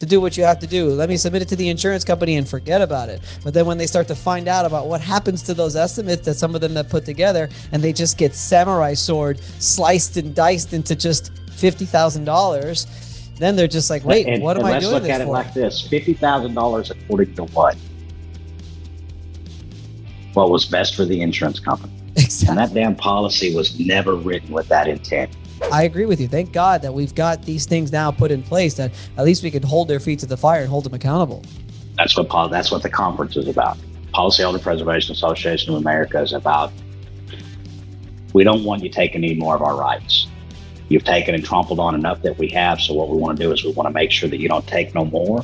to do what you have to do. Let me submit it to the insurance company and forget about it. But then when they start to find out about what happens to those estimates that some of them have put together, and they just get samurai sword sliced and diced into just $50,000, then they're just like, wait, what am I doing this for? Let's look at it like this. $50,000 according to what? What was best for the insurance company. Exactly. And that damn policy was never written with that intent. I agree with you. Thank God that we've got these things now put in place that at least we can hold their feet to the fire and hold them accountable. That's what the conference is about. Policyholder Preservation Association of America is about, we don't want you taking any more of our rights. You've taken and trampled on enough that we have. So what we want to do is we want to make sure that you don't take no more,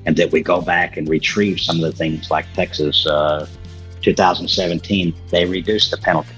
and that we go back and retrieve some of the things like Texas, 2017, they reduced the penalty.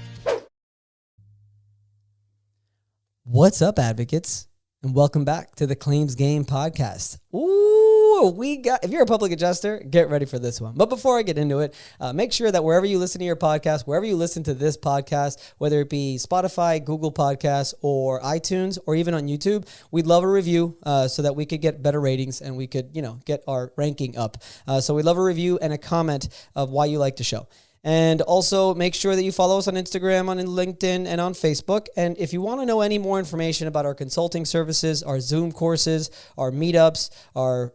What's up, advocates? And welcome back to the Claims Game podcast. Ooh, if you're a public adjuster, get ready for this one. But before I get into it, make sure that wherever you listen to your podcast, wherever you listen to this podcast, whether it be Spotify, Google Podcasts, or iTunes, or even on YouTube, we'd love a review so that we could get better ratings and we could, get our ranking up. So we'd love a review and a comment of why you like the show. And also make sure that you follow us on Instagram, on LinkedIn, and on Facebook. And if you want to know any more information about our consulting services, our Zoom courses, our meetups, our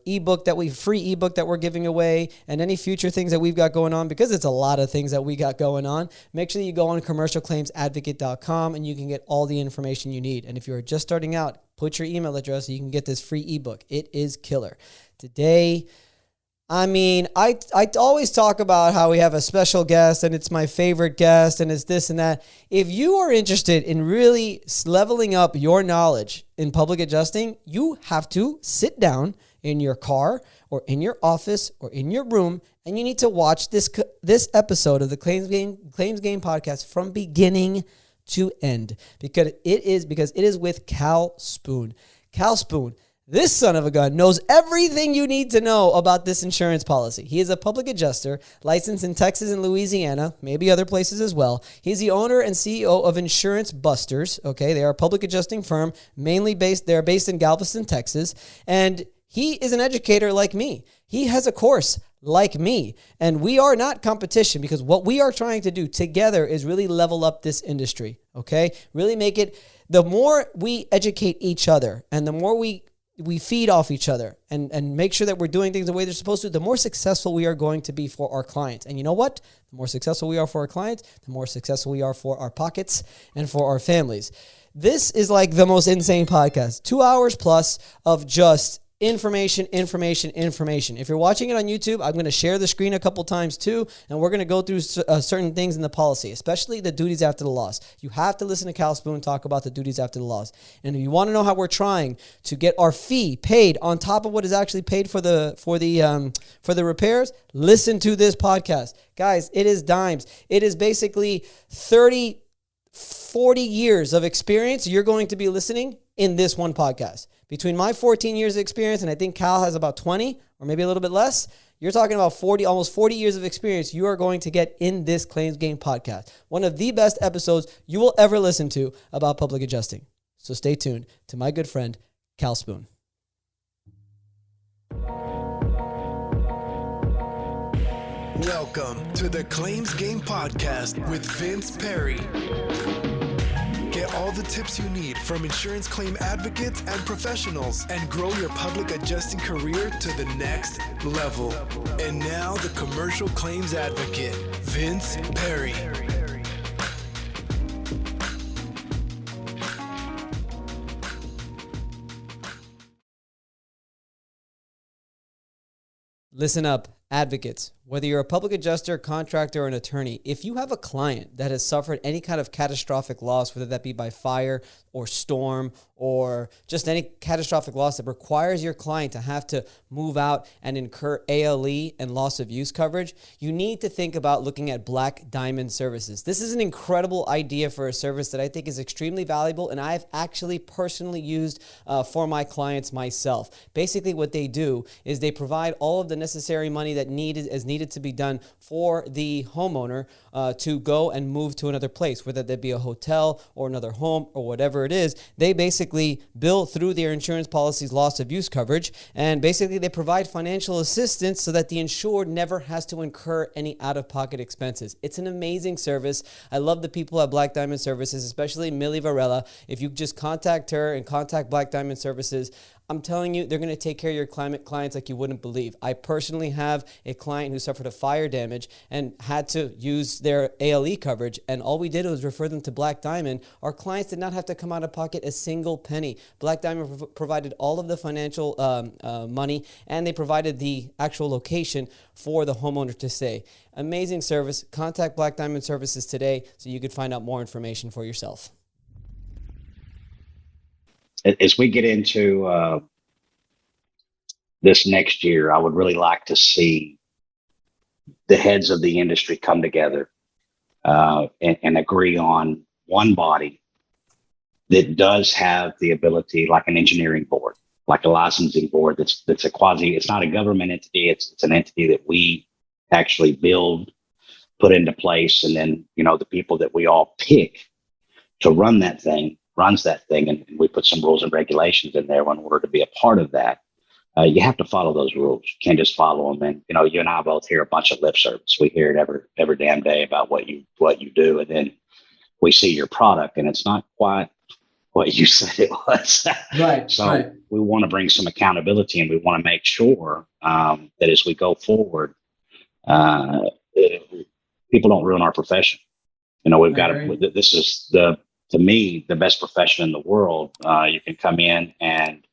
free ebook that we're giving away, and any future things that we've got going on, because it's a lot of things that we got going on, make sure that you go on commercialclaimsadvocate.com and you can get all the information you need. And if you're just starting out, put your email address so you can get this free ebook. It is killer. Today, I always talk about how we have a special guest and it's my favorite guest and it's this and that. If you are interested in really leveling up your knowledge in public adjusting, you have to sit down in your car or in your office or in your room, and you need to watch this episode of the Claims Game podcast from beginning to end, because it is with Cal Spoon. Cal Spoon, this son of a gun, knows everything you need to know about this insurance policy. He is a public adjuster licensed in Texas and Louisiana, maybe other places as well. He's the owner and CEO of Insurance Busters. Okay, they are a public adjusting firm, they're based in Galveston, Texas. And he is an educator like me. He has a course like me. And we are not competition, because what we are trying to do together is really level up this industry. Okay, really make it, the more we educate each other and the more we feed off each other and make sure that we're doing things the way they're supposed to, the more successful we are going to be for our clients. And you know what? The more successful we are for our clients, the more successful we are for our pockets and for our families. This is like the most insane podcast. 2 hours plus of just information. If you're watching it on YouTube, I'm going to share the screen a couple times too, and we're going to go through certain things in the policy, especially the duties after the loss. You have to listen to Cal Spoon talk about the duties after the loss. And if you want to know how we're trying to get our fee paid on top of what is actually paid for the repairs, listen to this podcast. Guys, it is dimes. It is basically 40 years of experience you're going to be listening in this one podcast. Between my 14 years of experience, and I think Cal has about 20 or maybe a little bit less, you're talking about almost 40 years of experience you are going to get in this Claims Game podcast. One of the best episodes you will ever listen to about public adjusting. So stay tuned to my good friend, Cal Spoon. Welcome to the Claims Game podcast with Perri. Get all the tips you need from insurance claim advocates and professionals, and grow your public adjusting career to the next level. And now the commercial claims advocate, Perri. Listen up, advocates. Whether you're a public adjuster, contractor, or an attorney, if you have a client that has suffered any kind of catastrophic loss, whether that be by fire or storm or just any catastrophic loss that requires your client to have to move out and incur ALE and loss of use coverage, you need to think about looking at Black Diamond Services. This is an incredible idea for a service that I think is extremely valuable, and I've actually personally used for my clients myself. Basically, what they do is they provide all of the necessary money that is needed to be done for the homeowner to go and move to another place, whether that be a hotel or another home or whatever it is. They basically bill through their insurance policy's loss of use coverage, and basically they provide financial assistance so that the insured never has to incur any out-of-pocket expenses. It's an amazing service. I love the people at Black Diamond Services, especially Millie Varela. If you just contact her and contact Black Diamond Services, I'm telling you, they're going to take care of your clients like you wouldn't believe. I personally have a client who suffered a fire damage and had to use their ALE coverage, and all we did was refer them to Black Diamond. Our clients did not have to come out of pocket a single penny. Black Diamond provided all of the financial money, and they provided the actual location for the homeowner to stay. Amazing service. Contact Black Diamond Services today so you could find out more information for yourself. As we get into this next year, I would really like to see the heads of the industry come together and agree on one body that does have the ability, like an engineering board, like a licensing board that's a quasi, it's not a government entity, it's an entity that we actually build, put into place, and then, the people that we all pick to runs that thing, and we put some rules and regulations in there in order to be a part of that. You have to follow those rules. You can't just follow them. And you and I both hear a bunch of lip service. We hear it every damn day about what you do, and then we see your product, and it's not quite what you said it was. Right. So right. We want to bring some accountability, and we want to make sure that as we go forward, people don't ruin our profession. We've got to. This is to me, the best profession in the world. You can come in and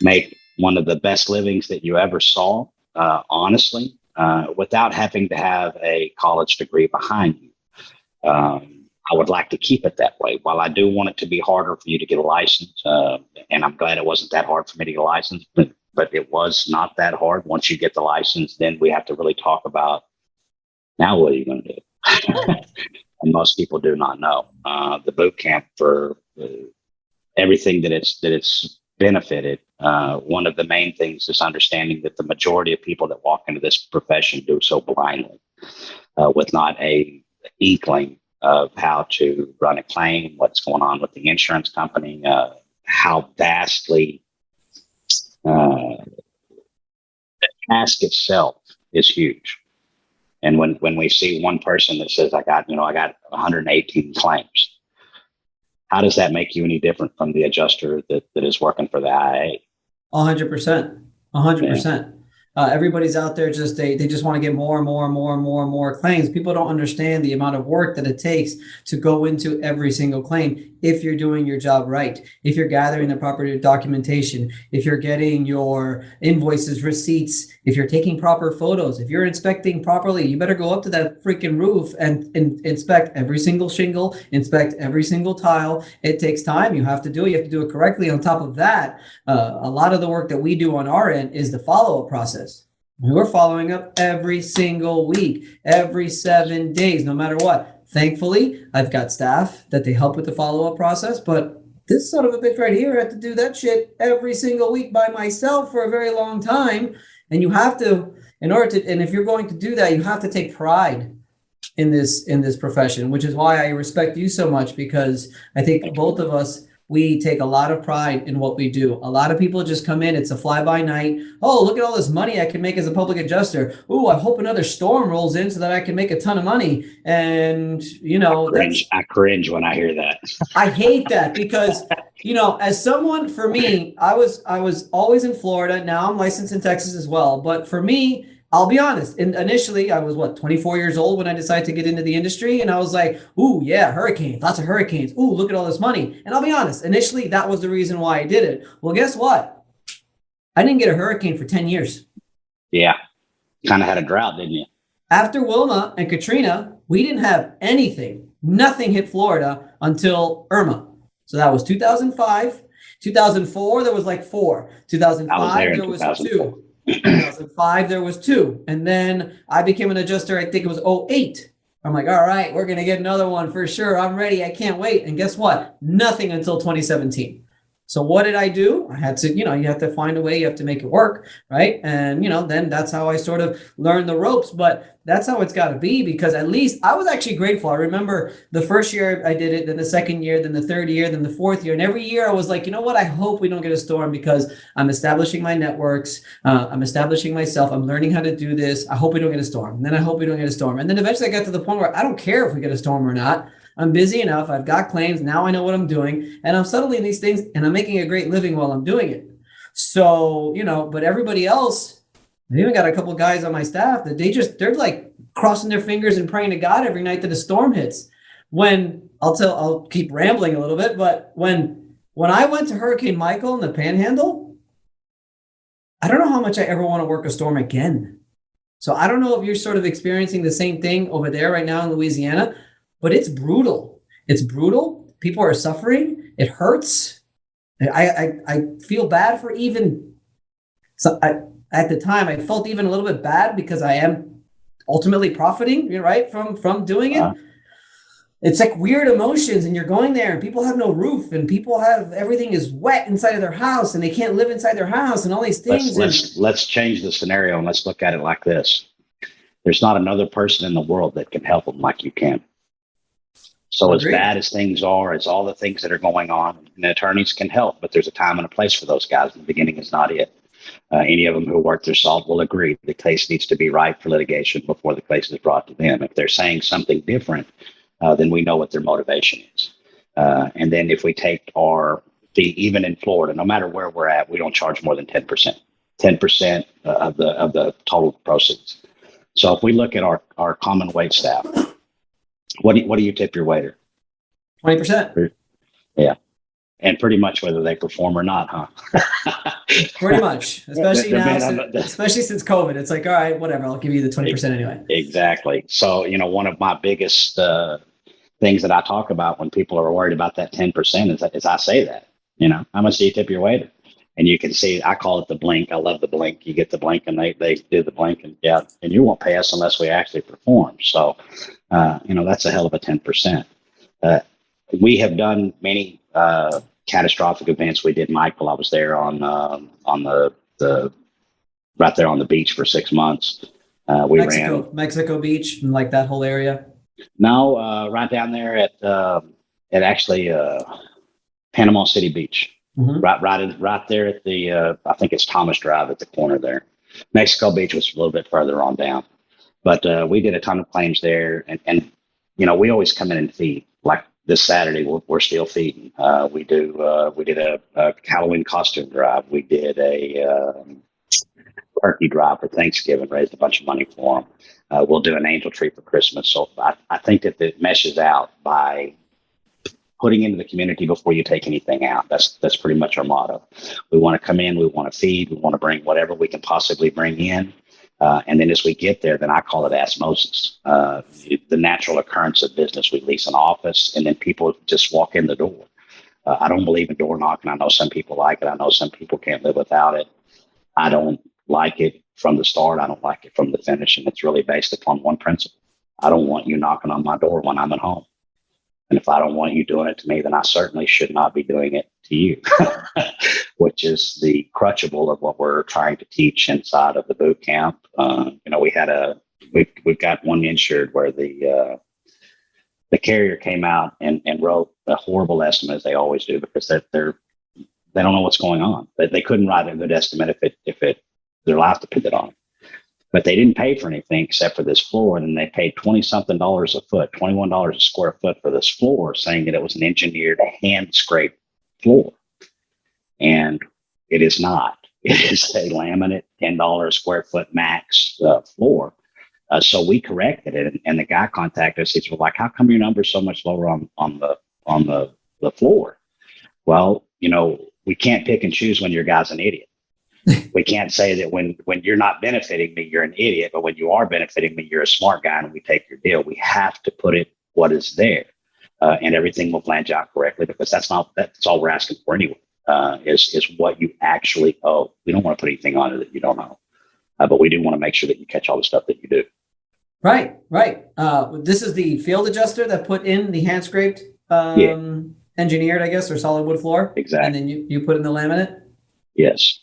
make one of the best livings that you ever saw, honestly, without having to have a college degree behind you. I would like to keep it that way. While I do want it to be harder for you to get a license, and I'm glad it wasn't that hard for me to get a license, but it was not that hard. Once you get the license, then we have to really talk about, now what are you going to do? And most people do not know. The boot camp, for everything that it's benefited, one of the main things is understanding that the majority of people that walk into this profession do so blindly, with not a inkling of how to run a claim, what's going on with the insurance company, how vastly the task itself is huge. And when we see one person that says, I got 118 claims, how does that make you any different from the adjuster that is working for the IA? 100%. 100%. Everybody's out there they just want to get more and more and more and more and more claims. People don't understand the amount of work that it takes to go into every single claim if you're doing your job right, if you're gathering the proper documentation, if you're getting your invoices, receipts, if you're taking proper photos, if you're inspecting properly. You better go up to that freaking roof and inspect every single shingle, inspect every single tile. It takes time. You have to do it correctly. On top of that, a lot of the work that we do on our end is the follow-up process. We're following up every single week, every 7 days, no matter what. Thankfully, I've got staff that they help with the follow-up process, but this son of a bitch right here had to do that shit every single week by myself for a very long time. And you have to, and if you're going to do that, you have to take pride in this profession, which is why I respect you so much, because I think both of us, we take a lot of pride in what we do. A lot of people just come in, it's a fly-by-night. Oh, look at all this money I can make as a public adjuster. Ooh, I hope another storm rolls in so that I can make a ton of money. And, I cringe when I hear that. I hate that because, as someone, for me, I was always in Florida. Now I'm licensed in Texas as well. But for me, I'll be honest. Initially, I was 24 years old when I decided to get into the industry, and I was like, "Ooh, yeah, hurricanes, lots of hurricanes. Ooh, look at all this money." And I'll be honest. Initially, that was the reason why I did it. Well, guess what? I didn't get a hurricane for 10 years. Yeah, kind of had a drought, didn't you? After Wilma and Katrina, we didn't have anything. Nothing hit Florida until Irma. So that was 2005. 2004, there was 4. 2005, there was 2. 2005, there was 2. And then I became an adjuster, I think it was 2008. I'm like, all right, we're going to get another one for sure. I'm ready. I can't wait. And guess what? Nothing until 2017. So what did I do? I had to, you have to find a way, you have to make it work, right? And, then that's how I sort of learned the ropes. But that's how it's got to be, because at least I was actually grateful. I remember the first year I did it, then the second year, then the third year, then the fourth year. And every year I was like, you know what? I hope we don't get a storm, because I'm establishing my networks. I'm establishing myself. I'm learning how to do this. I hope we don't get a storm. And then I hope we don't get a storm. And then eventually I got to the point where I don't care if we get a storm or not. I'm busy enough. I've got claims. Now I know what I'm doing, and I'm settling these things, and I'm making a great living while I'm doing it. So, but everybody else, I even got a couple of guys on my staff that they're like crossing their fingers and praying to God every night that a storm hits. When I'll keep rambling a little bit, but when I went to Hurricane Michael in the Panhandle, I don't know how much I ever want to work a storm again. So I don't know if you're sort of experiencing the same thing over there right now in Louisiana, but it's brutal. It's brutal. People are suffering. It hurts. I feel bad for even, so at the time, I felt even a little bit bad, because I am ultimately profiting, right, from doing it. It's like weird emotions, and you're going there and people have no roof, and people have, everything is wet inside of their house, and they can't live inside their house, and all these things. Let's change the scenario, and let's look at it like this. There's not another person in the world that can help them like you can. So Agreed. As bad as things are, it's all the things that are going on, and attorneys can help, but there's a time and a place for those guys. In the beginning is not it. Any of them who work their salt will agree the case needs to be right for litigation before the case is brought to them. If they're saying something different, then we know what their motivation is. And then if we take our fee, even in Florida, no matter where we're at, we don't charge more than 10%, 10% of the total proceeds. So if we look at our common wait staff, what do you tip your waiter? 20%. Yeah. And pretty much whether they perform or not, huh? Pretty much, especially now, especially since COVID. It's like, all right, whatever, I'll give you the 20% anyway. Exactly. So, one of my biggest things that I talk about when people are worried about that 10% is I say that, how much do you tip your waiter? And you can see, I call it the blink. I love the blink. You get the blink, and they do the blink, and and you won't pay us unless we actually perform. So, that's a hell of a 10%. We have done many catastrophic events. We did Michael. I was there on the right there on the beach for 6 months. We ran Mexico Beach, and like that whole area. No, right down there at actually Panama City Beach. Mm-hmm. Right there at the I think it's Thomas Drive at the corner there. Mexico Beach was a little bit further on down, but we did a ton of claims there, and we always come in and feed. Like this Saturday, we're still feeding. We did a Halloween costume drive. We did a turkey drive for Thanksgiving, raised a bunch of money for them. We'll do an angel tree for Christmas. So I think that it meshes out by putting into the community before you take anything out. That's pretty much our motto. We want to come in, we want to feed, we want to bring whatever we can possibly bring in. And then as we get there, then I call it osmosis. The natural occurrence of business. We lease an office, and then people just walk in the door. I don't believe in door knocking. I know some people like it. I know some people can't live without it. I don't like it from the start. I don't like it from the finish. And it's really based upon one principle. I don't want you knocking on my door when I'm at home. And if I don't want you doing it to me, then I certainly should not be doing it to you, which is the crutchable of what we're trying to teach inside of the boot camp. We've got one insured where the carrier came out and wrote a horrible estimate, as they always do, because they don't know what's going on. They couldn't write a good estimate if their life depended on it. But they didn't pay for anything except for this floor. And then they paid $20-something a foot, $21 a square foot for this floor, saying that it was an engineered hand scraped floor. And it is not. It is a laminate $10 a square foot max floor. So we corrected it. And the guy contacted us. He's like, how come your number's so much lower on the floor? Well, we can't pick and choose when your guy's an idiot. We can't say that when you're not benefiting me, you're an idiot, but when you are benefiting me, you're a smart guy and we take your deal. We have to put it what is there, and everything will flange out correctly, because that's all we're asking for anyway, is what you actually owe. We don't want to put anything on it that you don't owe, but we do want to make sure that you catch all the stuff that you do. Right. This is the field adjuster that put in the hand scraped. engineered, I guess, or solid wood floor. Exactly. And then you put in the laminate. Yes.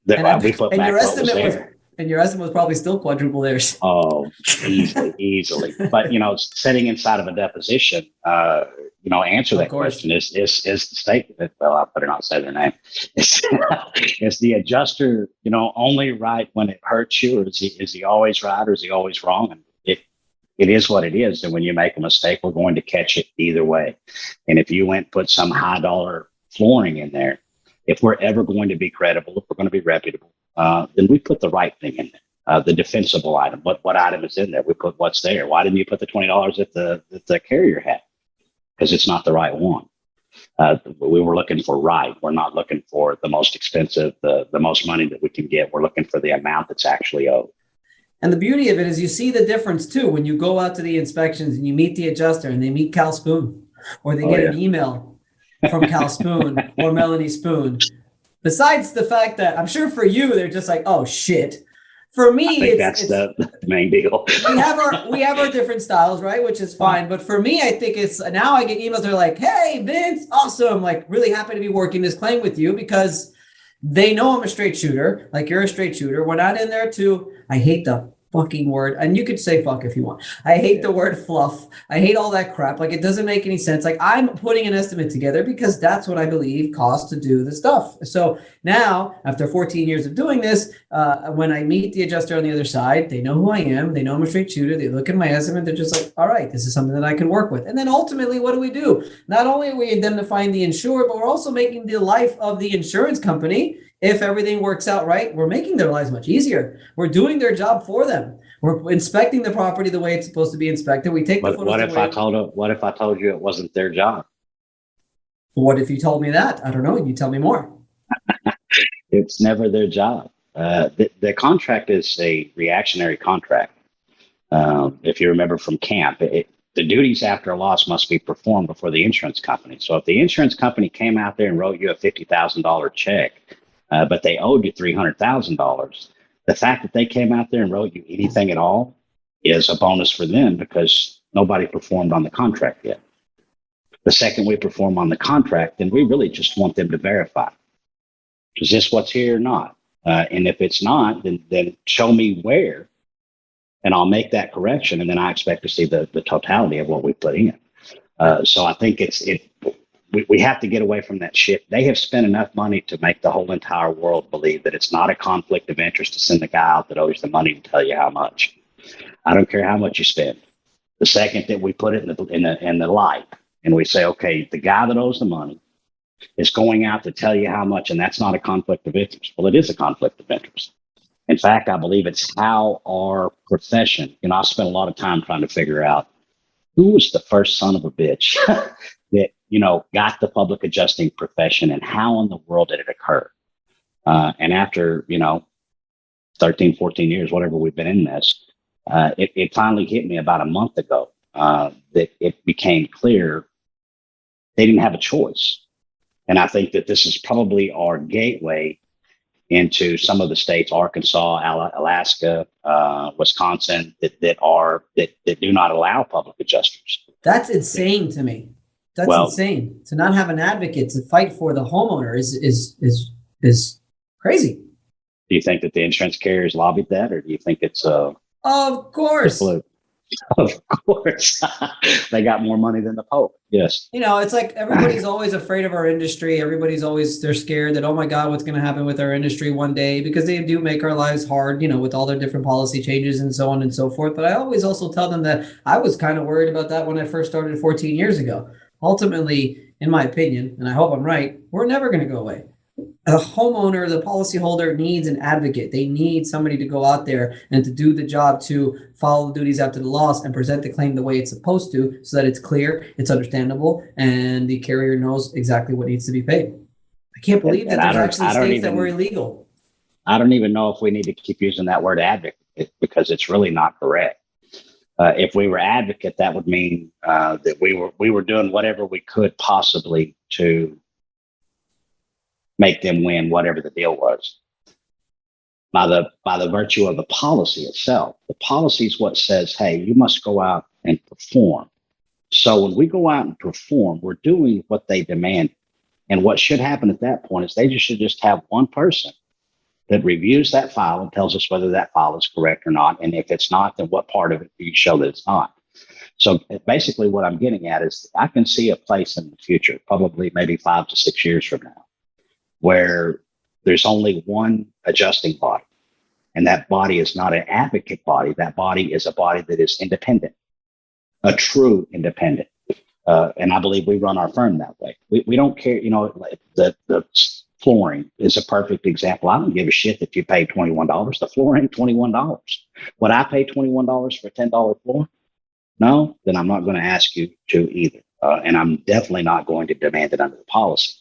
We put and back your what was estimate there. and your estimate was probably still quadruple theirs. Oh, easily. But, sitting inside of a deposition, answer that question is the state. Well, I better not say their name. Is the adjuster, only right when it hurts you, or is he always right, or is he always wrong? And it is what it is. And when you make a mistake, we're going to catch it either way. And if you went and put some high dollar flooring in there, if we're ever going to be credible, if we're going to be reputable, then we put the right thing in there. The defensible item. What item is in there? We put what's there. Why didn't you put the $20 that the carrier had? Because it's not the right one. We were looking for right. We're not looking for the most expensive, the most money that we can get. We're looking for the amount that's actually owed. And the beauty of it is you see the difference too when you go out to the inspections and you meet the adjuster and they meet Cal Spoon, or they get an email from Cal Spoon or Melanie Spoon. Besides the fact that I'm sure for you, they're just like, oh shit. For me, that's the main deal. we have our different styles, right? Which is fine. But for me, I think it's now I get emails. They're like, hey, Vince, awesome. Like, really happy to be working this claim with you because they know I'm a straight shooter. Like, you're a straight shooter. We're not in there to, I hate the fucking word. And you could say fuck if you want. I hate the word fluff. I hate all that crap. Like, it doesn't make any sense. Like, I'm putting an estimate together because that's what I believe costs to do the stuff. So now, after 14 years of doing this, when I meet the adjuster on the other side, they know who I am. They know I'm a straight shooter. They look at my estimate. They're just like, all right, this is something that I can work with. And then ultimately, what do? Not only are we indemnifying the insured, but we're also making the life of the insurance company, if everything works out right, we're making their lives much easier. We're doing their job for them. We're inspecting the property the way it's supposed to be inspected. We take the photos. What if I told you it wasn't their job? What if you told me that? I don't know. You tell me more. It's never their job. The contract is a reactionary contract. If you remember from camp, the duties after a loss must be performed before the insurance company. So if the insurance company came out there and wrote you a $50,000 check, but they owed you $300,000, the fact that they came out there and wrote you anything at all is a bonus for them because nobody performed on the contract yet. The second we perform on the contract, then we really just want them to verify. Is this what's here or not? And if it's not, then show me where, and I'll make that correction. And then I expect to see the totality of what we put in. So I think we have to get away from that shit. They have spent enough money to make the whole entire world believe that it's not a conflict of interest to send the guy out that owes the money to tell you how much. I don't care how much you spend. The second that we put it in the light and we say, okay, the guy that owes the money is going out to tell you how much, and that's not a conflict of interest. Well, it is a conflict of interest. In fact, I believe it's how our profession, I spent a lot of time trying to figure out who was the first son of a bitch that, got the public adjusting profession and how in the world did it occur? And after, 13, 14 years, whatever we've been in this, it finally hit me about a month ago that it became clear they didn't have a choice. And I think that this is probably our gateway into some of the states, Arkansas, Alaska, Wisconsin, that do not allow public adjusters. That's insane to me. That's insane. To not have an advocate to fight for the homeowner is crazy. Do you think that the insurance carriers lobbied that, or do you think it's of course? Of course, they got more money than the Pope. Yes. It's like everybody's always afraid of our industry. They're scared that, oh my God, what's going to happen with our industry one day, because they do make our lives hard, with all their different policy changes and so on and so forth. But I always also tell them that I was kind of worried about that when I first started 14 years ago. Ultimately, in my opinion, and I hope I'm right, we're never going to go away. A homeowner, the policyholder, needs an advocate. They need somebody to go out there and to do the job, to follow the duties after the loss and present the claim the way it's supposed to, so that it's clear, it's understandable, and the carrier knows exactly what needs to be paid. I can't believe that there's actually states that were illegal. I don't even know if we need to keep using that word advocate, because it's really not correct. If we were advocate, that would mean that we were doing whatever we could possibly to make them win whatever the deal was. By the virtue of the policy itself, the policy is what says, hey, you must go out and perform So when we go out and perform, we're doing what they demand. And what should happen at that point is they should just have one person that reviews that file and tells us whether that file is correct or not. And if it's not, then what part of it do you show that it's not? So basically what I'm getting at is I can see a place in the future, probably maybe 5 to 6 years from now, where there's only one adjusting body. And that body is not an advocate body. That body is a body that is independent, a true independent. And I believe we run our firm that way. We don't care, the flooring is a perfect example. I don't give a shit that you pay $21. The floor ain't $21. Would I pay $21 for a $10 floor? No, then I'm not going to ask you to either. And I'm definitely not going to demand it under the policy.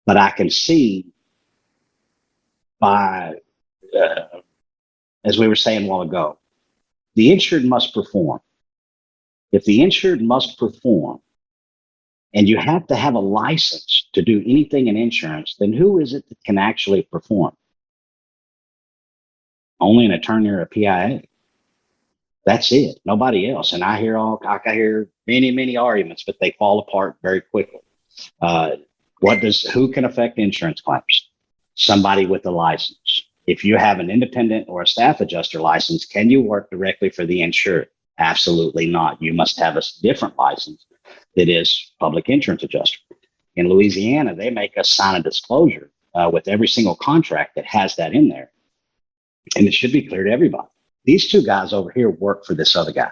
But I can see as we were saying a while ago, the insured must perform. If the insured must perform, and you have to have a license to do anything in insurance, then who is it that can actually perform? Only an attorney or a PIA. That's it. Nobody else. And I hear many, many arguments, but they fall apart very quickly. Who can affect insurance claims? Somebody with a license. If you have an independent or a staff adjuster license, can you work directly for the insured? Absolutely not. You must have a different license that is public insurance adjuster. In Louisiana, they make us sign a disclosure with every single contract that has that in there. And it should be clear to everybody. These two guys over here work for this other guy,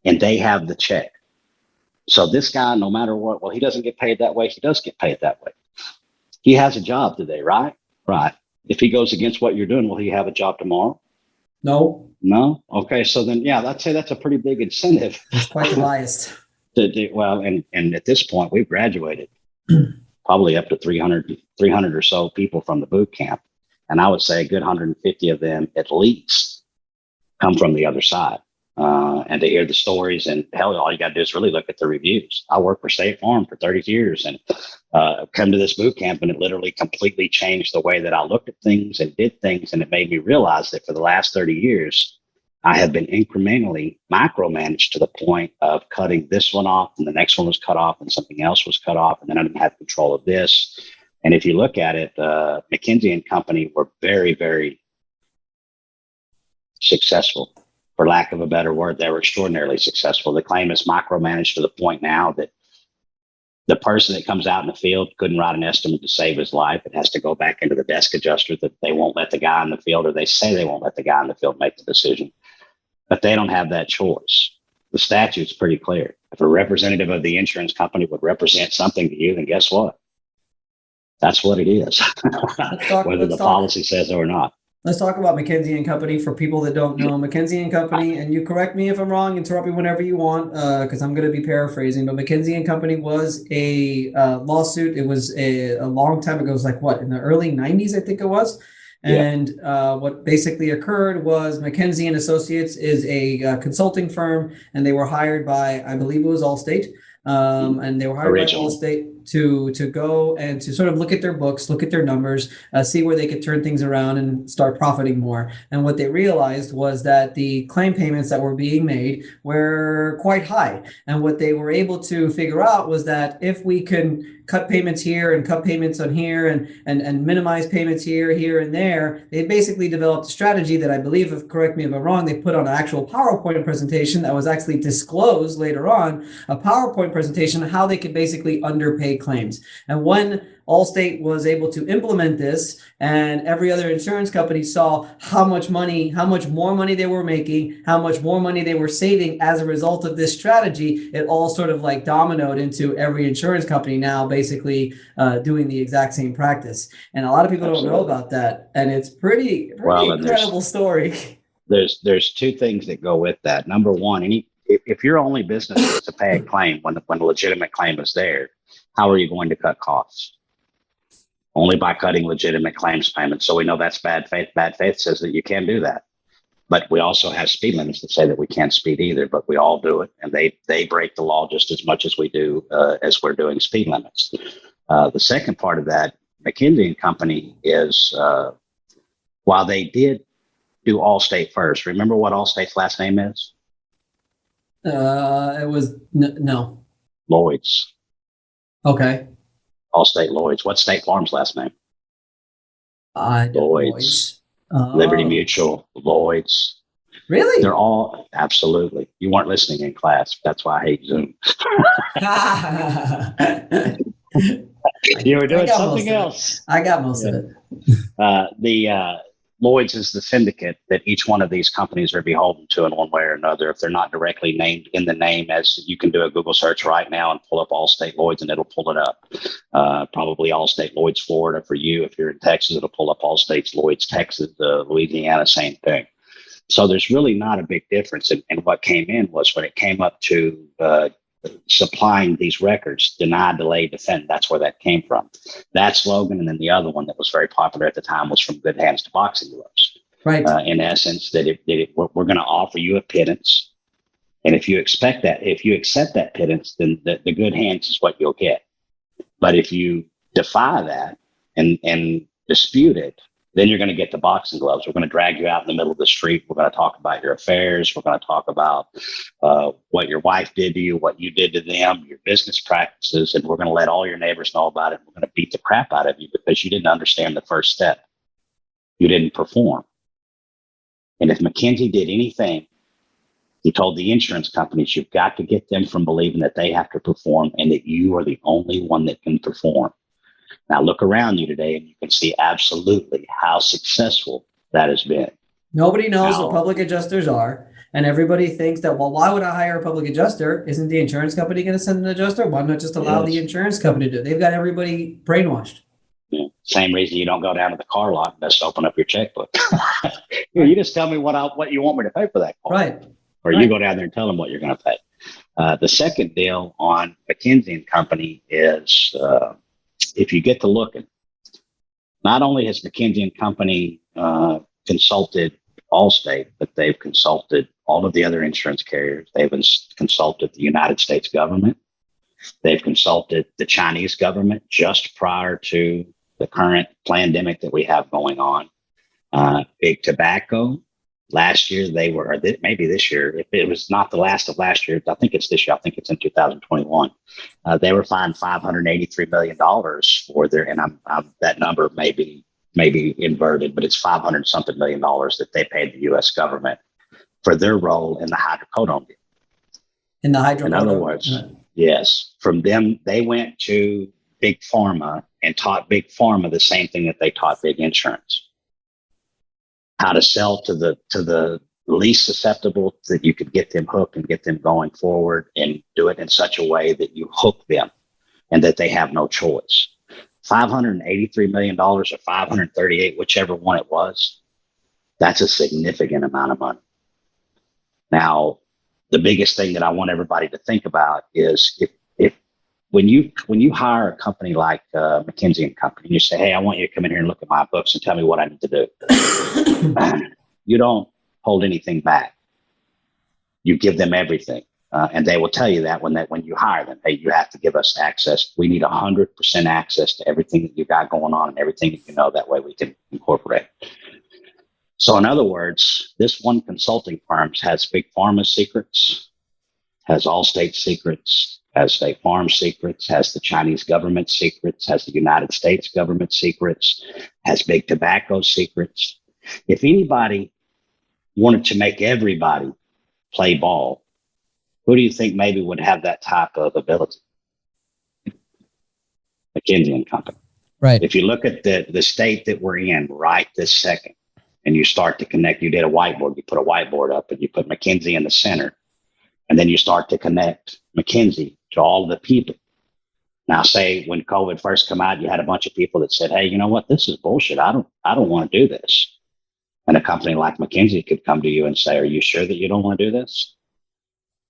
and they have the check. So this guy, no matter what, well, he doesn't get paid that way. He does get paid that way. He has a job today, right? Right. If he goes against what you're doing, will he have a job tomorrow? No. No? Okay. So then, yeah, I'd say that's a pretty big incentive. It's quite biased. Well, and at this point, we've graduated probably up to 300 or so people from the boot camp. And I would say a good 150 of them at least come from the other side. And to hear the stories, and hell, all you got to do is really look at the reviews. I worked for State Farm for 30 years and come to this boot camp, and it literally completely changed the way that I looked at things and did things. And it made me realize that for the last 30 years, I have been incrementally micromanaged to the point of cutting this one off, and the next one was cut off, and something else was cut off, and then I didn't have control of this. And if you look at it, McKenzie and Company were very, very successful. For lack of a better word, they were extraordinarily successful. The claim is micromanaged to the point now that the person that comes out in the field couldn't write an estimate to save his life. It has to go back into the desk adjuster that they won't let the guy in the field, or they say they won't let the guy in the field make the decision. But they don't have that choice. The statute's pretty clear. If a representative of the insurance company would represent something to you, then guess what? That's what it is, whether the policy says so or not. Let's talk about McKenzie and Company for people that don't know. McKenzie and Company, and you correct me if I'm wrong, interrupt me whenever you want, because I'm going to be paraphrasing, but McKenzie and Company was a lawsuit. It was a long time ago. It was like, what, in the early 90s, I think it was. And what basically occurred was McKenzie and Associates is a consulting firm, and they were hired by, I believe it was Allstate. And they were hired by Allstate to go and to sort of look at their books, look at their numbers, see where they could turn things around and start profiting more. And what they realized was that the claim payments that were being made were quite high. And what they were able to figure out was that if we can cut payments here and cut payments on here and minimize payments here and there, they basically developed a strategy that I believe, if correct me if I'm wrong, they put on an actual PowerPoint presentation that was actually disclosed later on, a PowerPoint presentation of how they could basically underpay claims. And when Allstate was able to implement this, and every other insurance company saw how much more money they were making, how much more money they were saving as a result of this strategy, it all sort of like dominoed into every insurance company now basically doing the exact same practice. And a lot of people don't know about that. And it's pretty incredible story. There's two things that go with that. Number one, if your only business is to pay a claim when a legitimate claim is there, how are you going to cut costs? Only by cutting legitimate claims payments. So we know that's bad faith. Bad faith says that you can't do that. But we also have speed limits that say that we can't speed either, but we all do it. And they break the law just as much as we do as we're doing speed limits. The second part of that, McKenzie and Company is, while they did do Allstate first, remember what Allstate's last name is? It was no. Lloyds. Okay. Allstate Lloyds. What's State Farm's last name? Lloyds. Liberty Oh, Mutual, Lloyds. They're really? all absolutely. You weren't listening in class. That's why I hate Zoom. I You were doing got most something of it. else. I got most of Yeah. it. The Lloyd's is the syndicate that each one of these companies are beholden to in one way or another. If they're not directly named in the name, as you can do a Google search right now and pull up Allstate Lloyd's and it'll pull it up. Probably Allstate Lloyd's Florida for you. If you're in Texas, it'll pull up Allstate Lloyd's Texas, Louisiana, same thing. So there's really not a big difference. And what came in was when it came up to supplying these records, deny, delay, defend. That's where that came from. That slogan, and then the other one that was very popular at the time was from good hands to boxing gloves. Right. In essence, we're going to offer you a pittance, and if you accept that pittance, then the good hands is what you'll get. But if you defy that and dispute it, then you're going to get the boxing gloves. We're going to drag you out in the middle of the street. We're going to talk about your affairs. We're going to talk about what your wife did to you, what you did to them, your business practices, and we're going to let all your neighbors know about it. We're going to beat the crap out of you because you didn't understand the first step. You didn't perform. And if McKenzie did anything, he told the insurance companies, you've got to get them from believing that they have to perform and that you are the only one that can perform. Now look around you today and you can see absolutely how successful that has been. Nobody knows what public adjusters are. And everybody thinks that, well, why would I hire a public adjuster? Isn't the insurance company going to send an adjuster? Why not just allow the insurance company to do it? They've got everybody brainwashed. Yeah. Same reason you don't go down to the car lot and just open up your checkbook. You just tell me what you want me to pay for that car. Right. Or you go down there and tell them what you're going to pay. The second deal on McKenzie and Company is if you get to looking, not only has McKenzie and Company consulted Allstate, but they've consulted all of the other insurance carriers. They've consulted the United States government. They've consulted the Chinese government just prior to the current pandemic that we have going on. Big Tobacco. Last year, they were, or maybe this year, if it was not the last of last year, I think it's this year, I think it's in 2021. They were fined $583 million for their, and that number may be inverted, but it's 500 something million dollars that they paid the U.S. government for their role in the hydrocodone deal. In the hydrocodone? In other words, yes, from them, they went to Big Pharma and taught Big Pharma the same thing that they taught Big Insurance. How to sell to the least susceptible, that you could get them hooked and get them going forward, and do it in such a way that you hook them and that they have no choice. $583 million or 538, whichever one it was, that's a significant amount of money. Now, the biggest thing that I want everybody to think about is if when you hire a company like McKenzie and Company, and you say, hey, I want you to come in here and look at my books and tell me what I need to do. You don't hold anything back. You give them everything. And they will tell you that when you hire them, hey, you have to give us access. We need 100% access to everything that you got going on and everything that you know. That way we can incorporate. So in other words, this one consulting firm has Big Pharma secrets, has Allstate secrets, has State Farm secrets, has the Chinese government secrets, has the United States government secrets, has Big Tobacco secrets. If anybody wanted to make everybody play ball, who do you think maybe would have that type of ability? McKenzie and Company. Right. If you look at the state that we're in right this second, and you start to connect, you did a whiteboard, you put a whiteboard up and you put McKenzie in the center, and then you start to connect McKenzie to all of the people. Now, say when COVID first came out, you had a bunch of people that said, hey, you know what, this is bullshit. I don't want to do this. And a company like McKenzie could come to you and say, are you sure that you don't want to do this?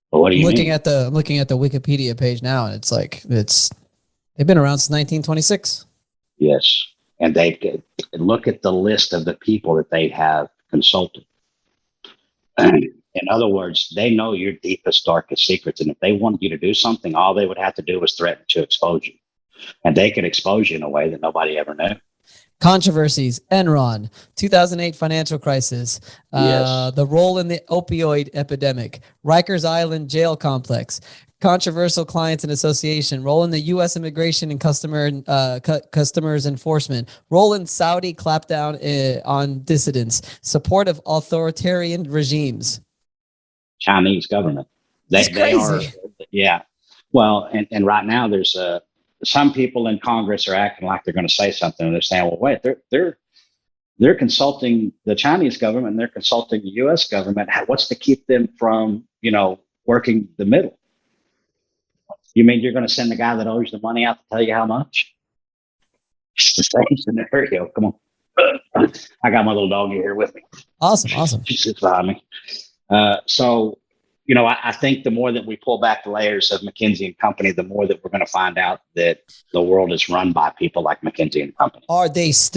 Well, what do you mean? I'm looking at the Wikipedia page now, and it's like, they've been around since 1926. Yes. And they look at the list of the people that they have consulted. In other words, they know your deepest, darkest secrets. And if they wanted you to do something, all they would have to do was threaten to expose you. And they could expose you in a way that nobody ever knew. Controversies, Enron, 2008 financial crisis, Yes. the role in the opioid epidemic, Rikers Island jail complex, controversial clients and association, role in the U.S. immigration and customers enforcement, role in Saudi clampdown on dissidents, support of authoritarian regimes. Chinese government. It's They are, crazy. yeah. Well, and right now there's some people in Congress are acting like they're going to say something, and they're saying, well, wait, they're consulting the Chinese government and they're consulting the U.S. government. What's to keep them from, working the middle? You mean you're going to send the guy that owes the money out to tell you how much? It's the same scenario. Come on. I got my little doggy here with me. Awesome. She sits behind me. So, I think the more that we pull back the layers of McKenzie and Company, the more that we're going to find out that the world is run by people like McKenzie and Company. Is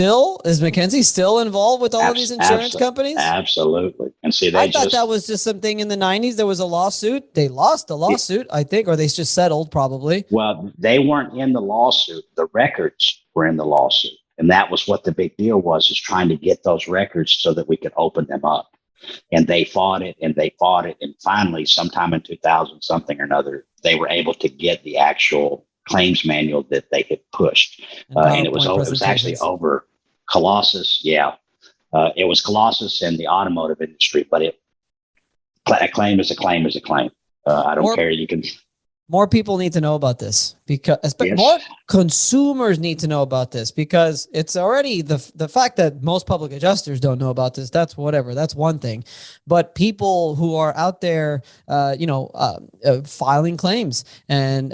McKenzie still involved with all of these insurance companies? Absolutely. And see, I thought that was just something in the 90s. There was a lawsuit. They lost a lawsuit, I think, or they just settled probably. Well, they weren't in the lawsuit. The records were in the lawsuit. And that was what the big deal was, is trying to get those records so that we could open them up. And they fought it. And finally, sometime in 2000 something or another, they were able to get the actual claims manual that they had pushed. And it was actually over Colossus. Yeah. It was Colossus in the automotive industry, but a claim is a claim is a claim. I don't care. You can. More people need to know about this, because more consumers need to know about this, because it's already the fact that most public adjusters don't know about this. That's whatever. That's one thing. But people who are out there, filing claims and,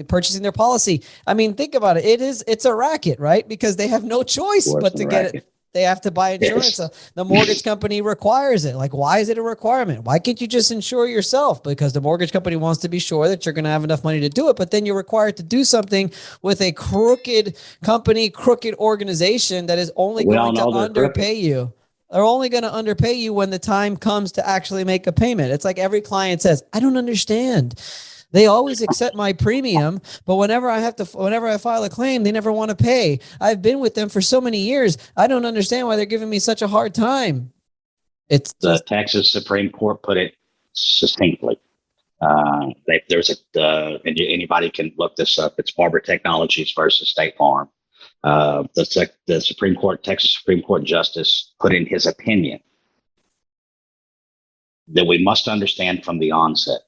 purchasing their policy. I mean, think about it. It's a racket, right? Because they have no choice but to get it. They have to buy insurance. Yes. The mortgage company requires it. Like, why is it a requirement? Why can't you just insure yourself? Because the mortgage company wants to be sure that you're going to have enough money to do it. But then you're required to do something with a crooked company, crooked organization that is only going to underpay you. They're only going to underpay you when the time comes to actually make a payment. It's like every client says, I don't understand. They always accept my premium, but whenever I file a claim, they never want to pay. I've been with them for so many years. I don't understand why they're giving me such a hard time. It's the Texas Supreme Court put it succinctly. Anybody can look this up. It's Barber Technologies versus State Farm. The Supreme Court, Texas Supreme Court justice, put in his opinion that we must understand from the onset,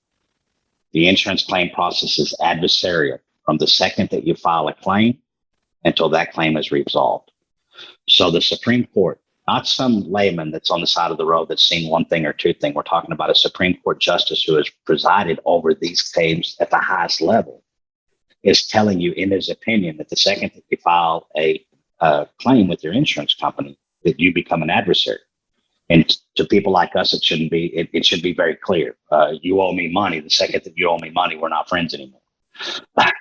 the insurance claim process is adversarial from the second that you file a claim until that claim is resolved. So the Supreme Court, not some layman that's on the side of the road that's seen one thing or two things. We're talking about a Supreme Court justice who has presided over these claims at the highest level, is telling you in his opinion that the second that you file a claim with your insurance company, that you become an adversary. And to people like us, it shouldn't be. It should be very clear. You owe me money. The second that you owe me money, we're not friends anymore,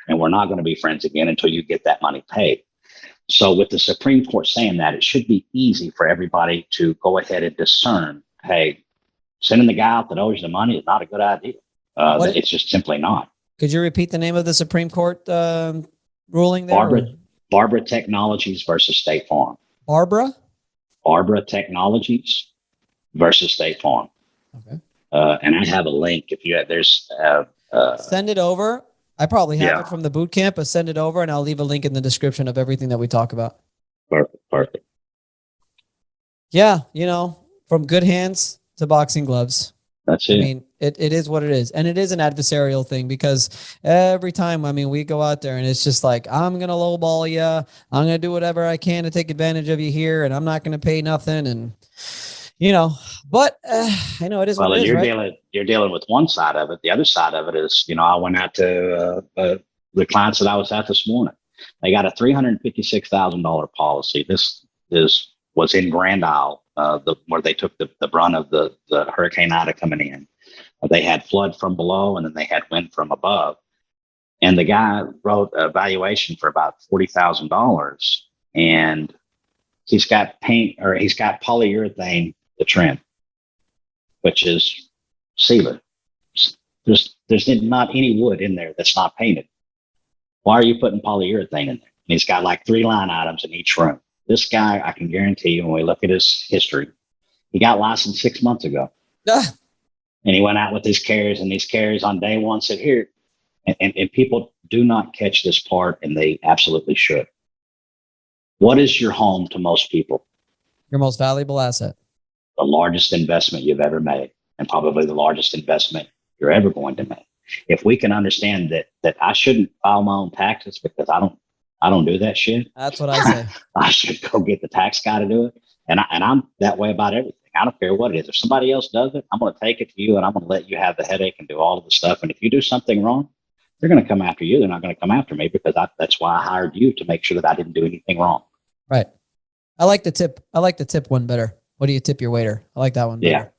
and we're not going to be friends again until you get that money paid. So, with the Supreme Court saying that, it should be easy for everybody to go ahead and discern. Hey, sending the guy out that owes you the money is not a good idea. It's just simply not. Could you repeat the name of the Supreme Court ruling there? Barbara Technologies versus State Farm. Barbara Technologies versus State Farm. Okay. And I have a link. Send it over. I probably have it from the boot camp, but send it over and I'll leave a link in the description of everything that we talk about. Perfect. Yeah. From good hands to boxing gloves. That's it. I mean, it is what it is. And it is an adversarial thing, because every time, we go out there and it's just like, I'm going to lowball you. I'm going to do whatever I can to take advantage of you here, and I'm not going to pay nothing. And, but I know it is what it is, right? You're dealing with one side of it. The other side of it is, I went out to the clients that I was at this morning. They got a $356,000 policy. This was in Grand Isle, where they took the brunt of the Hurricane Ida coming in. They had flood from below, and then they had wind from above. And the guy wrote a valuation for about $40,000, and he's got polyurethane to trim, which is sealer. There's not any wood in there that's not painted. Why are you putting polyurethane in there? And he's got like 3 line items in each room. This guy, I can guarantee you, when we look at his history, he got licensed 6 months ago. Ah, And he went out with these carriers, and these carriers on day one said, here. And people do not catch this part, and they absolutely should. What is your home to most people? your most valuable asset. The largest investment you've ever made, and probably the largest investment you're ever going to make. If we can understand that I shouldn't file my own taxes because I don't do that shit. That's what I say. I should go get the tax guy to do it. And I'm that way about everything. I don't care what it is. If somebody else does it, I'm going to take it to you, and I'm going to let you have the headache and do all of the stuff. And if you do something wrong, they're going to come after you. They're not going to come after me because that's why I hired you, to make sure that I didn't do anything wrong. Right. I like the tip one better. What do you tip your waiter? I like that one better.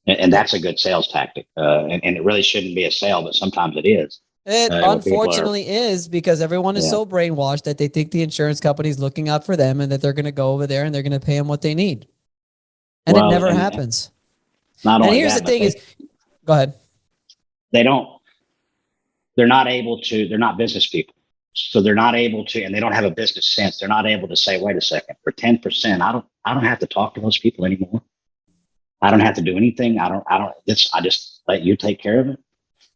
Yeah. And that's a good sales tactic. And it really shouldn't be a sale, but sometimes it is. It unfortunately is, because everyone is so brainwashed that they think the insurance company is looking out for them and that they're going to go over there and they're going to pay them what they need. And it never happens. Not only and here's that, the thing is, go ahead. They're not business people. So they're not able to, and they don't have a business sense. They're not able to say, wait a second, for 10%, I don't have to talk to those people anymore. I don't have to do anything. I just let you take care of it.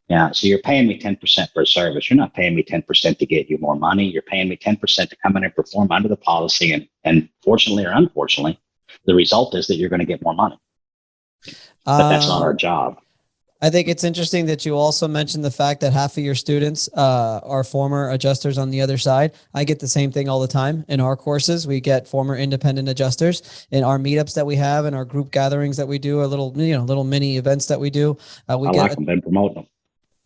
Yeah. So you're paying me 10% for a service. You're not paying me 10% to get you more money. You're paying me 10% to come in and perform under the policy. And fortunately or unfortunately, the result is that you're going to get more money. But that's not our job. I think it's interesting that you also mentioned the fact that half of your students are former adjusters on the other side. I get the same thing all the time in our courses. We get former independent adjusters in our meetups that we have, and our group gatherings that we do, our little mini events that we do. I like them. Been promoting them.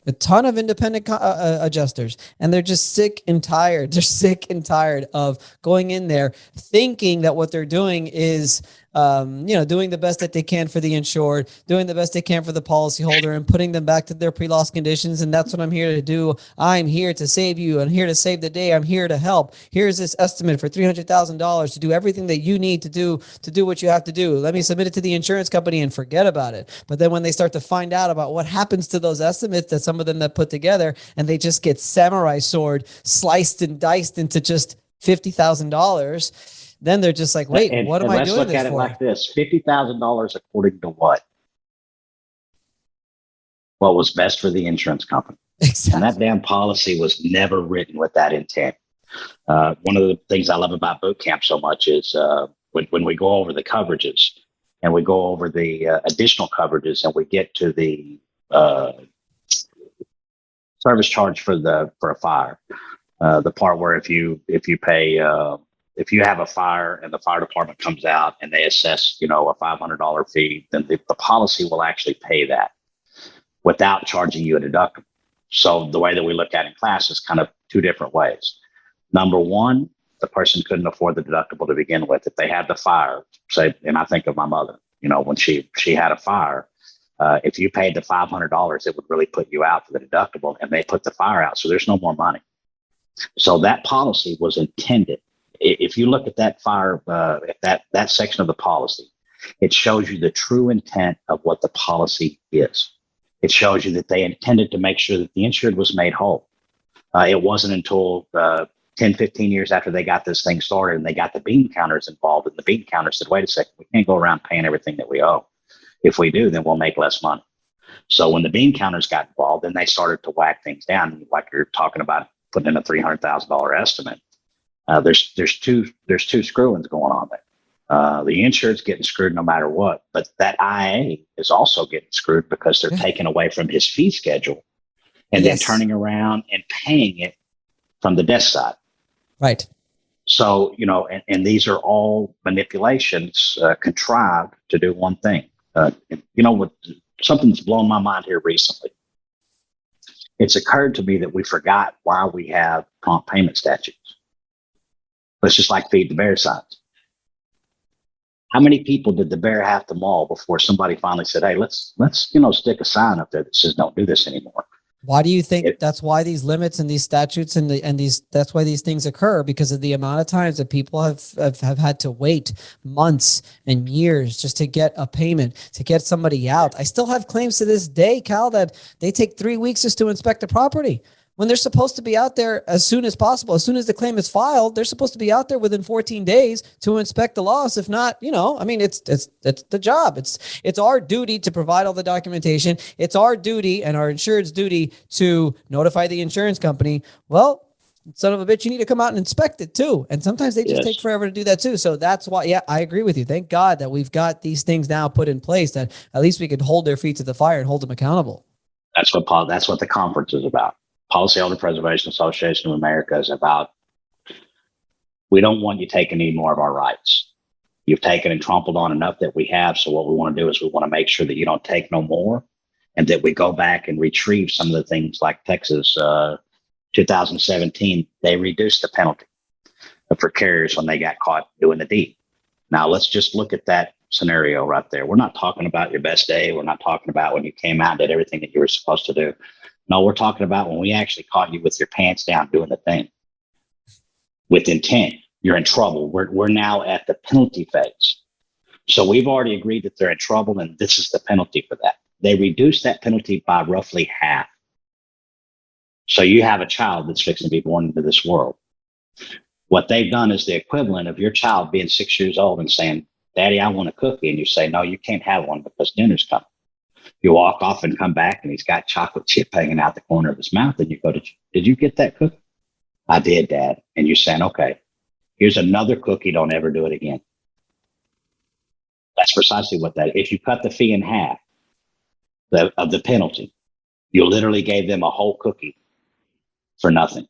A ton of independent adjusters, and they're just sick and tired. They're sick and tired of going in there thinking that what they're doing is, doing the best that they can for the insured, doing the best they can for the policyholder, and putting them back to their pre-loss conditions. And that's what I'm here to do. I'm here to save you. I'm here to save the day. I'm here to help. Here's this estimate for $300,000 to do everything that you need to do what you have to do. Let me submit it to the insurance company and forget about it. But then when they start to find out about what happens to those estimates that some of them that put together, and they just get samurai sword sliced and diced into just $50,000, then they're just like, wait, what am I doing this for? Let's look at it like this. $50,000 according to what? What was best for the insurance company. Exactly. And that damn policy was never written with that intent. One of the things I love about boot camp so much is when we go over the coverages and we go over the additional coverages, and we get to the service charge for a fire, the part where if you pay if you have a fire and the fire department comes out and they assess, a $500 fee, then the policy will actually pay that without charging you a deductible. So the way that we look at it in class is kind of two different ways. Number one, the person couldn't afford the deductible to begin with. If they had the fire, say, and I think of my mother, when she had a fire, if you paid the $500, it would really put you out for the deductible, and they put the fire out. So there's no more money. So that policy was intended. If you look at that fire, that section of the policy, it shows you the true intent of what the policy is. It shows you that they intended to make sure that the insured was made whole. It wasn't until 10, 15 years after they got this thing started and they got the bean counters involved, and the bean counter said, wait a second, we can't go around paying everything that we owe. If we do, then we'll make less money. So when the bean counters got involved, then they started to whack things down, like you're talking about putting in a $300,000 estimate. There's two screw-ins going on there. The insured's getting screwed no matter what, but that IA is also getting screwed because they're taking away from his fee schedule and then turning around and paying it from the desk side. Right. So, and these are all manipulations contrived to do one thing. What something's blown my mind here recently. It's occurred to me that we forgot why we have prompt payment statutes. It's just like feed the bear signs. How many people did the bear have to maul before somebody finally said, hey, let's stick a sign up there that says don't do this anymore? Why do you think that's why these limits and these statutes that's why these things occur? Because of the amount of times that people have had to wait months and years just to get a payment, to get somebody out. I still have claims to this day, Cal, that they take 3 weeks just to inspect the property. when they're supposed to be out there as soon as possible. As soon as the claim is filed, they're supposed to be out there within 14 days to inspect the loss. If not, I mean, it's the job. It's our duty to provide all the documentation. It's our duty and our insured's duty to notify the insurance company. Well, son of a bitch, you need to come out and inspect it too. And sometimes they just take forever to do that too. So that's why, yeah, I agree with you. Thank God that we've got these things now put in place that at least we could hold their feet to the fire and hold them accountable. That's what the conference is about. Policyholder Preservation Association of America is about, we don't want you taking any more of our rights. You've taken and trampled on enough that we have. So what we want to do is we want to make sure that you don't take no more, and that we go back and retrieve some of the things like Texas, 2017, they reduced the penalty for carriers when they got caught doing the deed. Now, let's just look at that scenario right there. We're not talking about your best day. We're not talking about when you came out and did everything that you were supposed to do. No, we're talking about when we actually caught you with your pants down doing the thing with intent. You're in trouble. We're now at the penalty phase. So we've already agreed that they're in trouble, and this is the penalty for that. They reduced that penalty by roughly half. So you have a child that's fixing to be born into this world. What they've done is the equivalent of your child being 6 years old and saying, Daddy, I want a cookie. And you say, no, you can't have one because dinner's coming. You walk off and come back and he's got chocolate chip hanging out the corner of his mouth. And you go, did you get that cookie? I did, Dad. And you're saying, okay, here's another cookie. Don't ever do it again. That's precisely what that is. If you cut the fee in half of the penalty, you literally gave them a whole cookie for nothing.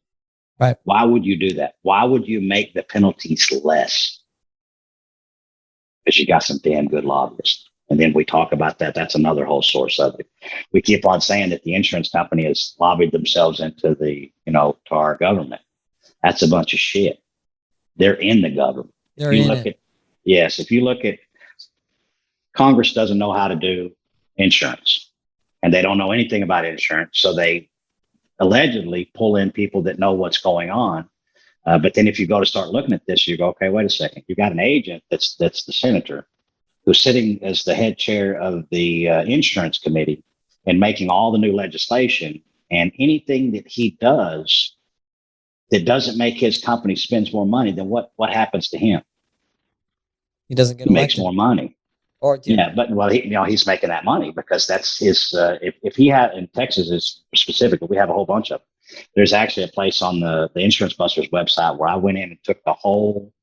Right. Why would you do that? Why would you make the penalties less? Because you got some damn good lobbyists. And then we talk about that. That's another whole source of it. We keep on saying that the insurance company has lobbied themselves into to our government. That's a bunch of shit. They're in the government. If you look at Congress doesn't know how to do insurance, and they don't know anything about insurance. So they allegedly pull in people that know what's going on. But then if you go to start looking at this, you go, okay, wait a second. You got an agent that's the senator who's sitting as the head chair of the insurance committee and making all the new legislation, and anything that he does that doesn't make his company spends more money, then what happens to him? He doesn't get elected. Makes more money. He's making that money because that's his. If he had in Texas is specific, but we have a whole bunch of them. There's actually a place on the Insurance Busters website where I went in and took the whole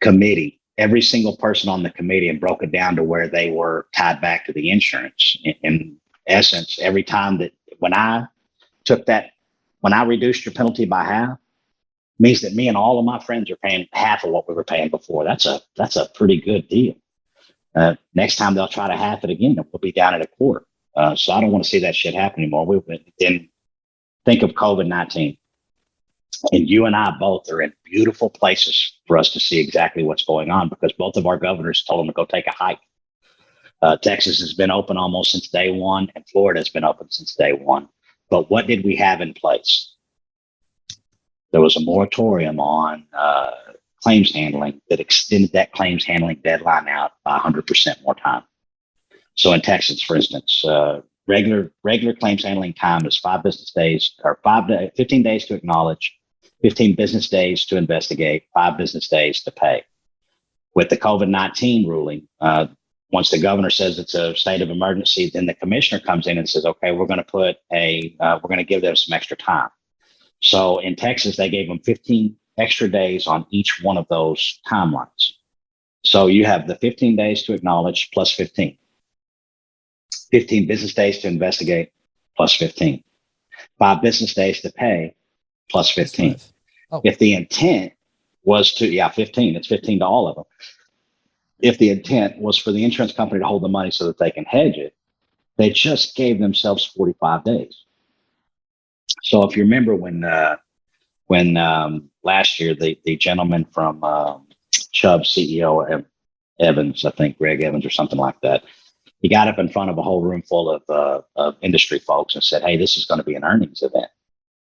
committee, every single person on the committee, and broke it down to where they were tied back to the insurance. In essence, every time that when I reduced your penalty by half, means that me and all of my friends are paying half of what we were paying before. That's a pretty good deal. Next time they'll try to half it again, we'll be down at a quarter. So I don't want to see that shit happen anymore. Then think of COVID-19. And you and I both are in beautiful places for us to see exactly what's going on, because both of our governors told them to go take a hike. Texas has been open almost since day one, and Florida has been open since day one. But what did we have in place? There was a moratorium on claims handling that extended that claims handling deadline out by 100% more time. So in Texas, for instance, regular claims handling time is 5 business days, or 15 days to acknowledge, 15 business days to investigate, 5 business days to pay. With the COVID-19 ruling, once the governor says it's a state of emergency, then the commissioner comes in and says, okay, we're going to give them some extra time. So in Texas, they gave them 15 extra days on each one of those timelines. So you have the 15 days to acknowledge plus 15 business days to investigate plus 15, 5 business days to pay plus 15. Oh. If the intent was to, 15, it's 15 to all of them. If the intent was for the insurance company to hold the money so that they can hedge it, they just gave themselves 45 days. So if you remember when last year, the gentleman from Chubb CEO Evans, I think Greg Evans or something like that, he got up in front of a whole room full of industry folks and said, hey, this is going to be an earnings event.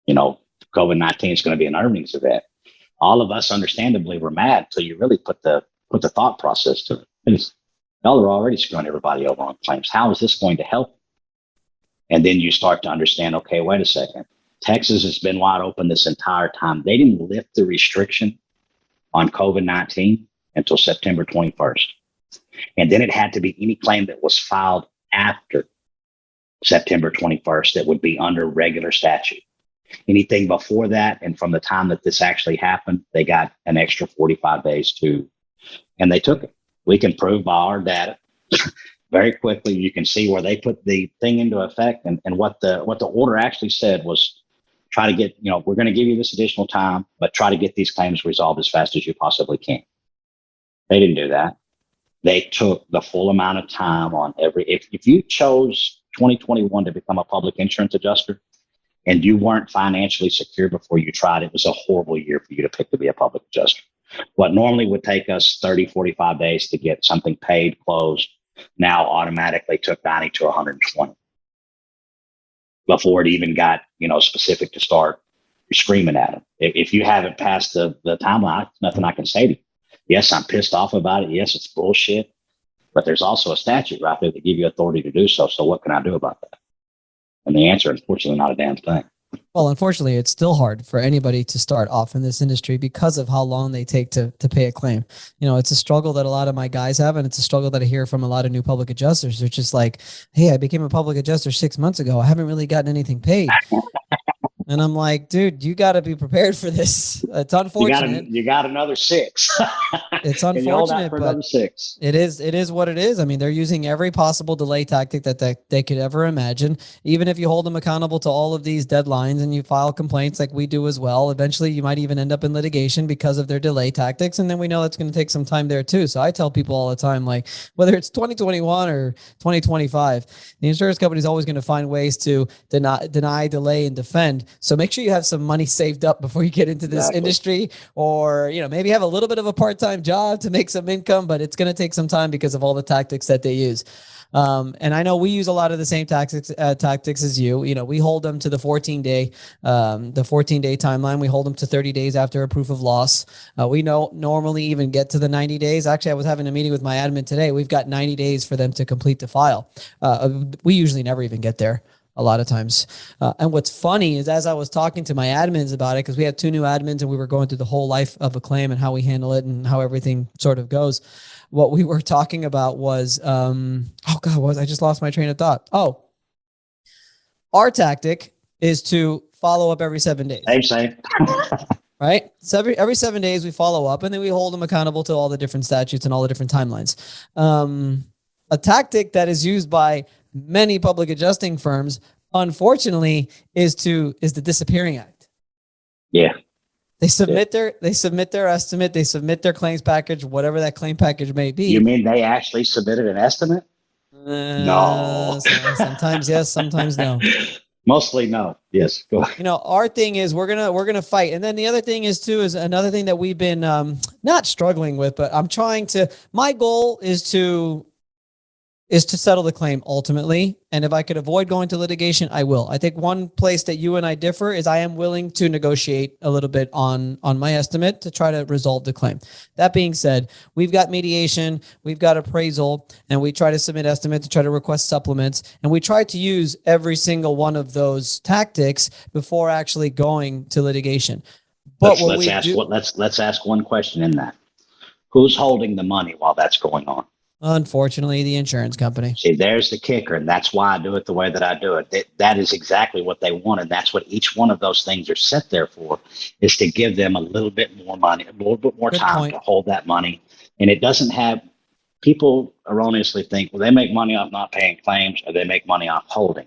COVID-19 is going to be an earnings event. All of us understandably were mad until you really put the thought process to it. Y'all are already screwing everybody over on claims. How is this going to help? And then you start to understand, okay, wait a second. Texas has been wide open this entire time. They didn't lift the restriction on COVID-19 until September 21st. And then it had to be any claim that was filed after September 21st that would be under regular statute. Anything before that, and from the time that this actually happened, they got an extra 45 days and they took it. We can prove by our data very quickly. You can see where they put the thing into effect, and what the order actually said was, try to get, we're going to give you this additional time, but try to get these claims resolved as fast as you possibly can. They didn't do that. They took the full amount of time on if you chose 2021 to become a public insurance adjuster and you weren't financially secure before you tried, it was a horrible year for you to pick to be a public adjuster. What normally would take us 30, 45 days to get something paid, closed, now automatically took 90 to 120 before it even got, specific to start screaming at them. If you haven't passed the timeline, nothing I can say to you. Yes, I'm pissed off about it. Yes, it's bullshit, but there's also a statute right there that give you authority to do so. So what can I do about that? And the answer, unfortunately, not a damn thing. Well, unfortunately, it's still hard for anybody to start off in this industry because of how long they take to pay a claim. It's a struggle that a lot of my guys have, and it's a struggle that I hear from a lot of new public adjusters. They're just like, hey, I became a public adjuster 6 months ago. I haven't really gotten anything paid. And I'm like, dude, you got to be prepared for this. It's unfortunate. You got another 6. It's unfortunate, for but another 6. It is what it is. I mean, they're using every possible delay tactic that they could ever imagine. Even if you hold them accountable to all of these deadlines and you file complaints like we do as well, eventually you might even end up in litigation because of their delay tactics. And then we know that's going to take some time there too. So I tell people all the time, like, whether it's 2021 or 2025, the insurance company is always going to find ways to deny, delay, and defend. So make sure you have some money saved up before you get into this industry, or, maybe have a little bit of a part-time job to make some income, but it's going to take some time because of all the tactics that they use. And I know we use a lot of the same tactics as you. We hold them to the 14-day timeline. We hold them to 30 days after a proof of loss. We normally even get to the 90 days. Actually, I was having a meeting with my admin today. We've got 90 days for them to complete the file. We usually never even get there a lot of times. And what's funny is, as I was talking to my admins about it, because we have 2 new admins and we were going through the whole life of a claim and how we handle it and how everything sort of goes. What we were talking about was, I just lost my train of thought. Oh, our tactic is to follow up every 7 days. Same. Right? So every 7 days we follow up, and then we hold them accountable to all the different statutes and all the different timelines. A tactic that is used by many public adjusting firms, unfortunately, is the disappearing act. Yeah. They submit their estimate, they submit their claims package, whatever that claim package may be. You mean they actually submitted an estimate? No. Sometimes yes, sometimes no. Mostly no. Yes. Go ahead. Our thing is we're gonna fight. And then the other thing is another thing that we've been not struggling with, but my goal is to settle the claim ultimately. And if I could avoid going to litigation, I will. I think one place that you and I differ is I am willing to negotiate a little bit on my estimate to try to resolve the claim. That being said, we've got mediation, we've got appraisal, and we try to submit estimates to try to request supplements. And we try to use every single one of those tactics before actually going to litigation. But let's ask one question in that. Who's holding the money while that's going on? Unfortunately, the insurance company. See, there's the kicker, and that's why I do it the way that I do it. That is exactly what they want, and that's what each one of those things are set there for, is to give them a little bit more money, a little bit more time to hold that money. And it doesn't have, people erroneously think, well, they make money off not paying claims, or they make money off holding.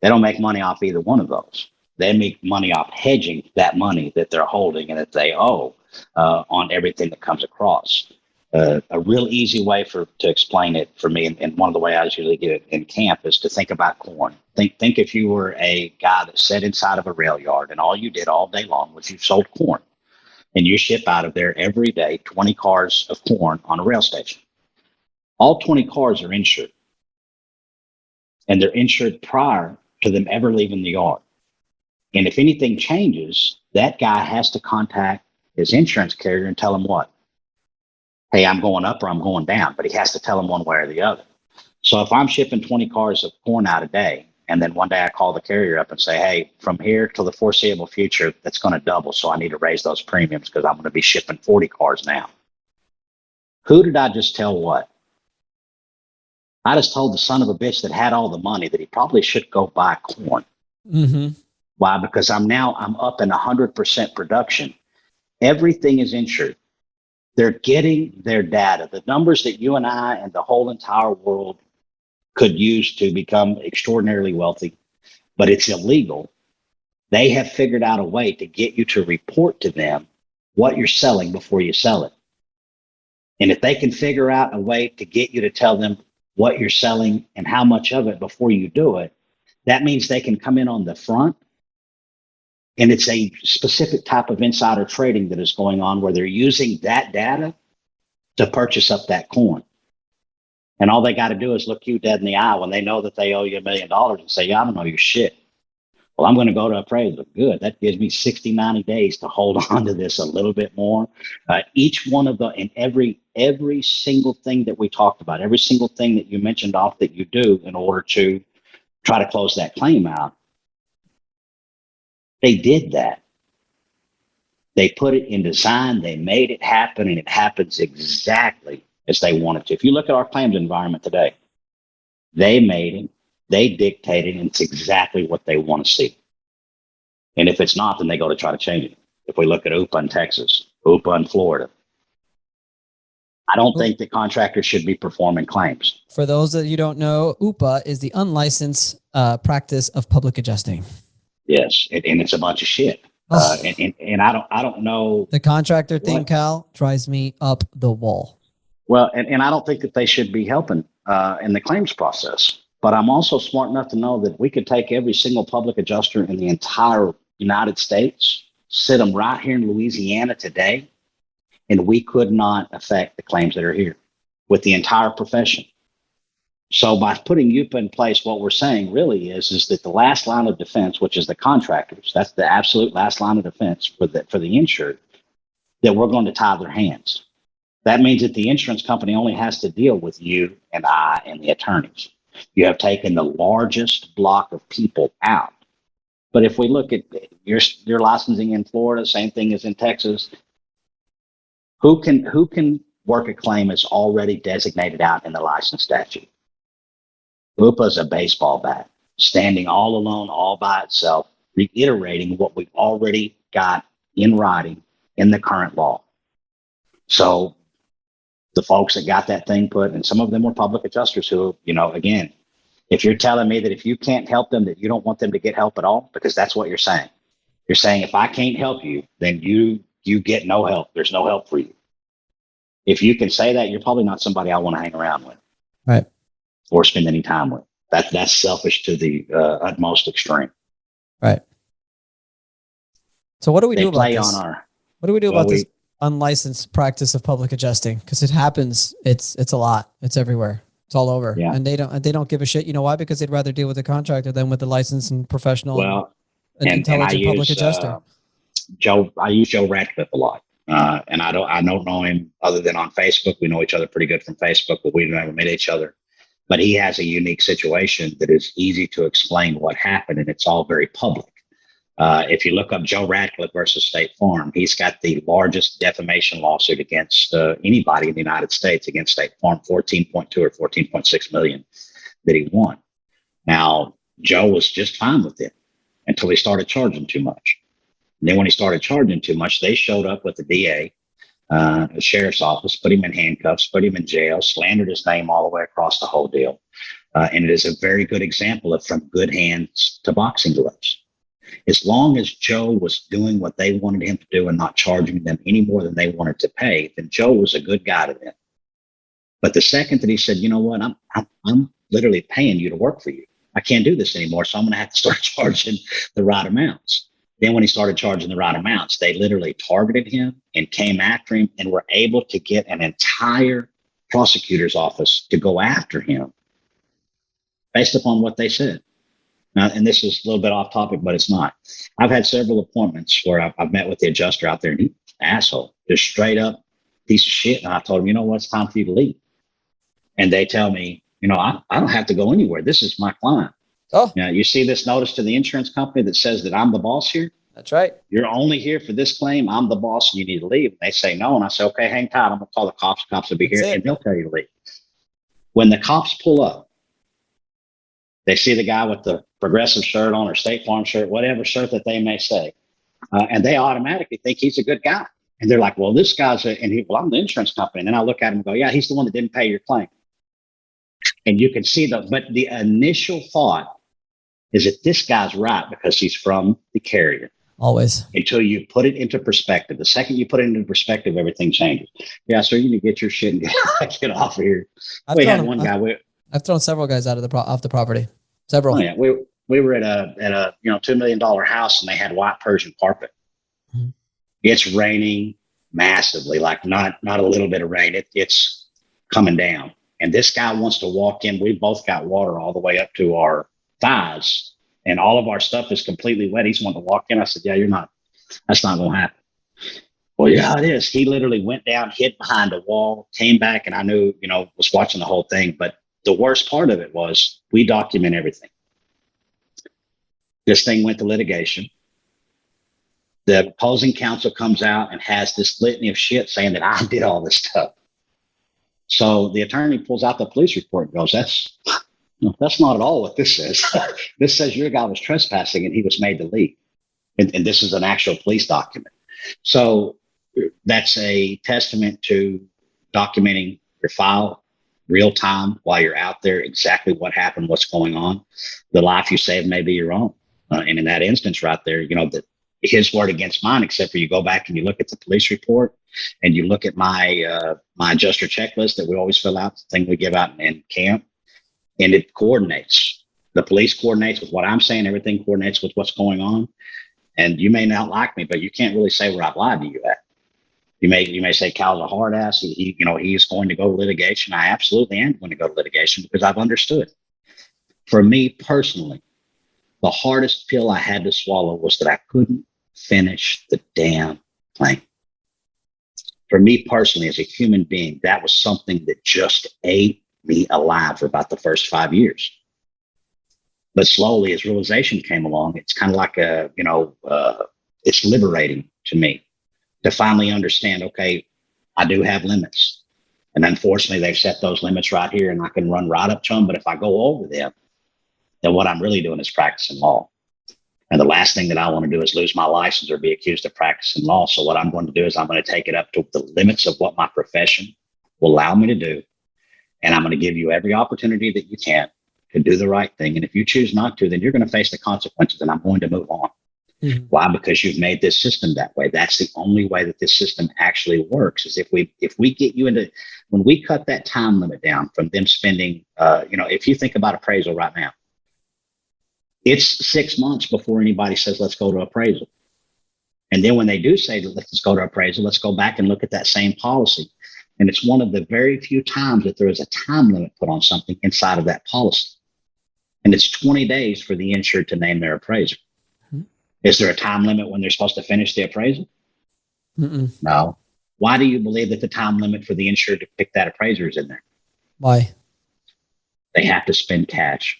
They don't make money off either one of those. They make money off hedging that money that they're holding and that they owe on everything that comes across. A real easy way to explain it for me, and one of the ways I usually get it in camp, is to think about corn. Think if you were a guy that sat inside of a rail yard and all you did all day long was you sold corn, and you ship out of there every day 20 cars of corn on a rail station. All 20 cars are insured, and they're insured prior to them ever leaving the yard. And if anything changes, that guy has to contact his insurance carrier and tell him what? Hey, I'm going up or I'm going down, but he has to tell them one way or the other. So if I'm shipping 20 cars of corn out a day And then one day I call the carrier up and say, hey, from here till the foreseeable future, that's going to double. So I need to raise those premiums because I'm going to be shipping 40 cars now. Who did I just tell what? I just told the son of a bitch that had all the money that he probably should go buy corn. Mm-hmm. Why? Because I'm up in 100% production. Everything is insured. They're getting their data, the numbers that you and I and the whole entire world could use to become extraordinarily wealthy, but it's illegal. They have figured out a way to get you to report to them what you're selling before you sell it. And if they can figure out a way to get you to tell them what you're selling and how much of it before you do it, that means they can come in on the front. And it's a specific type of insider trading that is going on where they're using that data to purchase up that corn. And all they got to do is look you dead in the eye when they know that they owe you $1 million and say, yeah, I don't know your shit. Well, I'm going to go to appraisal. Good. That gives me 60, 90 days to hold on to this a little bit more. Each one of the, and every single thing that we talked about, every single thing that you mentioned off that you do in order to try to close that claim out, they did that. They put it in design, they made it happen, and it happens exactly as they wanted to. If you look at our claims environment today, they made it, they dictated, and it's exactly what they want to see. And if it's not, then they go to try to change it. If we look at OOPA in Texas, OOPA in Florida, I don't think that contractors should be performing claims. For those that you don't know, OOPA is the unlicensed practice of public adjusting. Yes, and it's a bunch of shit. And I don't know. The contractor thing, Cal, drives me up the wall. Well, and I don't think that they should be helping in the claims process. But I'm also smart enough to know that we could take every single public adjuster in the entire United States, sit them right here in Louisiana today, and we could not affect the claims that are here with the entire profession. So by putting OOPA in place, what we're saying really is that the last line of defense, which is the contractors, that's the absolute last line of defense for the insured, that we're going to tie their hands. That means that the insurance company only has to deal with you and I and the attorneys. You have taken the largest block of people out. But if we look at your licensing in Florida, same thing as in Texas, who can work a claim is already designated out in the license statute. OOPA is a baseball bat, standing all alone, all by itself, reiterating what we've already got in writing in the current law. So the folks that got that thing put, and some of them were public adjusters who, again, if you're telling me that if you can't help them, that you don't want them to get help at all, because that's what you're saying. You're saying, if I can't help you, then you get no help. There's no help for you. If you can say that, you're probably not somebody I want to hang around with. Right. Or spend any time with. That's selfish to the utmost extreme. Right. So what do we do about this? What do we do about this unlicensed practice of public adjusting? Because it happens. It's a lot. It's everywhere. It's all over. Yeah. And they don't give a shit. You know why? Because they'd rather deal with the contractor than with the licensed and professional intelligent public adjuster. I use Joe Radcliff a lot. And I don't know him other than on Facebook. We know each other pretty good from Facebook, but we've never met each other. But he has a unique situation that is easy to explain what happened, and it's all very public. If you look up Joe Radcliff versus State Farm, he's got the largest defamation lawsuit against anybody in the United States against State Farm, 14.2 or 14.6 million that he won. Now, Joe was just fine with it until he started charging too much. And then when he started charging too much, they showed up with the DA, the sheriff's office, put him in handcuffs, put him in jail, slandered his name all the way across the whole deal. And it is a very good example of from good hands to boxing gloves. As long as Joe was doing what they wanted him to do and not charging them any more than they wanted to pay, then Joe was a good guy to them. But the second that he said, you know what, I'm literally paying you to work for you. I can't do this anymore, so I'm going to have to start charging the right amounts. Then when he started charging the right amounts, they literally targeted him and came after him and were able to get an entire prosecutor's office to go after him based upon what they said. Now, and this is a little bit off topic, but it's not. I've had several appointments where I've met with the adjuster out there, and he's an asshole, just straight up piece of shit. And I told him, you know what, it's time for you to leave. And they tell me, I don't have to go anywhere. This is my client. Oh, Now, you see this notice to the insurance company that says that I'm the boss here? that's right. You're only here for this claim. I'm the boss and you need to leave. They say no. And I say, okay, hang tight. I'm going to call the cops. Cops will be That's here it. and they'll tell you to leave. When the cops pull up, they see the guy with the Progressive shirt on or State Farm shirt, whatever shirt that they may say. And they automatically think he's a good guy. And they're like, well, this guy's well, I'm the insurance company. And then I look at him and go, yeah, he's the one that didn't pay your claim. And you can see but the initial thought is that this guy's right because he's from the carrier. Always. Until you put it into perspective. The second you put it into perspective, everything changes. Yeah, sir, you need to get your shit and get off of here. I've thrown several guys out of off the property. Several. Oh, yeah. We were at a $2 million house and they had white Persian carpet. Mm-hmm. It's raining massively, like not a little bit of rain. It's coming down. And this guy wants to walk in. We both got water all the way up to our thighs and all of our stuff is completely wet. He's wanting to walk in. I said, yeah, that's not going to happen. Well, yeah, it is. He literally went down, hid behind a wall, came back, and I knew, was watching the whole thing. But the worst part of it was we document everything. This thing went to litigation. The opposing counsel comes out and has this litany of shit saying that I did all this stuff. So the attorney pulls out the police report and goes, that's not at all what this says. This says your guy was trespassing and he was made to leave. And this is an actual police document. So that's a testament to documenting your file real time while you're out there, exactly what happened, what's going on. The life you saved may be your own. And in that instance right there, his word against mine, except for you go back and you look at the police report and you look at my adjuster checklist that we always fill out, the thing we give out in camp, and it coordinates. The police coordinates with what I'm saying. Everything coordinates with what's going on. And you may not like me, but you can't really say where I've lied to you at. You may say Cal's a hard ass. He is going to go to litigation. I absolutely am going to go to litigation because I've understood. For me personally, the hardest pill I had to swallow was that I couldn't finish the damn claim. For me personally, as a human being, that was something that just ate me alive for about the first 5 years. But slowly, as realization came along, it's kind of like it's liberating to me to finally understand, okay, I do have limits. And unfortunately, they've set those limits right here and I can run right up to them. But if I go over them, then what I'm really doing is practicing law. And the last thing that I want to do is lose my license or be accused of practicing law. So what I'm going to do is I'm going to take it up to the limits of what my profession will allow me to do. And I'm going to give you every opportunity that you can to do the right thing. And if you choose not to, then you're going to face the consequences and I'm going to move on. Mm-hmm. Why? Because you've made this system that way. That's the only way that this system actually works is if we get you into, when we cut that time limit down from them spending, if you think about appraisal right now, it's 6 months before anybody says, let's go to appraisal. And then when they do say, let's go to appraisal, let's go back and look at that same policy. And it's one of the very few times that there is a time limit put on something inside of that policy. And it's 20 days for the insured to name their appraiser. Mm-hmm. Is there a time limit when they're supposed to finish the appraisal? Mm-mm. No. Why do you believe that the time limit for the insured to pick that appraiser is in there? Why? They have to spend cash.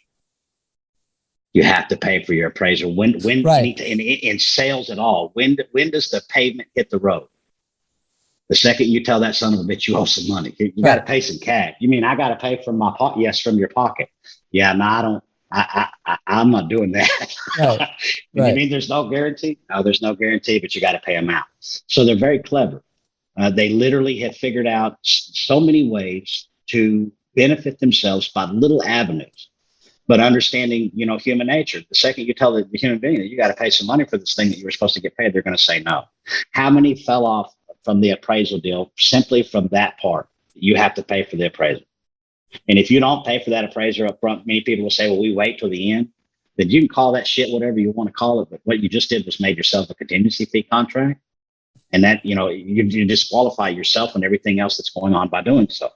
You have to pay for your appraiser. When right. in sales at all, when does the pavement hit the road? The second you tell that son of a bitch you owe some money, you right. got to pay some cash. You mean I got to pay from my pocket? Yes, from your pocket. Yeah, no, I don't. I'm not doing that. Right. Right. You mean there's no guarantee? No, there's no guarantee, but you got to pay them out. So they're very clever. They literally have figured out so many ways to benefit themselves by little avenues. But understanding, human nature, the second you tell the human being that you got to pay some money for this thing that you were supposed to get paid, they're going to say no. How many fell off from the appraisal deal simply from that part? You have to pay for the appraisal. And if you don't pay for that appraiser up front, many people will say, well, we wait till the end. Then you can call that shit whatever you want to call it. But what you just did was made yourself a contingency fee contract. And that, you disqualify yourself and everything else that's going on by doing so.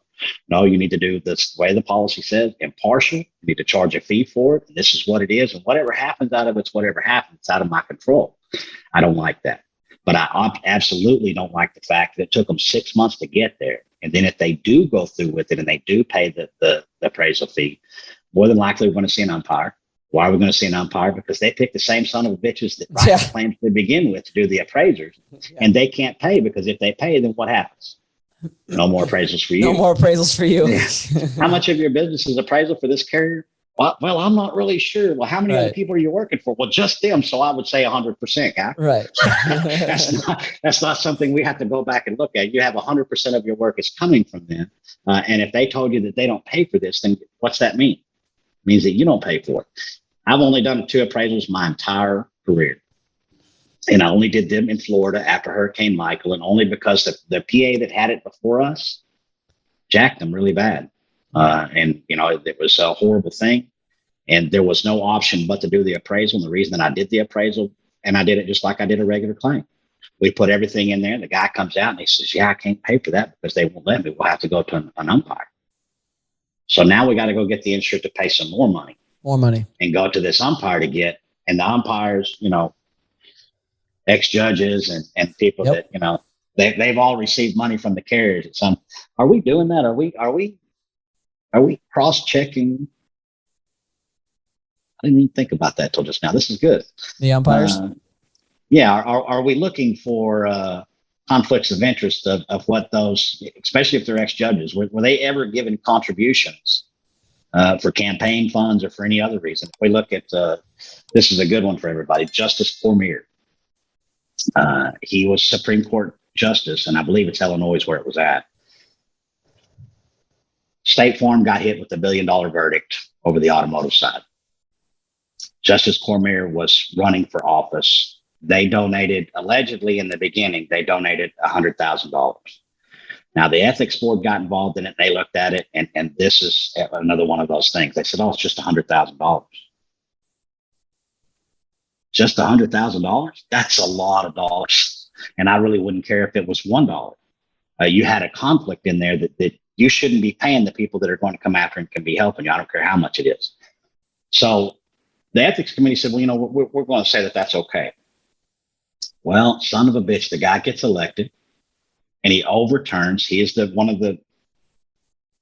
No, you need to do this the way the policy says, impartial. You need to charge a fee for it. And this is what it is. And whatever happens out of it's whatever happens. It's out of my control. I don't like that. But I absolutely don't like the fact that it took them 6 months to get there. And then if they do go through with it and they do pay the appraisal fee, more than likely we're going to see an umpire. Why are we going to see an umpire? Because they pick the same son of bitches that write the claims to begin with to do the appraisers, and they can't pay, because if they pay, then what happens? No more appraisals for you. No more appraisals for you. Yeah. How much of your business is appraisal for this carrier? Well, I'm not really sure. Well, how many other people are you working for? Well, just them. So I would say 100%, guy. Right. that's not something we have to go back and look at. You have 100% of your work is coming from them. And if they told you that they don't pay for this, then what's that mean? It means that you don't pay for it. I've only done 2 appraisals my entire career. And I only did them in Florida after Hurricane Michael, and only because the PA that had it before us jacked them really bad. And, it was a horrible thing. And there was no option but to do the appraisal. And the reason that I did the appraisal, and I did it just like I did a regular claim. We put everything in there. The guy comes out and he says, I can't pay for that because they won't let me. We'll have to go to an umpire. So now we got to go get the insurer to pay some more money. And go to this umpire to get, and the umpires, ex-judges and people that, they've all received money from the carriers. Are we doing that? Are we cross-checking? I didn't even think about that till just now. This is good. The umpires? Are we looking for conflicts of interest of what those, especially if they're ex-judges, were they ever given contributions for campaign funds or for any other reason? If we look at, this is a good one for everybody, Justice Cormier. He was Supreme Court Justice, and I believe it's Illinois where it was at. State Farm got hit with a $1 billion verdict over the automotive side. Justice Cormier was running for office. They donated, allegedly in the beginning, they donated $100,000. Now, the ethics board got involved in it. They looked at it, and this is another one of those things. They said, it's just $100,000. Just $100,000? That's a lot of dollars. And I really wouldn't care if it was $1. You had a conflict in there that you shouldn't be paying the people that are going to come after and can be helping you. I don't care how much it is. So the ethics committee said, we're going to say that that's okay. Well, son of a bitch, the guy gets elected and he overturns. He is one of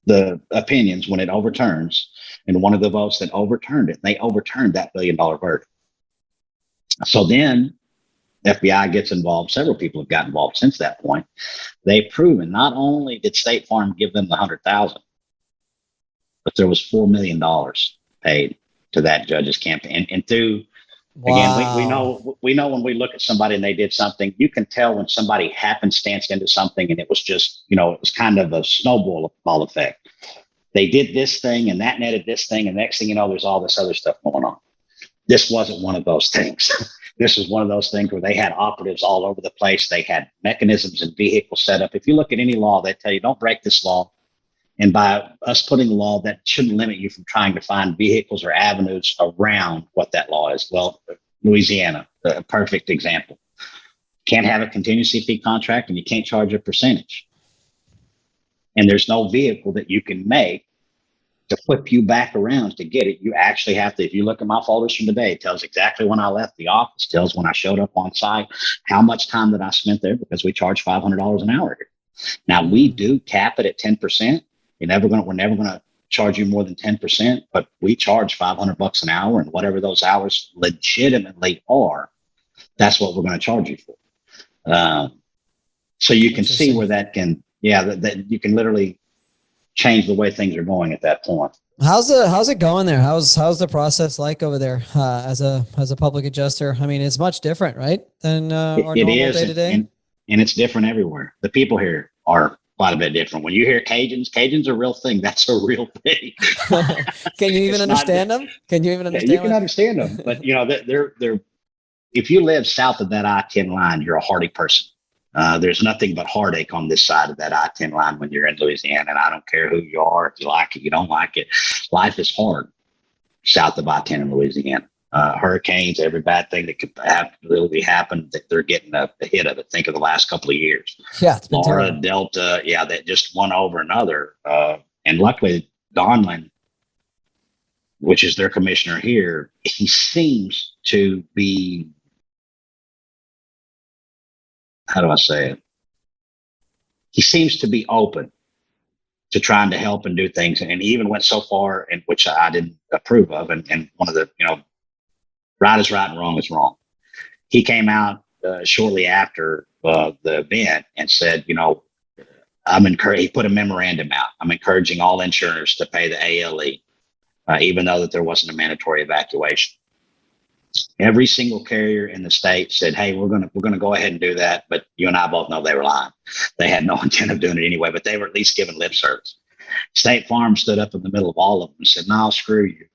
the opinions when it overturns, and one of the votes that overturned it. They overturned that $1 billion verdict. So then FBI gets involved. Several people have got involved since that point. They've proven not only did State Farm give them the $100,000, but there was $4 million paid to that judge's campaign. And through, again, we know when we look at somebody and they did something, you can tell when somebody happenstanced into something and it was just, it was kind of a snowball effect. They did this thing and that netted this thing, and next thing you know, there's all this other stuff going on. This wasn't one of those things. This was one of those things where they had operatives all over the place. They had mechanisms and vehicles set up. If you look at any law, they tell you don't break this law. And by us putting a law, that shouldn't limit you from trying to find vehicles or avenues around what that law is. Well, Louisiana, a perfect example. Can't have a contingency fee contract and you can't charge a percentage. And there's no vehicle that you can make to flip you back around to get it. You actually have to, if you look at my folders from today, it tells exactly when I left the office, tells when I showed up on site, how much time that I spent there, because we charge $500 an hour here. Now, we do cap it at 10%. We're never going to charge you more than 10%, but we charge $500 an hour, and whatever those hours legitimately are, that's what we're going to charge you for. So you can see where that can, that you can literally change the way things are going at that point. How's it going there? How's the process like over there as a public adjuster? I mean, it's much different, right, than our normal day-to-day? And it's different everywhere. The people here are quite a bit different. When you hear Cajuns are a real thing. That's a real thing. Can you even understand them? Can you even understand? You can understand them, but they're. If you live south of that I-10 line, you're a hardy person. There's nothing but heartache on this side of that I-10 line when you're in Louisiana, and I don't care who you are, if you like it, you don't like it. Life is hard south of I-10 in Louisiana. Hurricanes, every bad thing that could absolutely happen, that they're getting a hit of it. Think of the last couple of years. Yeah, Florida, Delta, that just one over another. And luckily, Donlan, which is their commissioner here, he seems to be, how do I say it? He seems to be open to trying to help and do things. And he even went so far, in which I didn't approve of. And one of the, right is right and wrong is wrong. He came out shortly after the event and said, he put a memorandum out. I'm encouraging all insurers to pay the ALE, even though that there wasn't a mandatory evacuation. Every single carrier in the state said, "Hey, we're gonna go ahead and do that." But you and I both know they were lying. They had no intent of doing it anyway, but they were at least giving lip service. State Farm stood up in the middle of all of them and said, "No, screw you.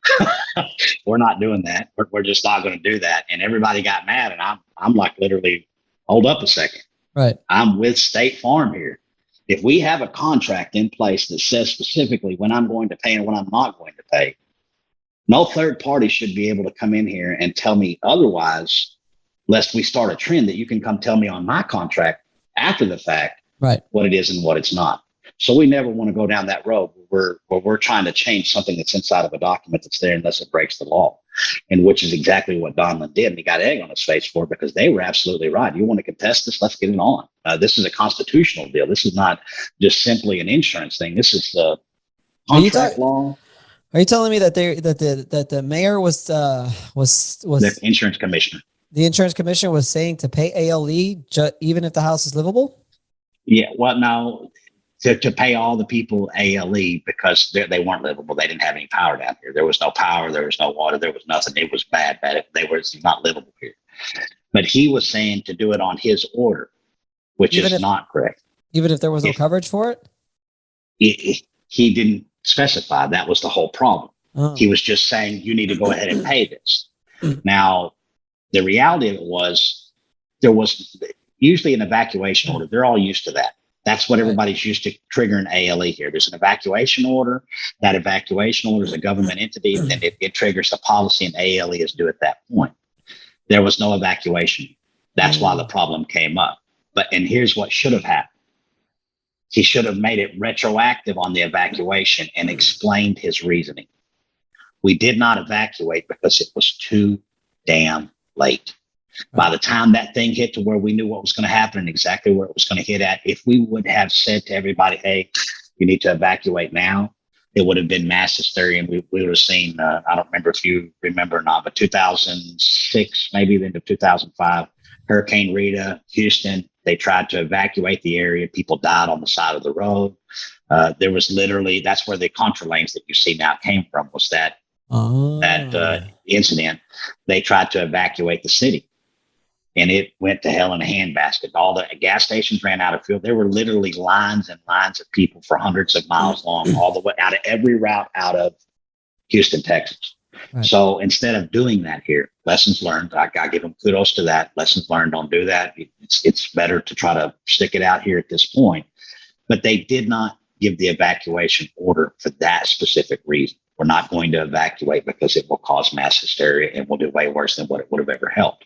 We're not doing that. We're just not going to do that." And everybody got mad. And I'm like, literally, hold up a second. Right. I'm with State Farm here. If we have a contract in place that says specifically when I'm going to pay and when I'm not going to pay, no third party should be able to come in here and tell me otherwise, lest we start a trend that you can come tell me on my contract after the fact, right, what it is and what it's not. So we never want to go down that road where we're trying to change something that's inside of a document that's there unless it breaks the law, and which is exactly what Donlin did. And he got egg on his face for it because they were absolutely right. You want to contest this? Let's get it on. This is a constitutional deal. This is not just simply an insurance thing. This is the contract law. Are you telling me that the mayor was the insurance commissioner? The insurance commissioner was saying to pay ALE even if the house is livable? Yeah. Well, no. To pay all the people ALE because they weren't livable. They didn't have any power down here. There was no power. There was no water. There was nothing. It was bad. They were not livable here. But he was saying to do it on his order, which is not correct. Even if there was no coverage for it? He didn't specify. That was the whole problem. Oh. He was just saying, you need to go ahead and pay this. Now, the reality of it was there was usually an evacuation order. They're all used to that. That's what everybody's used to triggering ALE here. There's an evacuation order. That evacuation order is a government entity, and it triggers the policy, and ALE is due at that point. There was no evacuation. That's why the problem came up. And here's what should have happened. He should have made it retroactive on the evacuation and explained his reasoning. We did not evacuate because it was too damn late. By the time that thing hit to where we knew what was going to happen and exactly where it was going to hit at, if we would have said to everybody, "Hey, you need to evacuate now," it would have been mass hysteria. And we would have seen, I don't remember if you remember or not, but 2006, maybe the end of 2005, Hurricane Rita, Houston, they tried to evacuate the area. People died on the side of the road. There was literally, that's where the contra lanes that you see now came from, was that incident. They tried to evacuate the city. And it went to hell in a handbasket. All the gas stations ran out of fuel. There were literally lines and lines of people for hundreds of miles long, all the way out of every route out of Houston, Texas. Right. So instead of doing that here, lessons learned. I give them kudos to that. Lessons learned, don't do that. It's better to try to stick it out here at this point. But they did not give the evacuation order for that specific reason. We're not going to evacuate because it will cause mass hysteria and will do way worse than what it would have ever helped.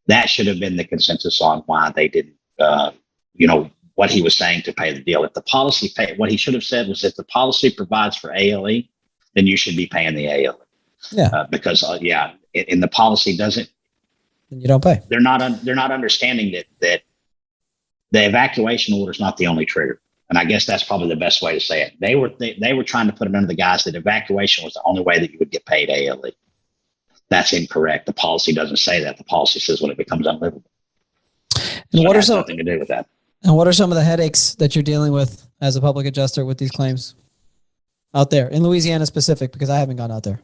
That should have been the consensus on why they didn't, what he was saying to pay the deal. If the policy what he should have said was, if the policy provides for ALE, then you should be paying the ALE. Yeah. Because in the policy doesn't, then you don't pay. They're not understanding that the evacuation order is not the only trigger. And I guess that's probably the best way to say it. They were trying to put it under the guise that evacuation was the only way that you would get paid ALE. That's incorrect. The policy doesn't say that. The policy says when it becomes unlivable. And what are some nothing to do with that? And what are some of the headaches that you're dealing with as a public adjuster with these claims out there in Louisiana specific? Because I haven't gone out there.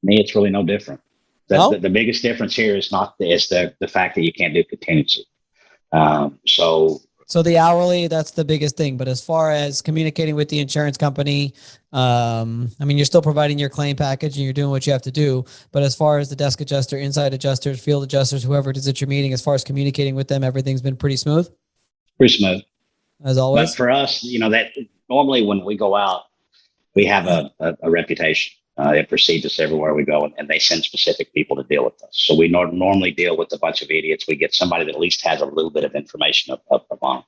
Me, it's really no different. The biggest difference here is the fact that you can't do contingency. So the hourly, that's the biggest thing. But as far as communicating with the insurance company, you're still providing your claim package and you're doing what you have to do. But as far as the desk adjuster, inside adjusters, field adjusters, whoever it is that you're meeting, as far as communicating with them, everything's been pretty smooth? Pretty smooth. As always? But for us, that normally when we go out, we have a reputation. It precedes us everywhere we go, and they send specific people to deal with us. So we normally deal with a bunch of idiots. We get somebody that at least has a little bit of information up on.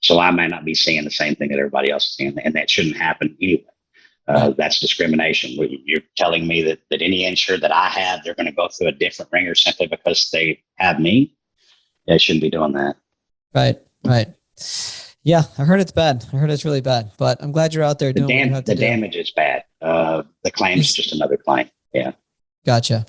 So I may not be seeing the same thing that everybody else is seeing, and that shouldn't happen anyway. That's discrimination. You're telling me that any insured that I have, they're going to go through a different ringer simply because they have me? They shouldn't be doing that. Right. Yeah, I heard it's bad. I heard it's really bad, but I'm glad you're out there doing what you have to The do. damage is bad. The claim's just another claim. Yeah. Gotcha.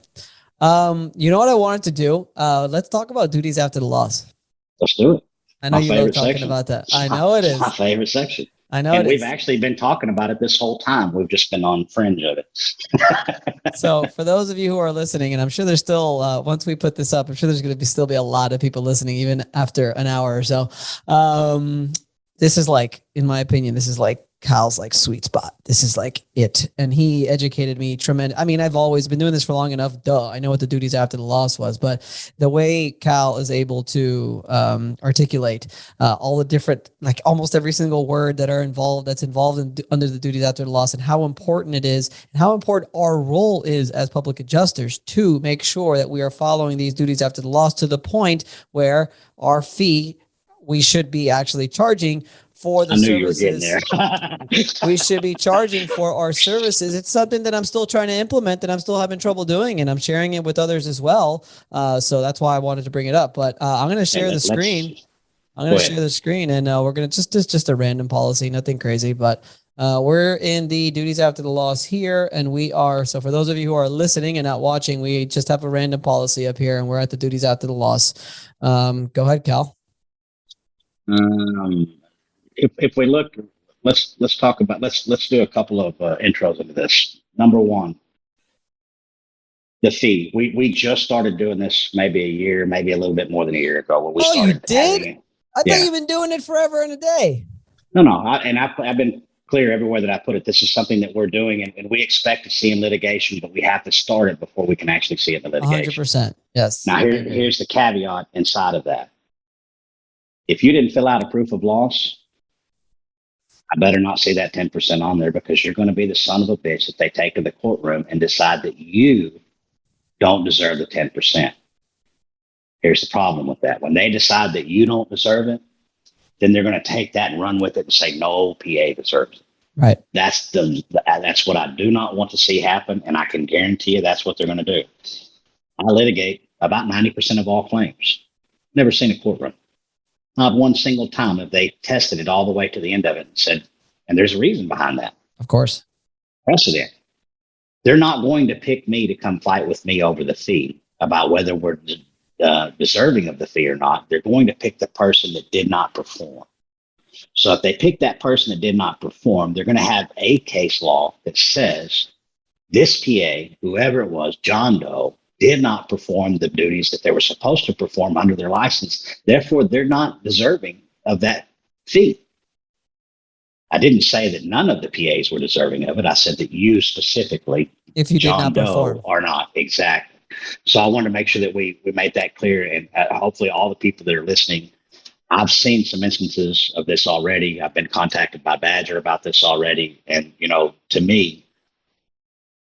You know what I wanted to do? Let's talk about duties after the loss. Let's do it. I know you love talking about that. I know it is. My favorite section. I know and it we've is. actually been talking about it this whole time. We've just been on fringe of it. So for those of you who are listening, and I'm sure there's still, once we put this up, I'm sure there's going to still be a lot of people listening, even after an hour or so. This is like, in my opinion, this is like Kyle's like sweet spot. This is like it. And he educated me tremendous. I mean, I've always been doing this for long enough. Duh. I know what the duties after the loss was, but the way Kyle is able to articulate all the different, like almost every single word that's involved in under the duties after the loss, and how important it is and how important our role is as public adjusters to make sure that we are following these duties after the loss to the point where our fee, we should be actually charging for the services. We should be charging for our services. It's something that I'm still trying to implement, that I'm still having trouble doing, and I'm sharing it with others as well. So that's why I wanted to bring it up. But I'm going to share the screen. I'm going to share the screen, and we're going to just a random policy, nothing crazy, but we're in the duties after the loss here, and we are. So for those of you who are listening and not watching, we just have a random policy up here, and we're at the duties after the loss. Go ahead, Cal. If we look, let's talk about, let's do a couple of intros into this. Number one, the fee. We just started doing this maybe a year, maybe a little bit more than a year ago. When we started. You did? I thought you've been doing it forever and a day. No. I've been clear everywhere that I put it. This is something that we're doing, and we expect to see in litigation, but we have to start it before we can actually see it in the litigation. 100%. Yes. Now here's the caveat inside of that. If you didn't fill out a proof of loss, I better not see that 10% on there, because you're going to be the son of a bitch that they take to the courtroom and decide that you don't deserve the 10%. Here's the problem with that. When they decide that you don't deserve it, then they're going to take that and run with it and say, no, PA deserves it. Right. That's what I do not want to see happen. And I can guarantee you that's what they're going to do. I litigate about 90% of all claims. Never seen a courtroom. Not one single time have they tested it all the way to the end of it and said, and there's a reason behind that. Of course. Precedent. They're not going to pick me to come fight with me over the fee about whether we're deserving of the fee or not. They're going to pick the person that did not perform. So if they pick that person that did not perform, they're going to have a case law that says this PA, whoever it was, John Doe, did not perform the duties that they were supposed to perform under their license. Therefore, they're not deserving of that fee. I didn't say that none of the PAs were deserving of it. I said that you specifically, if you did John not perform, Doe, are not. Exactly. So I wanted to make sure that we made that clear, and hopefully all the people that are listening, I've seen some instances of this already. I've been contacted by Badger about this already. And, to me,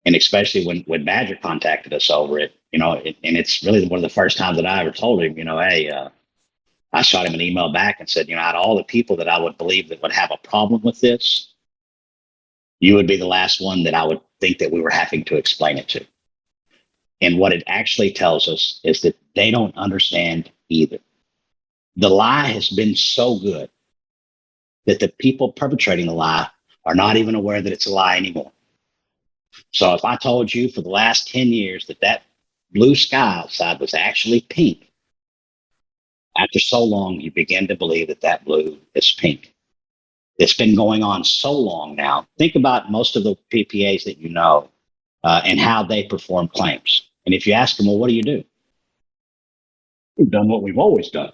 and especially when Badger contacted us over it, and it's really one of the first times that I ever told him, hey, I shot him an email back and said, out of all the people that I would believe that would have a problem with this, you would be the last one that I would think that we were having to explain it to. And what it actually tells us is that they don't understand either. The lie has been so good that the people perpetrating the lie are not even aware that it's a lie anymore. So if I told you for the last 10 years that blue sky outside was actually pink, after so long, you begin to believe that blue is pink. It's been going on so long now. Think about most of the PPAs that you know and how they perform claims. And if you ask them, well, what do you do? We've done what we've always done.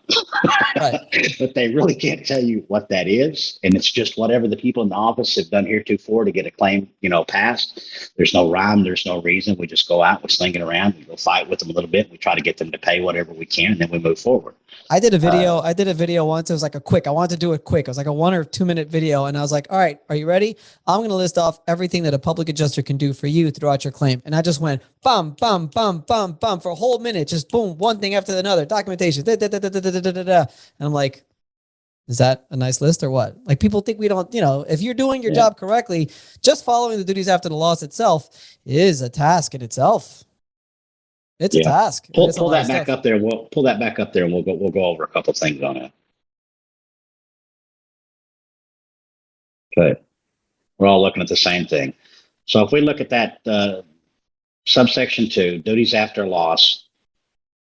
Right. But they really can't tell you what that is. And it's just whatever the people in the office have done heretofore to get a claim, passed. There's no rhyme. There's no reason. We just go out, we sling it around, we go fight with them a little bit. We try to get them to pay whatever we can, and then we move forward. I did a video once. It was like I wanted to do it quick. It was like a 1 or 2 minute video. And I was like, all right, are you ready? I'm going to list off everything that a public adjuster can do for you throughout your claim. And I just went bum, bum, bum, bum, bum for a whole minute. Just boom, one thing after another, documentation. And I'm like, is that a nice list or what? Like, people think we don't, if you're doing your job correctly, just following the duties after the loss itself is a task in itself. It's a task. Pull that back up there. We'll pull that back up there, and we'll go over a couple of things on it. Okay. We're all looking at the same thing. So if we look at that subsection 2, duties after loss,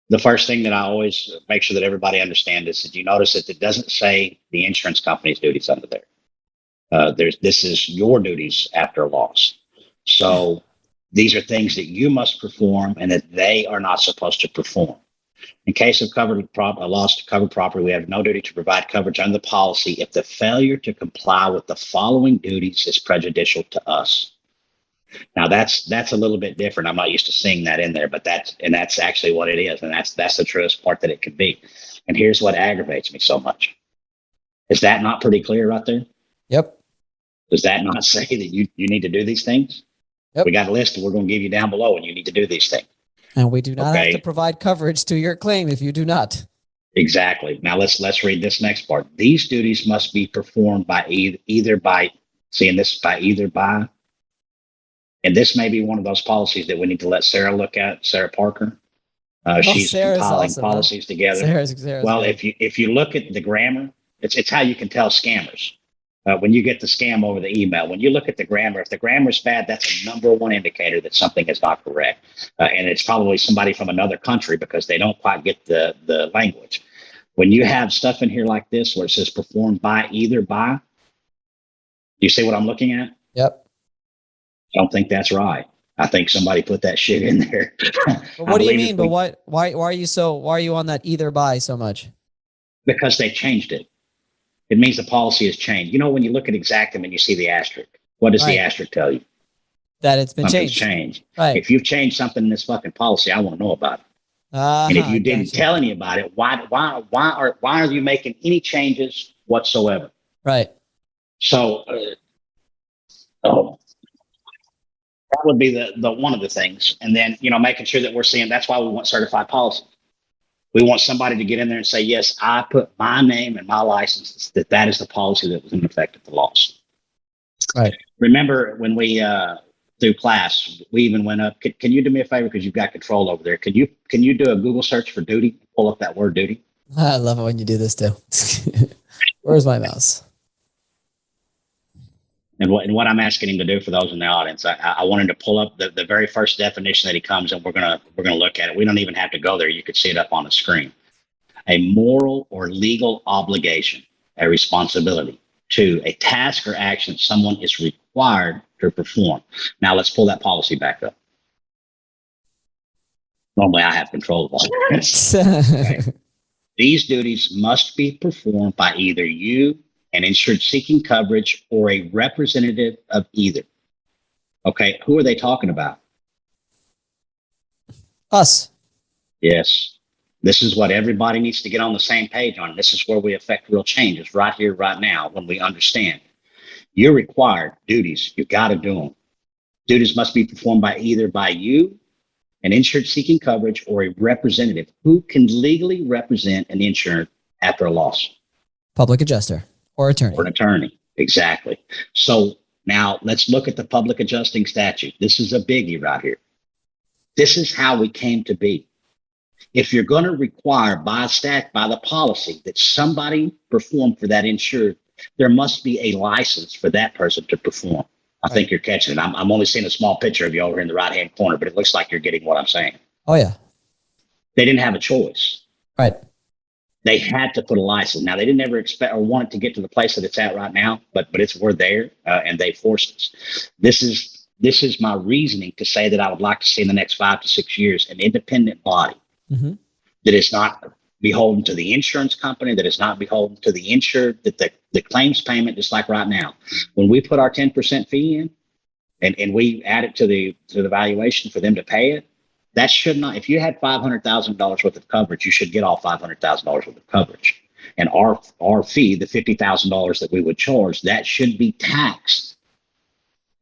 the first thing that I always make sure that everybody understands is that you notice that it doesn't say the insurance company's duties under there. This is your duties after a loss. So these are things that you must perform and that they are not supposed to perform. In case of a loss to covered property, we have no duty to provide coverage under the policy if the failure to comply with the following duties is prejudicial to us. Now that's a little bit different. I'm not used to seeing that in there, but that's actually what it is, and that's the truest part that it could be. And here's what aggravates me so much. Is that not pretty clear right there? Yep. Does that not say that you need to do these things? Yep. We got a list that we're going to give you down below, and you need to do these things. And we do not have to provide coverage to your claim if you do not. Exactly. Now let's read this next part. These duties must be performed by either by, and this may be one of those policies that we need to let Sarah look at, Sarah Parker. She's compiling policies together. Sarah's well, great. If you look at the grammar, it's how you can tell scammers. When you get the scam over the email, when you look at the grammar, if the grammar is bad, that's a number one indicator that something is not correct. And it's probably somebody from another country because they don't quite get the language. When you have stuff in here like this where it says performed by either by, you see what I'm looking at? Yep. I don't think that's right. I think somebody put that shit in there. But what do you mean? But why are you on that either by so much? Because they changed it. It means the policy has changed. You know, when you look at Exactum and you see the asterisk, what does the asterisk tell you? That it's been Something's changed. Right. If you've changed something in this fucking policy, I want to know about it. And if you didn't tell any about it, why are you making any changes whatsoever? Right. So, that would be the one of the things. And then, making sure that we're seeing, that's why we want certified policy. We want somebody to get in there and say, yes, I put my name and my license, that is the policy that was in effect at the loss. Right. Remember when we, through class, we even went up, can you do me a favor? Because you've got control over there. Can you do a Google search for duty? Pull up that word duty. I love it when you do this too. Where's my mouse? And what I'm asking him to do for those in the audience, I want him to pull up the very first definition that he comes, and we're gonna look at it. We don't even have to go there. You could see it up on the screen. A moral or legal obligation, a responsibility to a task or action someone is required to perform. Now let's pull that policy back up. Normally I have control of all this. Okay. These duties must be performed by either you, an insured seeking coverage, or a representative of either. Okay, who are they talking about? Us. Yes. This is what everybody needs to get on the same page on. This is where we affect real changes right here, right now, when we understand. You're required duties. You got to do them. Duties must be performed by either by you, an insured seeking coverage, or a representative who can legally represent an insured after a loss. Public adjuster. Or attorney. Or an attorney, exactly. So now let's look at the public adjusting statute. This is a biggie right here. This is how we came to be. If you're going to require by the policy that somebody perform for that insured, there must be a license for that person to perform. I think you're catching it. I'm only seeing a small picture of you over in the right-hand corner, but it looks like you're getting what I'm saying. Oh, yeah. They didn't have a choice. Right. They had to put a license. Now, they didn't ever expect or want it to get to the place that it's at right now, but we're there, and they forced us. This is my reasoning to say that I would like to see in the next 5 to 6 years an independent body that is not beholden to the insurance company, that is not beholden to the insured, that the claims payment, just like right now, when we put our 10% fee in and we add it to the valuation for them to pay it, that should not, if you had $500,000 worth of coverage, you should get all $500,000 worth of coverage. And our fee, the $50,000 that we would charge, that should be taxed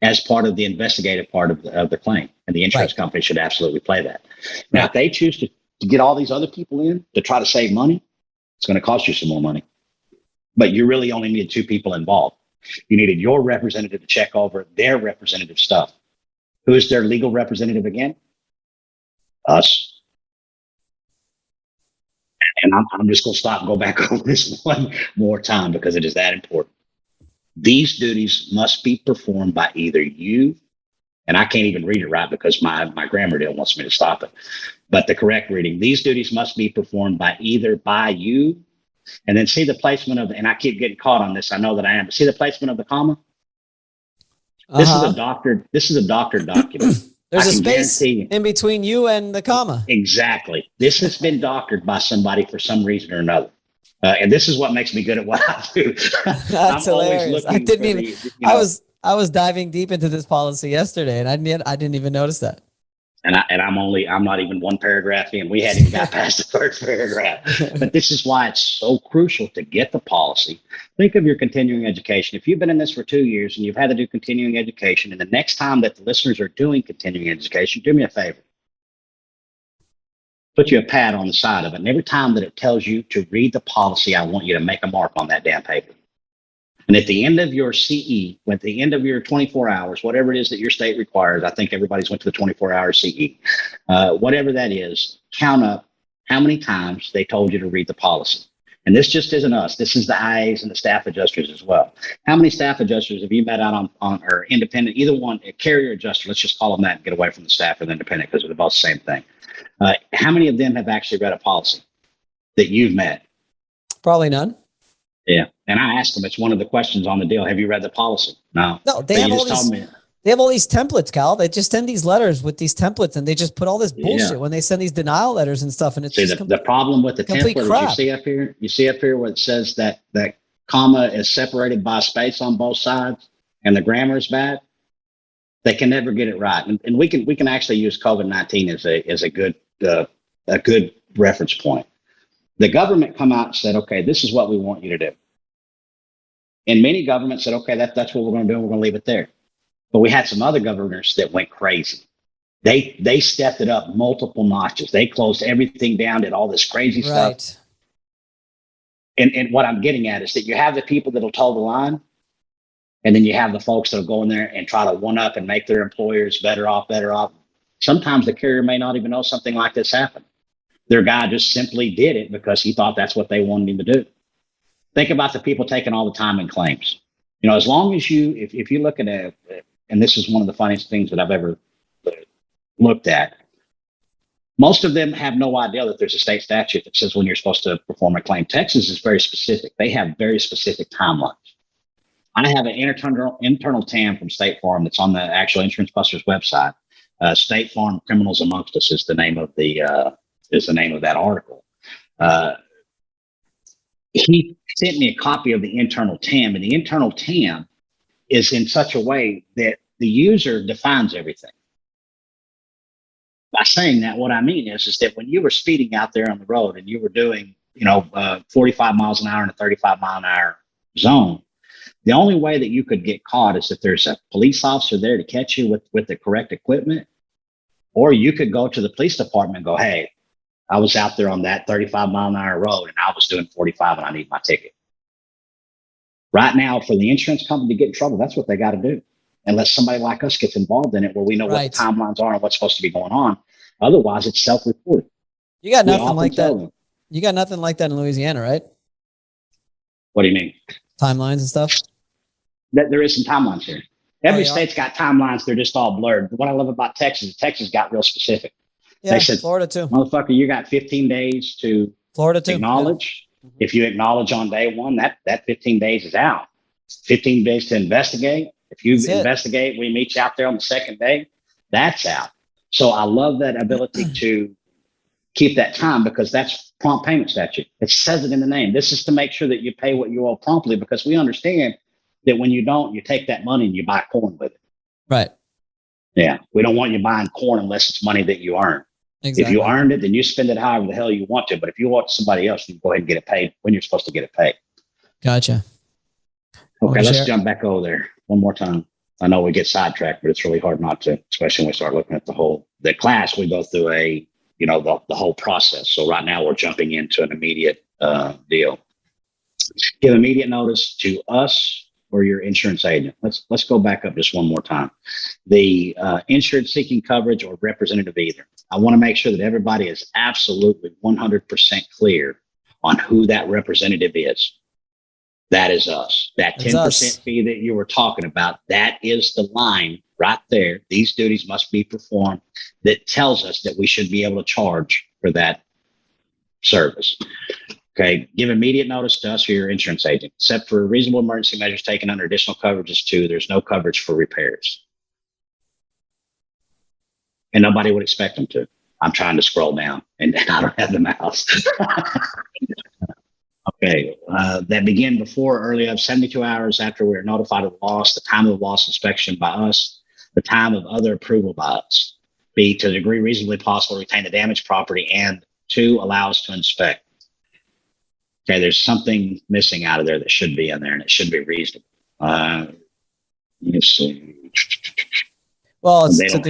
as part of the investigative part of the claim. And the insurance company should absolutely play that. Now, if they choose to get all these other people in to try to save money, it's going to cost you some more money. But you really only needed 2 people involved. You needed your representative to check over their representative stuff. Who is their legal representative again? Us. And I'm just going to stop and go back over this one more time because it is that important. These duties must be performed by either you, and I can't even read it right because my grammar deal wants me to stop it. But the correct reading, these duties must be performed by you, and then see the placement of, and I keep getting caught on this. I know that I am, but see the placement of the comma? This is a doctored document. There's I a can space guarantee you. in between you and the comma. Exactly. This has been doctored by somebody for some reason or another. And this is what makes me good at what I do. That's hilarious. I didn't even. I was diving deep into this policy yesterday, and I didn't even notice that. And I'm not even one paragraph in. We hadn't even got past the first paragraph. But this is why it's so crucial to get the policy. Think of your continuing education. If you've been in this for 2 years and you've had to do continuing education, and the next time that the listeners are doing continuing education, do me a favor. Put you a pad on the side of it. And every time that it tells you to read the policy, I want you to make a mark on that damn paper. And at the end of your CE, at the end of your 24 hours, whatever it is that your state requires, I think everybody's went to the 24-hour CE, whatever that is, count up how many times they told you to read the policy. And this just isn't us. This is the IAs and the staff adjusters as well. How many staff adjusters have you met out on or independent, either one, a carrier adjuster, let's just call them that and get away from the staff or the independent because they're both the same thing. How many of them have actually read a policy that you've met? Probably none. Yeah. And I asked them, it's one of the questions on the deal. Have you read the policy? No. They have all these templates, Cal. They just send these letters with these templates and they just put all this bullshit when they send these denial letters and stuff. And it's the problem with the template is you see up here where it says that comma is separated by space on both sides and the grammar is bad. They can never get it right. And we can actually use COVID-19 as a good reference point. The government come out and said, okay, this is what we want you to do. And many governments said, okay, that's what we're going to do. We're going to leave it there. But we had some other governors that went crazy. They stepped it up multiple notches. They closed everything down, did all this crazy stuff. And what I'm getting at is that you have the people that'll toe the line, and then you have the folks that'll go in there and try to one up and make their employers better off. Sometimes the carrier may not even know something like this happened. Their guy just simply did it because he thought that's what they wanted him to do. Think about the people taking all the time in claims. As long as if you look at and this is one of the funniest things that I've ever looked at, most of them have no idea that there's a state statute that says when you're supposed to perform a claim. Texas is very specific. They have very specific timelines. I have an internal TAM from State Farm that's on the actual Insurance Busters website. State Farm Criminals Amongst Us is the name of that article. He sent me a copy of the internal TAM, and the internal TAM is in such a way that the user defines everything. By saying that, what I mean is that when you were speeding out there on the road and you were doing, 45 miles an hour in a 35 mile an hour zone, the only way that you could get caught is if there's a police officer there to catch you with the correct equipment, or you could go to the police department and go, hey, I was out there on that 35 mile an hour road and I was doing 45 and I need my ticket. Right now, for the insurance company to get in trouble, that's what they got to do. Unless somebody like us gets involved in it where we know what the timelines are and what's supposed to be going on. Otherwise, it's self-reported. You got nothing like that. You got nothing like that in Louisiana, right? What do you mean? Timelines and stuff? There is some timelines here. Every state's got timelines. They're just all blurred. But what I love about Texas got real specific. Yeah, they said, Florida too. Motherfucker, you got 15 days to acknowledge. Yeah. If you acknowledge on day one, that 15 days is out. 15 days to investigate. If you investigate, we meet you out there on the second day, that's out. So I love that ability to keep that time because that's prompt payment statute. It says it in the name. This is to make sure that you pay what you owe promptly because we understand that when you don't, you take that money and you buy corn with it. Right. Yeah. We don't want you buying corn unless it's money that you earn. Exactly. If you earned it, then you spend it however the hell you want to. But if you want somebody else, you go ahead and get it paid when you're supposed to get it paid. Gotcha. Okay, let's jump back over there one more time. I know we get sidetracked, but it's really hard not to, especially when we start looking at the class. We go through the whole process. So right now we're jumping into an immediate deal. Give immediate notice to us or your insurance agent. Let's go back up just one more time. The insured seeking coverage or representative either. I want to make sure that everybody is absolutely 100% clear on who that representative is. That is us. That That's 10% us. fee that you were talking about, that is the line right there. These duties must be performed that tells us that we should be able to charge for that service. Okay. Give immediate notice to us or your insurance agent, except for reasonable emergency measures taken under additional coverages too. There's no coverage for repairs. And nobody would expect them to. I'm trying to scroll down and I don't have the mouse. Okay, that begin before or early of 72 hours after we are notified of loss, the time of loss inspection by us, the time of other approval by us. B, to the degree reasonably possible, retain the damaged property, and 2, allow us to inspect. Okay, there's something missing out of there that should be in there, and it should be reasonable. Let me see. Well, it's They to don't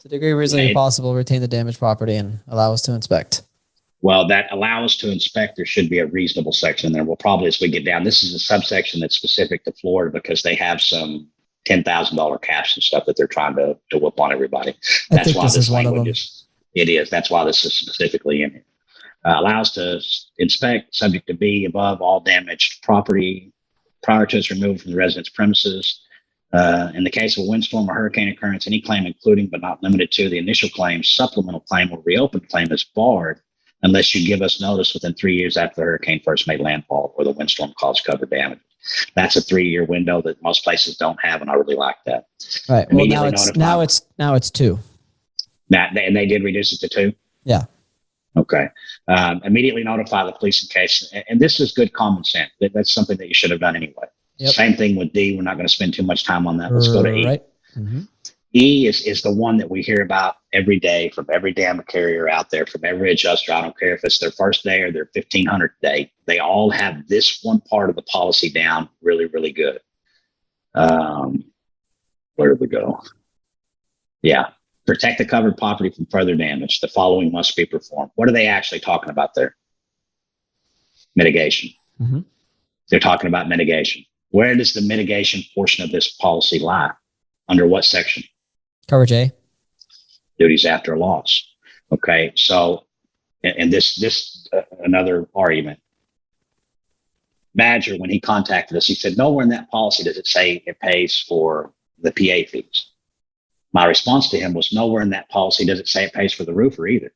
degree reasonably Okay. possible, retain the damaged property and allow us to inspect. Well, that allow us to inspect, there should be a reasonable section in there. We'll probably, as we get down, this is a subsection that's specific to Florida because they have some $10,000 cash and stuff that they're trying to whip on everybody. I That's think why this this is one of language them. is, it is. That's why this is specifically in here. Allows to inspect, subject to be above all damaged property prior to its removal from the resident's premises. In the case of a windstorm or hurricane occurrence, any claim, including but not limited to the initial claim, supplemental claim, or reopened claim is barred unless you give us notice within 3 years after the hurricane first made landfall or the windstorm caused covered damage. That's a 3-year window that most places don't have, and I really like that. Right. Well, now Immediately it's now it's 2. And they did reduce it to 2? Yeah. Okay. Immediately notify the police in case, and this is good common sense. That's something that you should have done anyway. Yep. Same thing with D. We're not going to spend too much time on that. Let's go to E. Right. Mm-hmm. E is the one that we hear about every day from every damn carrier out there, from every adjuster. I don't care if it's their first day or their 1,500th day. They all have this one part of the policy down really, really good. Where did we go? Yeah. Protect the covered property from further damage. The following must be performed. What are they actually talking about there? Mitigation. Mm-hmm. They're talking about mitigation. Where does the mitigation portion of this policy lie? Under what section? Coverage A. Duties after a loss. Okay, so, and this another argument. Badger, when he contacted us, he said, nowhere in that policy does it say it pays for the PA fees. My response to him was, nowhere in that policy does it say it pays for the roofer either.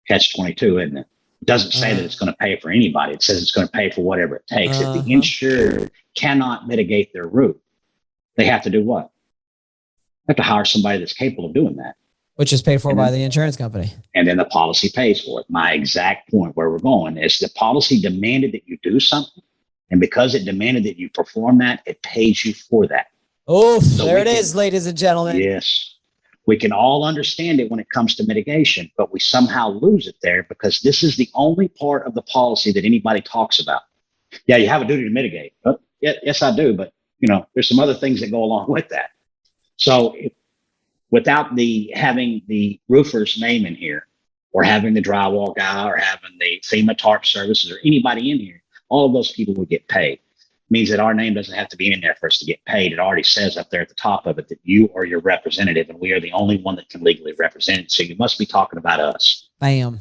Catch 22, isn't it? It doesn't say that it's going to pay for anybody. It says it's going to pay for whatever it takes. If the insured cannot mitigate their roof, they have to do what? They have to hire somebody that's capable of doing that. Which is paid for by the insurance company. And then the policy pays for it. My exact point where we're going is the policy demanded that you do something. And because it demanded that you perform that, it pays you for that. Oh, So there we it is, ladies and gentlemen. Yes. We can all understand it when it comes to mitigation, but we somehow lose it there because this is the only part of the policy that anybody talks about. Yeah, you have a duty to mitigate. Yes, I do. But, there's some other things that go along with that. So without having the roofer's name in here or having the drywall guy or having the FEMA tarp services or anybody in here, all of those people would get paid. Means that our name doesn't have to be in there for us to get paid. It already says up there at the top of it that you are your representative and we are the only one that can legally represent it. So you must be talking about us. Bam.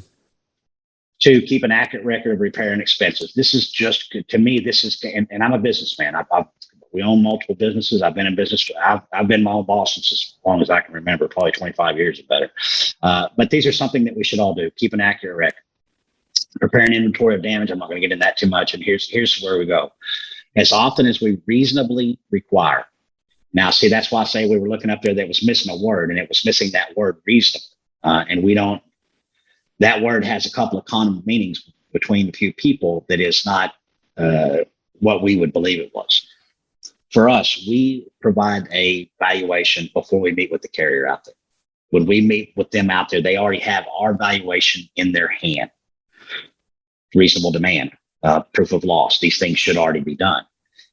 2, keep an accurate record of repair and expenses. This is just, to me, this is, and I'm a businessman. We own multiple businesses. I've been in business. I've been my own boss since as long as I can remember, probably 25 years or better. But these are something that we should all do. Keep an accurate record. Prepare an inventory of damage. I'm not going to get into that too much. And here's where we go. As often as we reasonably require. Now, see, that's why I say we were looking up there that was missing a word, and it was missing that word reasonable. And that word has a couple of common meanings between a few people that is not what we would believe it was. For us, we provide a valuation before we meet with the carrier out there. When we meet with them out there, they already have our valuation in their hand. Reasonable demand. Proof of loss. These things should already be done.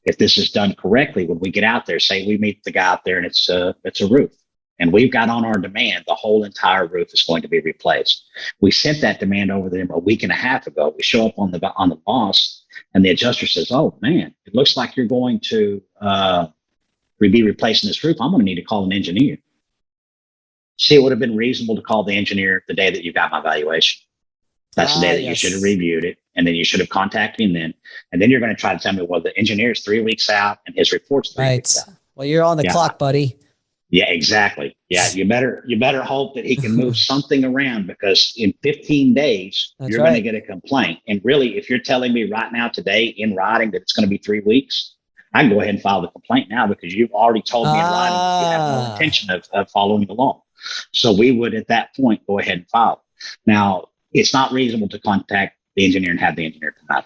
If this is done correctly, when we get out there, say we meet the guy out there and it's a roof, and we've got on our demand, the whole entire roof is going to be replaced. We sent that demand over to them a week and a half ago. We show up on the boss, and the adjuster says, "Oh man, it looks like you're going to be replacing this roof. I'm going to need to call an engineer." See, it would have been reasonable to call the engineer the day that you got my valuation. That's the day that you should have reviewed it and then you should have contacted me then. And then you're going to try to tell me, well, the engineer's 3 weeks out and his report's 3 weeks out. Well, you're on the clock, buddy. Yeah, exactly. Yeah, you better hope that he can move something around, because in 15 days, you're going to get a complaint. And really, if you're telling me right now today in writing that it's going to be 3 weeks, I can go ahead and file the complaint now, because you've already told me in writing that you have no intention of following the law. So we would, at that point, go ahead and file. Now, it's not reasonable to contact the engineer and have the engineer come out.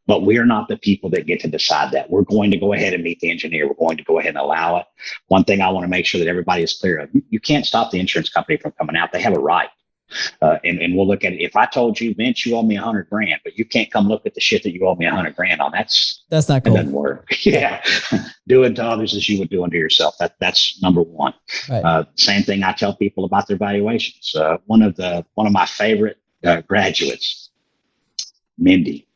But we're not the people that get to decide that. We're going to go ahead and meet the engineer. We're going to go ahead and allow it. One thing I want to make sure that everybody is clear of, you can't stop the insurance company from coming out. They have a right. And we'll look at it. If I told you, Vince, you owe me $100,000, but you can't come look at the shit that you owe me $100,000 on, that's not cool. That doesn't work. Yeah. Do unto others as you would do unto yourself. That's number one. Right. Same thing I tell people about their valuations. One of my favorite graduates, Mindy,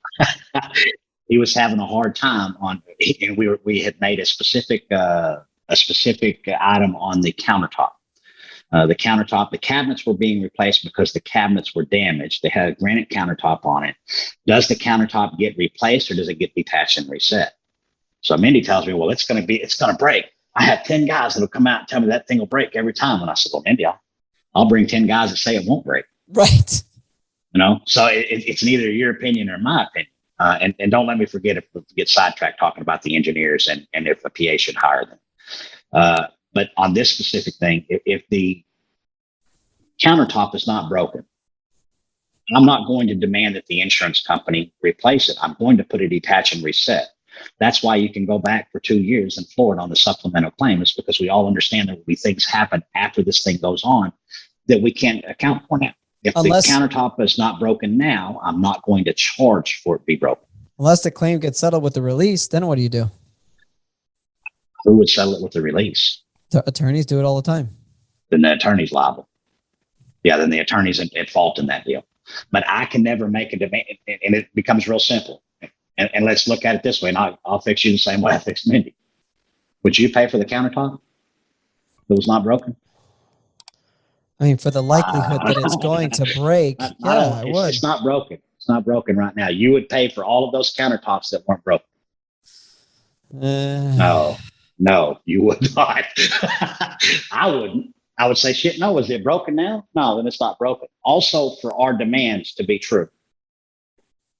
he was having a hard time and we had made a specific item on the countertop. The cabinets were being replaced because the cabinets were damaged. They had a granite countertop on it. Does the countertop get replaced, or does it get detached and reset? So Mindy tells me, well, it's going to break. I have 10 guys that'll come out and tell me that thing will break every time. And I said, well, Mindy, I'll bring 10 guys that say it won't break. Right. So it's neither your opinion or my opinion. And don't let me get sidetracked talking about the engineers and if a PA should hire them. But on this specific thing, if the countertop is not broken, I'm not going to demand that the insurance company replace it. I'm going to put a detach and reset. That's why you can go back for 2 years in Florida on the supplemental claim. It's because we all understand there will be things happen after this thing goes on that we can't account for now. If the countertop is not broken now, I'm not going to charge for it to be broken. Unless the claim gets settled with the release, then what do you do? Who would settle it with the release? The attorneys do it all the time. Then the attorney's liable. Yeah, then the attorney's at fault in that deal. But I can never make a demand, and it becomes real simple. And let's look at it this way, and I'll fix you the same way I fixed Mindy. Would you pay for the countertop that was not broken? I mean, for the likelihood that it's going to break, I would. It's not broken. It's not broken right now. You would pay for all of those countertops that weren't broken. No, you would not. I wouldn't. I would say, shit, no, is it broken now? No, then it's not broken. Also, for our demands to be true,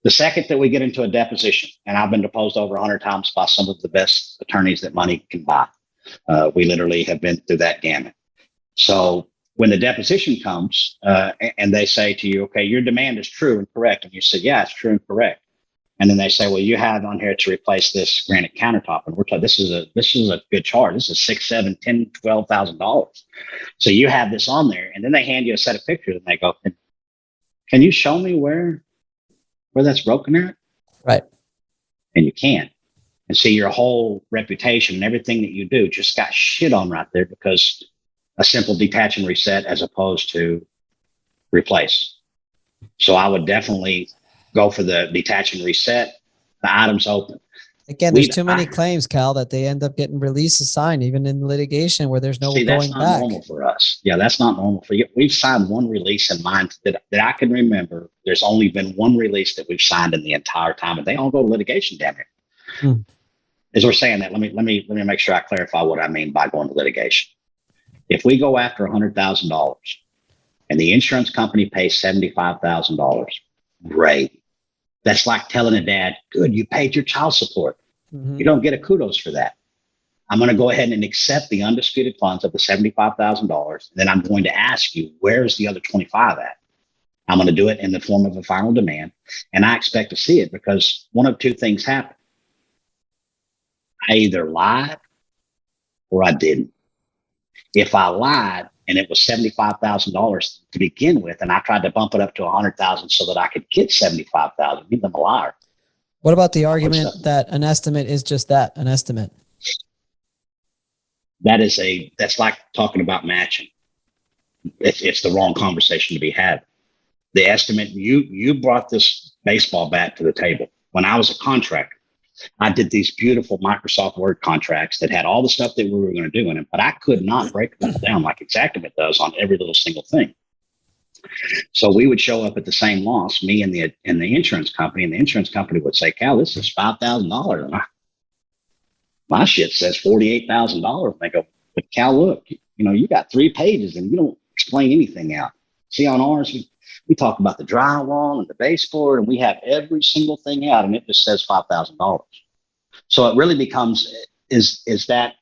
the second that we get into a deposition, and I've been deposed over 100 times by some of the best attorneys that money can buy. We literally have been through that gamut. So when the deposition comes and they say to you, okay, your demand is true and correct. And you say, yeah, it's true and correct. And then they say, well, you have on here to replace this granite countertop. And we're told this is a good charge. This is $6,000, $10,000, $12,000. So you have this on there. And then they hand you a set of pictures and they go, can you show me where that's broken at? Right. And you can't. And see, your whole reputation and everything that you do just got shit on right there because a simple detach and reset as opposed to replace. So I would definitely go for the detach and reset. The item's open. Again, there's too many claims, Cal, that they end up getting releases signed, even in litigation where there's no going back. That's not normal for us. Yeah, that's not normal for you. We've signed one release in mine that I can remember. There's only been one release that we've signed in the entire time, and they all go to litigation, damn it. As we're saying that, let me make sure I clarify what I mean by going to litigation. If we go after $100,000 and the insurance company pays $75,000, great. That's like telling a dad, good, you paid your child support. You don't get a kudos for that. I'm going to go ahead and accept the undisputed funds of the $75,000. Then I'm going to ask you, where's the other 25 at? I'm going to do it in the form of a final demand. And I expect to see it because one of two things happen. I either lied or I didn't. If I lied and it was $75,000 to begin with, and I tried to bump it up to $100,000 so that I could get $75,000, mean I'm a liar. What about the argument that an estimate is just that, an estimate? That's like talking about matching. It's the wrong conversation to be had. The estimate, you brought this baseball bat to the table. When I was a contractor, I did these beautiful Microsoft Word contracts that had all the stuff that we were going to do in it, but I could not break them down like Exactament does on every little single thing. So we would show up at the same loss, me and the insurance company, and the insurance company would say, Cal, this is $5,000. My shit says $48,000. And they go, but Cal, look, you got 3 pages and you don't explain anything out. See, on ours, we talk about the drywall and the baseboard, and we have every single thing out, and it just says $5,000. So it really becomes, is that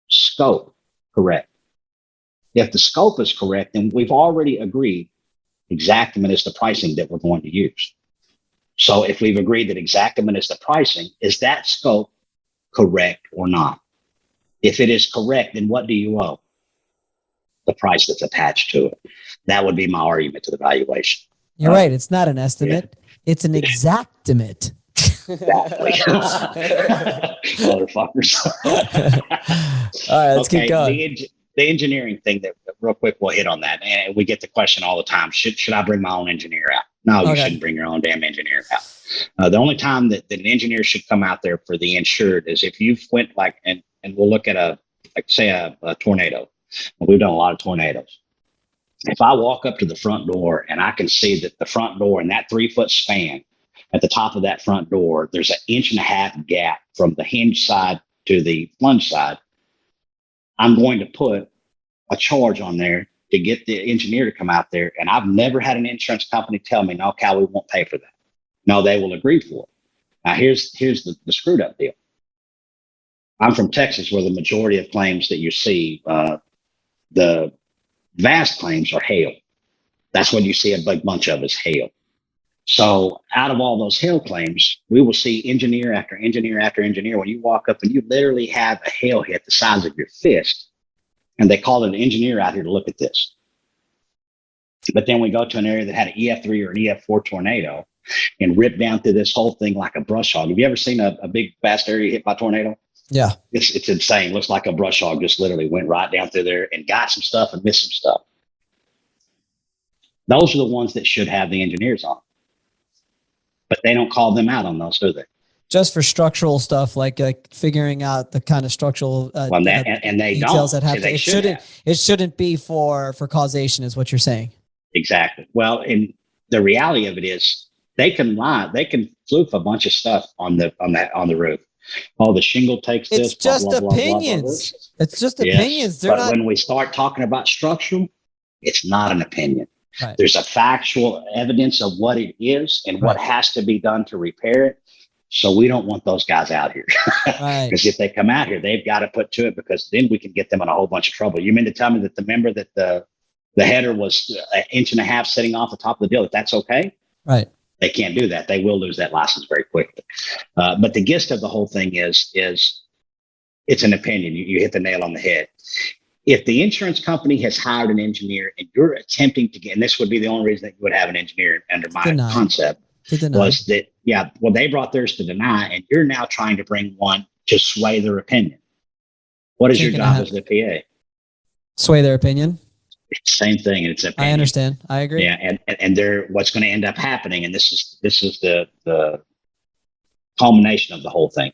scope correct? If the scope is correct, then we've already agreed exactament is the pricing that we're going to use. So if we've agreed that exactament is the pricing, is that scope correct or not? If it is correct, then what do you owe? The price that's attached to it. That would be my argument to the valuation. You're right. It's not an estimate. Yeah. It's an exactimate. Exactly. Motherfuckers. All right, let's keep going. The engineering thing, that real quick, we'll hit on that. And we get the question all the time, should I bring my own engineer out? No, you shouldn't bring your own damn engineer out. The only time that an engineer should come out there for the insured is if you've went and we'll look at a tornado. We've done a lot of tornadoes. If I walk up to the front door and I can see that the front door in that 3-foot span at the top of that front door, there's an 1.5 inch gap from the hinge side to the plunge side, I'm going to put a charge on there to get the engineer to come out there. And I've never had an insurance company tell me, no, Cal, we won't pay for that. No, they will agree for it. Now, here's the screwed up deal. I'm from Texas, where the majority of claims that you see, the vast claims are hail. That's what you see a big bunch of is hail. So out of all those hail claims, we will see engineer after engineer after engineer. When you walk up and you literally have a hail hit the size of your fist, and they call an engineer out here to look at this. But then we go to an area that had an EF3 or an EF4 tornado and rip down through this whole thing like a brush hog. Have you ever seen a big vast area hit by tornado? Yeah. It's insane. Looks like a brush hog just literally went right down through there and got some stuff and missed some stuff. Those are the ones that should have the engineers on. But they don't call them out on those, do they? Just for structural stuff, like figuring out the kind of structural they details don't. that have to. It shouldn't be for causation, is what you're saying. Exactly. Well, and the reality of it is, they can lie. They can floof a bunch of stuff on the roof. Oh, the shingle takes this. It's just opinions. It's just opinions. But when we start talking about structural, it's not an opinion. Right. There's a factual evidence of what it is and what has to be done to repair it. So we don't want those guys out here. Because if they come out here, they've got to put to it, because then we can get them in a whole bunch of trouble. You mean to tell me that the header was 1.5 inches sitting off the top of the deal, that's okay? Right. They can't do that. They will lose that license very quickly. But the gist of the whole thing is it's an opinion. You hit the nail on the head. If the insurance company has hired an engineer and you're attempting to get, and this would be the only reason that you would have an engineer under my concept, was that, they brought theirs to deny, and you're now trying to bring one to sway their opinion. What is your job as the PA? Sway their opinion? Same thing, and it's an opinion. I understand. I agree. Yeah, and what's going to end up happening, and this is the culmination of the whole thing.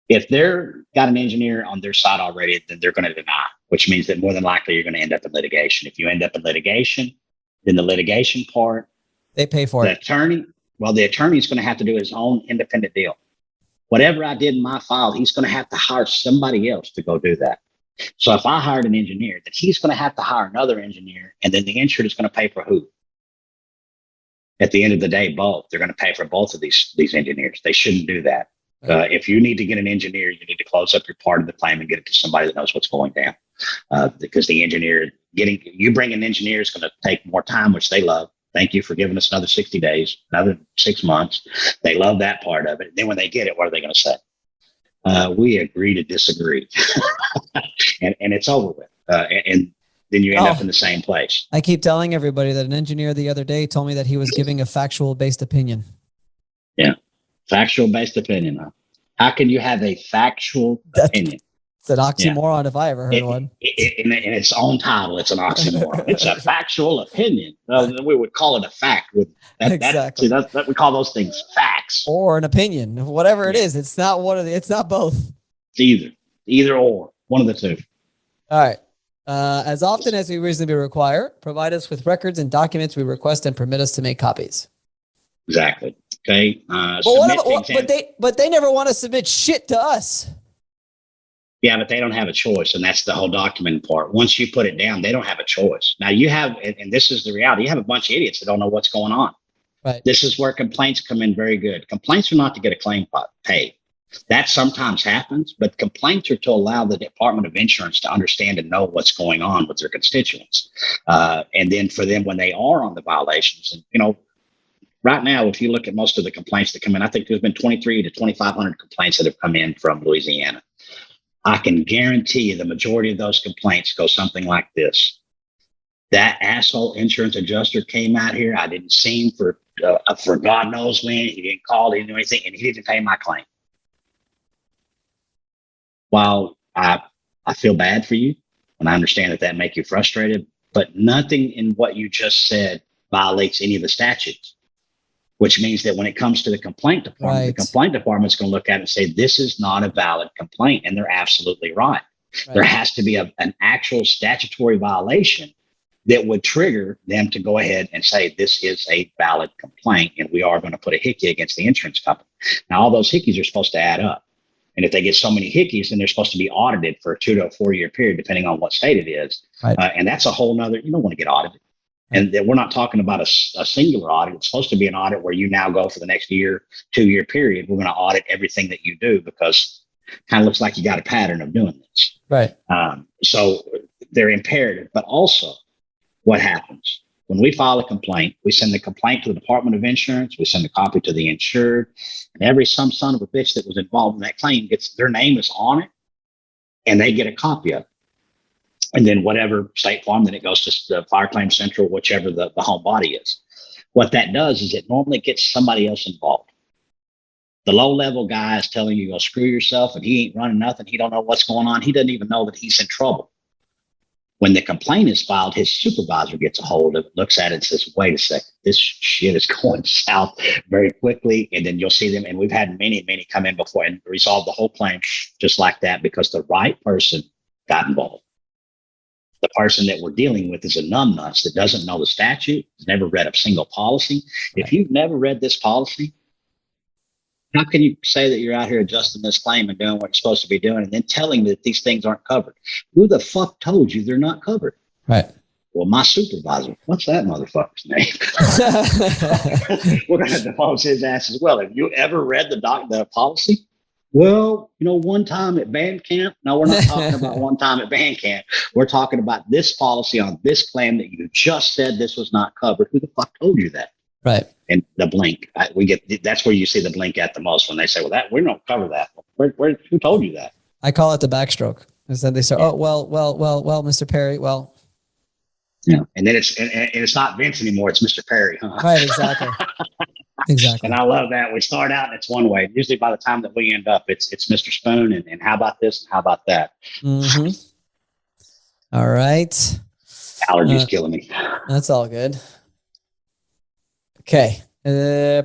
If they're got an engineer on their side already, then they're going to deny, which means that more than likely you're going to end up in litigation. If you end up in litigation, then the litigation part, they pay for it. The attorney is going to have to do his own independent deal. Whatever I did in my file, he's going to have to hire somebody else to go do that. So if I hired an engineer, then he's going to have to hire another engineer, and then the insured is going to pay for who? At the end of the day, both. They're going to pay for both of these engineers. They shouldn't do that. If you need to get an engineer, you need to close up your part of the claim and get it to somebody that knows what's going down. Because the engineer, you bring an engineer is going to take more time, which they love. Thank you for giving us another 60 days, another 6 months. They love that part of it. Then when they get it, what are they going to say? We agree to disagree. and it's over with. And then you end up in the same place. I keep telling everybody that an engineer the other day told me that he was giving a factual-based opinion. Yeah. Factual-based opinion. Huh? How can you have a factual opinion? It's an oxymoron if I ever heard one. In its own title, it's an oxymoron. It's a factual opinion. We would call it a fact. Exactly. We call those things facts. Or an opinion. Whatever it is. It's not it's not both. It's either or. One of the two. All right. As often as we reasonably require, provide us with records and documents we request and permit us to make copies. Exactly. Okay. But they never want to submit shit to us. Yeah, but they don't have a choice, and that's the whole document part. Once you put it down, they don't have a choice. Now you have, and this is the reality, you have a bunch of idiots that don't know what's going on. Right. This is where complaints come in very good. Complaints are not to get a claim paid. That sometimes happens, but complaints are to allow the Department of Insurance to understand and know what's going on with their constituents. And then for them, when they are on the violations, and right now, if you look at most of the complaints that come in, I think there's been 23 to 2,500 complaints that have come in from Louisiana. I can guarantee you the majority of those complaints go something like this. That asshole insurance adjuster came out here. I didn't see him for God knows when. He didn't call, he didn't do anything, and he didn't pay my claim. While I feel bad for you, and I understand that make you frustrated, but nothing in what you just said violates any of the statutes. Which means that when it comes to the complaint department, right, the complaint department's going to look at it and say, this is not a valid complaint. And they're absolutely right. There has to be an actual statutory violation that would trigger them to go ahead and say, this is a valid complaint, and we are going to put a hickey against the insurance company. Now, all those hickeys are supposed to add up. And if they get so many hickeys, then they're supposed to be audited for a 2 to 4 year period, depending on what state it is. Right. And that's a whole nother, you don't want to get audited. And we're not talking about a singular audit. It's supposed to be an audit where you now go for the next 2 year period. We're going to audit everything that you do because it kind of looks like you got a pattern of doing this. Right. So they're imperative. But also what happens when we file a complaint, we send the complaint to the Department of Insurance. We send a copy to the insured, and every son of a bitch that was involved in that claim gets their name is on it, and they get a copy of it. And then whatever State Farm, then it goes to the Fire Claim Central, whichever the home body is. What that does is it normally gets somebody else involved. The low-level guy is telling you, go screw yourself, and he ain't running nothing. He don't know what's going on. He doesn't even know that he's in trouble. When the complaint is filed, his supervisor gets a hold of it, looks at it and says, wait a second, this shit is going south very quickly. And then you'll see them. And we've had many come in before and resolve the whole claim just like that because the right person got involved. The person that we're dealing with is a numbnuts that doesn't know the statute, has never read a single policy. If you've never read this policy, how can you say that you're out here adjusting this claim and doing what you're supposed to be doing and then telling me that these things aren't covered? Who the fuck told you they're not covered? Right. Well, my supervisor. What's that motherfucker's name? We're going to depose his ass as well. Have you ever read the policy? Well, one time at band camp. No, we're not talking about one time at band camp. We're talking about this policy on this claim that you just said this was not covered. Who the fuck told you that? Right. And the blink, that's where you see the blink at the most when they say, well, we don't cover that. Who told you that? I call it the backstroke. Instead they say, oh, well, Mr. Perri, well. Yeah. And then it's not Vince anymore. It's Mr. Perri. Huh? Right. Exactly. Exactly. And I love that. We start out and it's one way. Usually by the time that we end up, it's Mr. Spoon and how about this and how about that? Mm-hmm. All right. Allergies killing me. That's all good. Okay.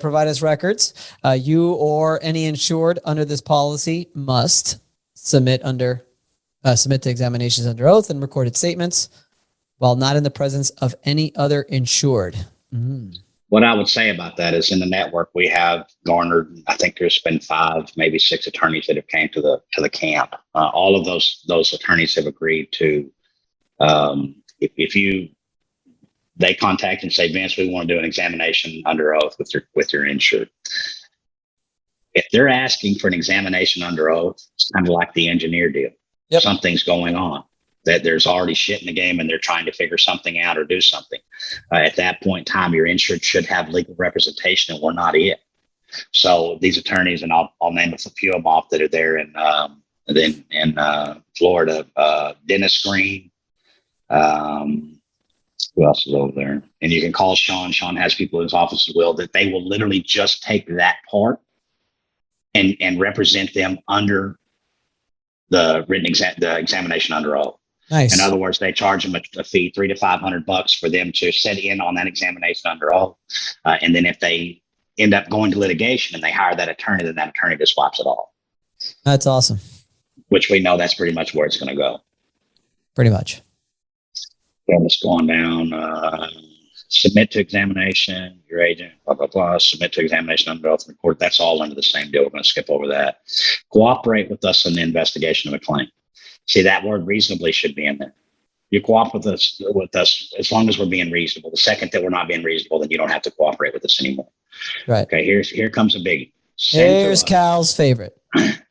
Provide us records. You or any insured under this policy must submit to examinations under oath and recorded statements while not in the presence of any other insured. Mm. What I would say about that is in the network, we have garnered, I think there's been 5, maybe 6 attorneys that have came to the camp. All of those attorneys have agreed to, they contact and say, Vince, we want to do an examination under oath with your insured. If they're asking for an examination under oath, it's kind of like the engineer deal. Yep. Something's going on. That there's already shit in the game and they're trying to figure something out or do something. At that point in time, your insured should have legal representation and we're not it. So these attorneys, and I'll name a few of them off that are there in Florida, Dennis Green. Who else is over there? And you can call Sean. Sean has people in his office as well that they will literally just take that part and represent them under the examination under oath. Nice. In other words, they charge them a fee, $300 to $500 for them to sit in on that examination under oath. And then if they end up going to litigation and they hire that attorney, then that attorney just swaps it all. That's awesome. Which we know that's pretty much where it's going to go. Pretty much. Let's go on down. Submit to examination, your agent, blah, blah, blah. Submit to examination under oath in court. That's all under the same deal. We're going to skip over that. Cooperate with us in the investigation of a claim. See, that word reasonably should be in there. You cooperate with us as long as we're being reasonable. The second that we're not being reasonable, then you don't have to cooperate with us anymore. Right. Okay, here comes a biggie. Here's Cal's favorite.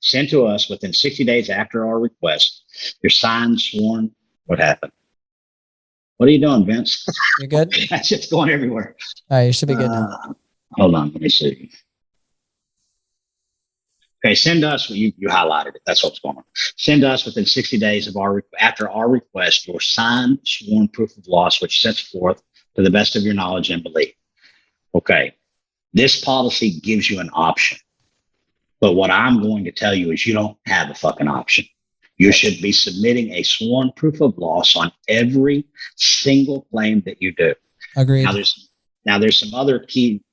Send to us within 60 days after our request. Your signed, sworn. What happened? What are you doing, Vince? You're good? That shit's going everywhere. All right, you should be good now. Hold on, let me see. Okay, send us, you highlighted it. That's what's going on. Send us within 60 days of after our request, your signed, sworn proof of loss, which sets forth to the best of your knowledge and belief. Okay, this policy gives you an option. But what I'm going to tell you is you don't have a fucking option. You should be submitting a sworn proof of loss on every single claim that you do. Agreed. Now there's some other key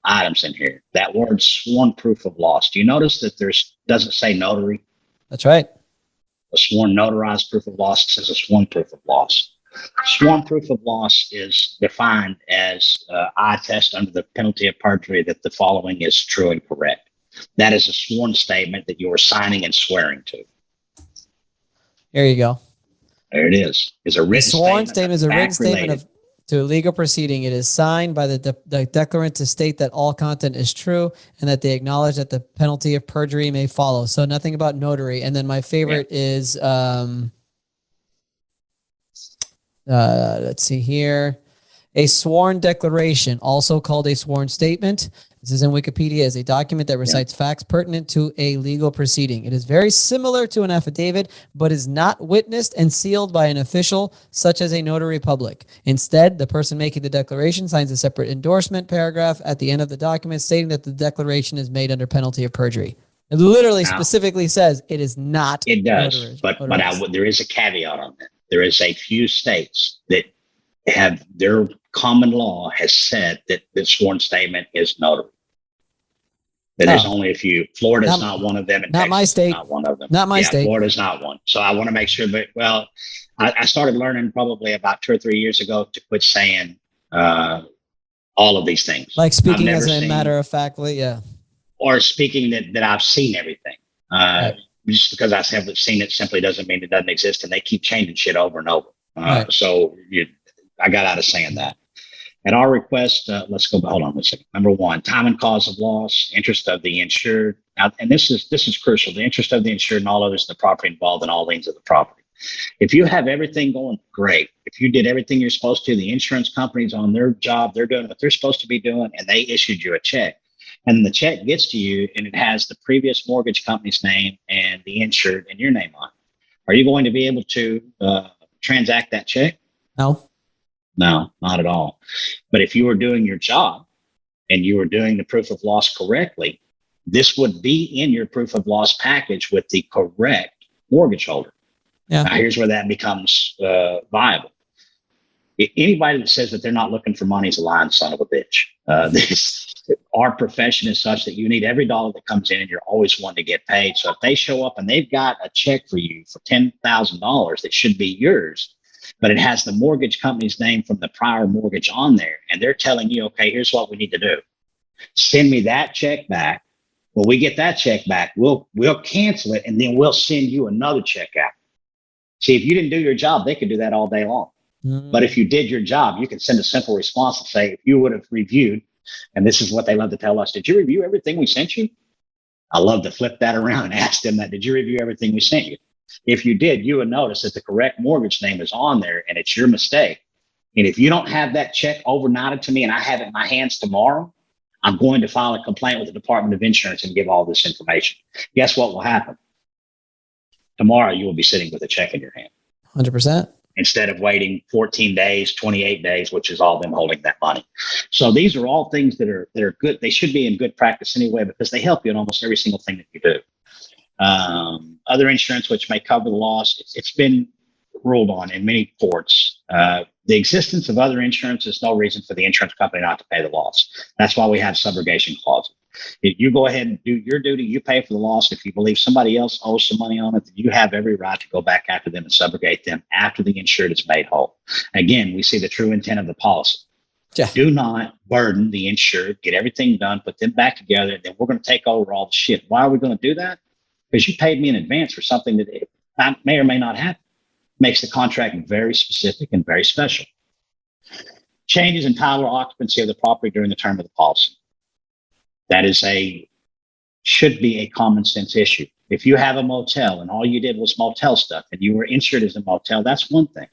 items in here. That word sworn proof of loss. Do you notice that doesn't say notary? That's right. A sworn notarized proof of loss. It says a sworn proof of loss. Sworn proof of loss is defined as I attest under the penalty of perjury that the following is true and correct. That is a sworn statement that you are signing and swearing to. There you go. There it is. It's a written sworn statement is a written statement to a legal proceeding. It is signed by the declarant to state that all content is true and that they acknowledge that the penalty of perjury may follow. So nothing about notary. And then my favorite is, let's see here. A sworn declaration, also called a sworn statement. This is in Wikipedia, is a document that recites facts pertinent to a legal proceeding. It is very similar to an affidavit, but is not witnessed and sealed by an official, such as a notary public. Instead, the person making the declaration signs a separate endorsement paragraph at the end of the document stating that the declaration is made under penalty of perjury. It literally specifically says it is not. It does, but there is a caveat on that. There is a few states that have their common law has said that the sworn statement is notary. That there's only a few. Florida's not one of them. And not Texas my state. is not one of them. Not my state. Florida's not one. So I want to make sure that, I started learning probably about 2 or 3 years ago to quit saying all of these things. Like speaking as a matter of factly, yeah. Or speaking that I've seen everything. Right. Just because I haven't seen it simply doesn't mean it doesn't exist. And they keep changing shit over and over. Right. So I got out of saying that. At our request, let's go. Hold on a second. Number one, time and cause of loss, interest of the insured. Now, and this is crucial. The interest of the insured and all others in the property involved in all liens of the property. If you have everything going great, if you did everything you're supposed to, the insurance company's on their job, they're doing what they're supposed to be doing, and they issued you a check. And the check gets to you, and it has the previous mortgage company's name and the insured and your name on it. Are you going to be able to transact that check? No, not at all. But if you were doing your job and you were doing the proof of loss correctly, this would be in your proof of loss package with the correct mortgage holder. Yeah. Now, here's where that becomes viable. Anybody that says that they're not looking for money is a lying son of a bitch. Our profession is such that you need every dollar that comes in and you're always wanting to get paid. So if they show up and they've got a check for you for $10,000 that should be yours, but it has the mortgage company's name from the prior mortgage on there, and they're telling you, okay, here's what we need to do. Send me that check back. When we get that check back, we'll cancel it, and then we'll send you another check out. See, if you didn't do your job, they could do that all day long. But if you did your job, you can send a simple response and say, if you would have reviewed, and this is what they love to tell us, did you review everything we sent you? I love to flip that around and ask them that, did you review everything we sent you? If you did, you would notice that the correct mortgage name is on there and it's your mistake. And if you don't have that check overnighted to me and I have it in my hands tomorrow, I'm going to file a complaint with the Department of Insurance and give all this information. Guess what will happen? Tomorrow you will be sitting with a check in your hand. 100%. Instead of waiting 14 days, 28 days, which is all them holding that money. So these are all things that are good. They should be in good practice anyway, because they help you in almost every single thing that you do. Other insurance, which may cover the loss, it's been ruled on in many courts. The existence of other insurance is no reason for the insurance company not to pay the loss. That's why we have subrogation clauses. If you go ahead and do your duty, you pay for the loss. If you believe somebody else owes some money on it, then you have every right to go back after them and subrogate them after the insured is made whole. Again, we see the true intent of the policy. Yeah. Do not burden the insured, get everything done, put them back together, and then we're going to take over all the shit. Why are we going to do that? Because you paid me in advance for something that I may or may not happen. Makes the contract very specific and very special. Changes in title or occupancy of the property during the term of the policy. That should be a common sense issue. If you have a motel and all you did was motel stuff and you were insured as a motel, that's one thing.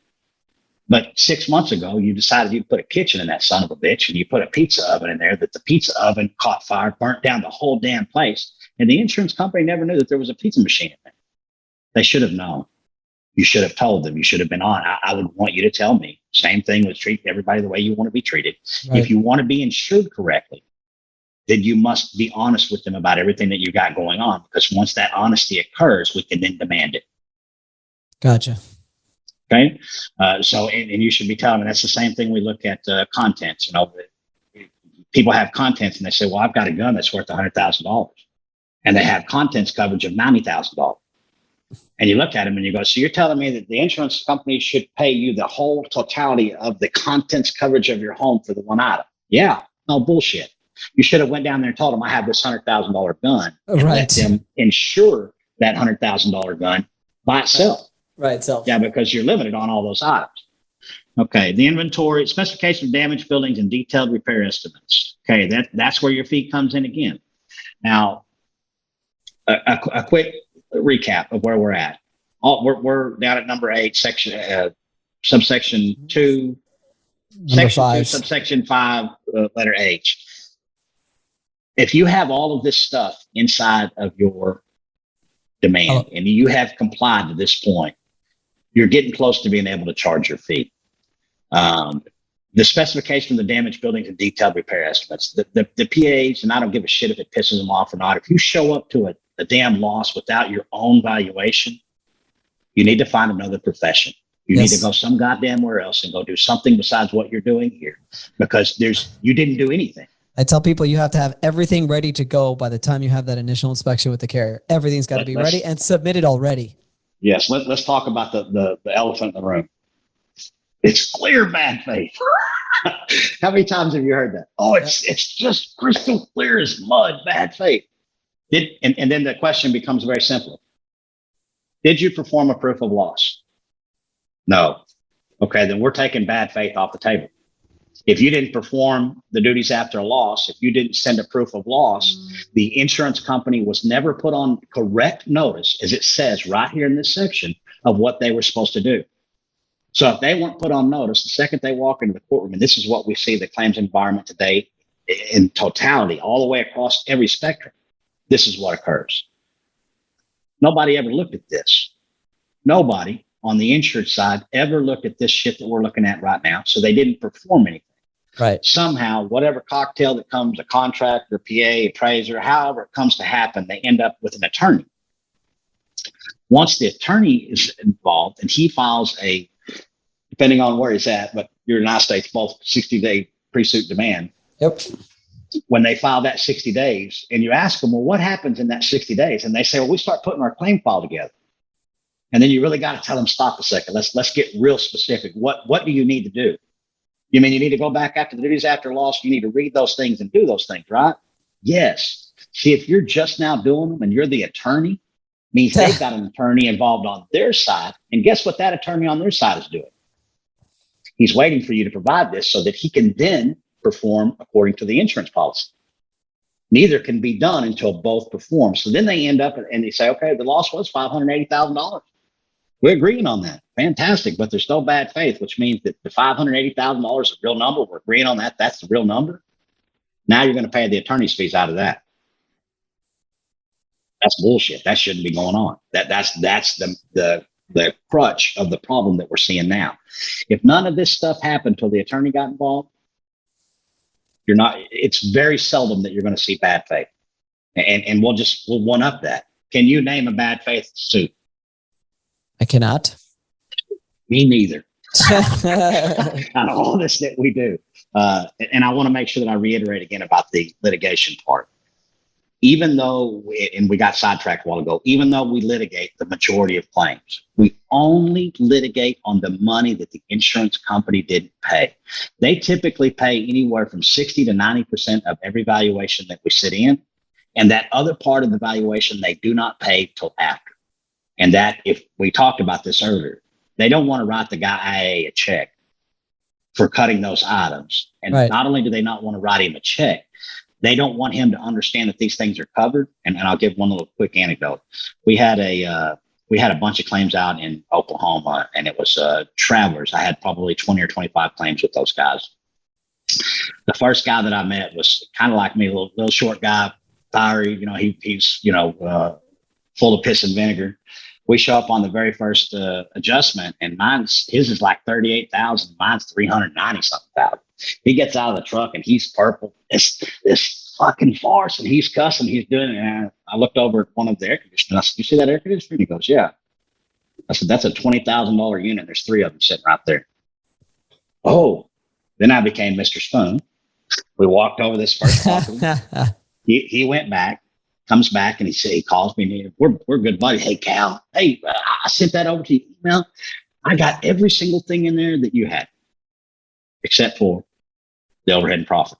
But 6 months ago, you decided you'd put a kitchen in that son of a bitch and you put a pizza oven in there, that the pizza oven caught fire, burnt down the whole damn place. And the insurance company never knew that there was a pizza machine in there. They should have known. You should have told them. You should have been on. I would want you to tell me. Same thing with treat everybody the way you want to be treated. Right. If you want to be insured correctly, then you must be honest with them about everything that you got going on, because once that honesty occurs, we can then demand it. Gotcha. Okay. And you should be telling them. That's the same thing we look at contents. You know, people have contents and they say, well, I've got a gun that's worth $100,000 and they have contents coverage of $90,000. And you look at them and you go, so you're telling me that the insurance company should pay you the whole totality of the contents coverage of your home for the one item? Yeah. No bullshit. You should have went down there and told them I have this $100,000 gun and let them insure that $100,000 gun by itself. Right. Itself. Yeah, because you're limited on all those items. Okay. The inventory, specification of damaged buildings and detailed repair estimates. Okay. That's where your fee comes in again. Now, a quick recap of where we're at. We're down at number 8, subsection 2, section 5. 2, subsection 5, letter H. If you have all of this stuff inside of your demand and you have complied to this point, you're getting close to being able to charge your fee. The specification of the damaged buildings and detailed repair estimates, the PAs, and I don't give a shit if it pisses them off or not. If you show up to a damn loss without your own valuation, you need to find another profession. You need to go some goddamn where else and go do something besides what you're doing here, because you didn't do anything. I tell people you have to have everything ready to go by the time you have that initial inspection with the carrier. Everything's got to be ready and submitted already. Yes. Let's talk about the elephant in the room. It's clear bad faith. How many times have you heard that? Oh, it's just crystal clear as mud, bad faith. And then the question becomes very simple. Did you perform a proof of loss? No. Okay, then we're taking bad faith off the table. If you didn't perform the duties after a loss, if you didn't send a proof of loss, the insurance company was never put on correct notice, as it says right here in this section, of what they were supposed to do. So if they weren't put on notice, the second they walk into the courtroom, and this is what we see the claims environment today in totality, all the way across every spectrum, this is what occurs. Nobody ever looked at this. Nobody on the insured side ever looked at this shit that we're looking at right now. So they didn't perform anything. Right. Somehow, whatever cocktail that comes, a contractor, PA, appraiser, however it comes to happen, they end up with an attorney. Once the attorney is involved and he files depending on where he's at, but you're in the United States, both 60-day pre-suit demand. Yep. When they file that 60 days and you ask them, well, what happens in that 60 days? And they say, well, we start putting our claim file together. And then you really got to tell them, stop a second. Let's get real specific. What do you need to do? You mean you need to go back after the duties after loss? You need to read those things and do those things, right? Yes. See, if you're just now doing them and you're the attorney, means they've got an attorney involved on their side. And guess what that attorney on their side is doing? He's waiting for you to provide this so that he can then perform according to the insurance policy. Neither can be done until both perform. So then they end up and they say, okay, the loss was $580,000. We're agreeing on that. Fantastic. But there's no bad faith, which means that the $580,000 is a real number. We're agreeing on that. That's the real number. Now you're going to pay the attorney's fees out of that. That's bullshit. That shouldn't be going on. That's the crutch of the problem that we're seeing now. If none of this stuff happened until the attorney got involved, it's very seldom that you're going to see bad faith. And we'll one up that. Can you name a bad faith suit? I cannot. Me neither. Out of all this that we do. And I want to make sure that I reiterate again about the litigation part. even though, and we got sidetracked a while ago, even though we litigate the majority of claims, we only litigate on the money that the insurance company didn't pay. They typically pay anywhere from 60 to 90% of every valuation that we sit in. And that other part of the valuation, they do not pay till after. And that, if we talked about this earlier, they don't want to write the guy a check for cutting those items. And not only do they not want to write him a check, they don't want him to understand that these things are covered. And I'll give one little quick anecdote. We had a bunch of claims out in Oklahoma, and it was travelers. I had probably 20 or 25 claims with those guys. The first guy that I met was kind of like me, a little short guy, fiery. He's full of piss and vinegar. We show up on the very first adjustment, and his is like 38,000. Mine's 390 something thousand. He gets out of the truck and he's purple. It's this fucking farce, and he's cussing. He's doing it. And I looked over at one of the air conditioners. I said, "You see that air conditioner?" He goes, "Yeah." I said, "That's a $20,000 unit. There's 3 of them sitting right there." Oh, then I became Mr. Spoon. We walked over this first property. He went back, comes back, and he calls me. And we're good buddies. "Hey, Cal. Hey, I sent that over to your email. I got every single thing in there that you had, except for the overhead and profit."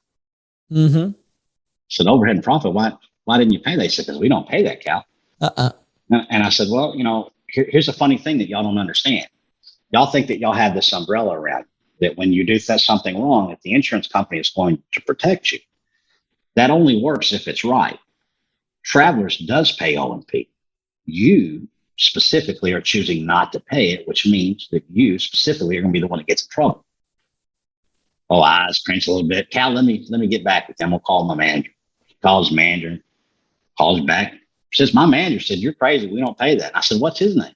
Mm-hmm. So the overhead and profit, why didn't you pay that? He said, "Because we don't pay that, Cal." And I said, "Well, here's a funny thing that y'all don't understand. Y'all think that y'all have this umbrella around you, that when you do something wrong, that the insurance company is going to protect you. That only works if it's right. Travelers does pay O&P. You specifically are choosing not to pay it, which means that you specifically are going to be the one that gets in trouble." Oh, eyes cringe a little bit. "Cal, let me get back with them. We'll call my manager." He calls manager, calls back. Says, "My manager said, you're crazy. We don't pay that." And I said, "What's his name?"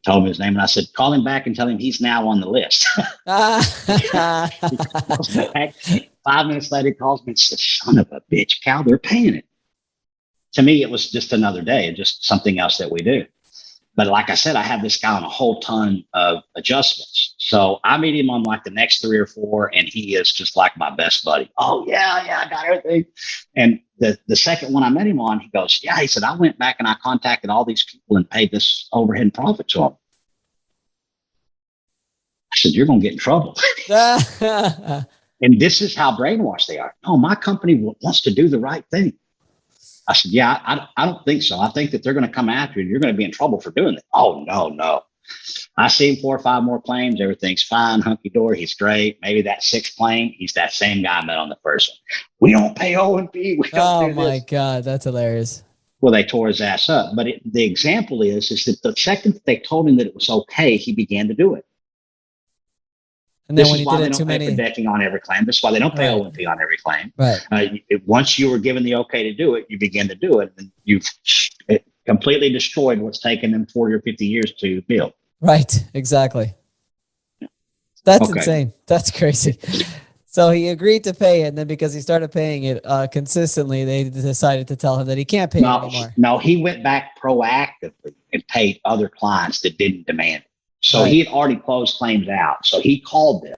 Told him his name. And I said, "Call him back and tell him he's now on the list." He calls back. 5 minutes later, he calls me and says, "Son of a bitch, Cal, they're paying it." To me, it was just another day, just something else that we do. But like I said, I have this guy on a whole ton of adjustments. So I meet him on like the next 3 or 4, and he is just like my best buddy. "Oh, yeah, I got everything." And the second one I met him on, he goes, "Yeah," he said, "I went back and I contacted all these people and paid this overhead and profit to them." I said, "You're going to get in trouble." And this is how brainwashed they are. "No, my company wants to do the right thing." I said, "Yeah, I don't think so. I think that they're going to come after you and you're going to be in trouble for doing it." "Oh, no. I see him 4 or 5 more claims. Everything's fine, hunky-dory. He's great. Maybe that 6th claim, he's that same guy I met on the first one. "We don't pay O&P. We don't do this." My God, that's hilarious. Well, they tore his ass up. But the example is that the second that they told him that it was okay, he began to do it. And then This when is you why did they it don't too pay many, protecting on every claim. This is why they don't pay Right. O&P on every claim. right? Once you were given the okay to do it, you begin to do it, and you've completely destroyed what's taken them 40 or 50 years to build. Right, exactly. That's Okay. insane. That's crazy. So he agreed to pay it, and then because he started paying it consistently, they decided to tell him that he can't pay it anymore. No, he went back proactively and paid other clients that didn't demand it. So Right. he had already closed claims out. So he called them.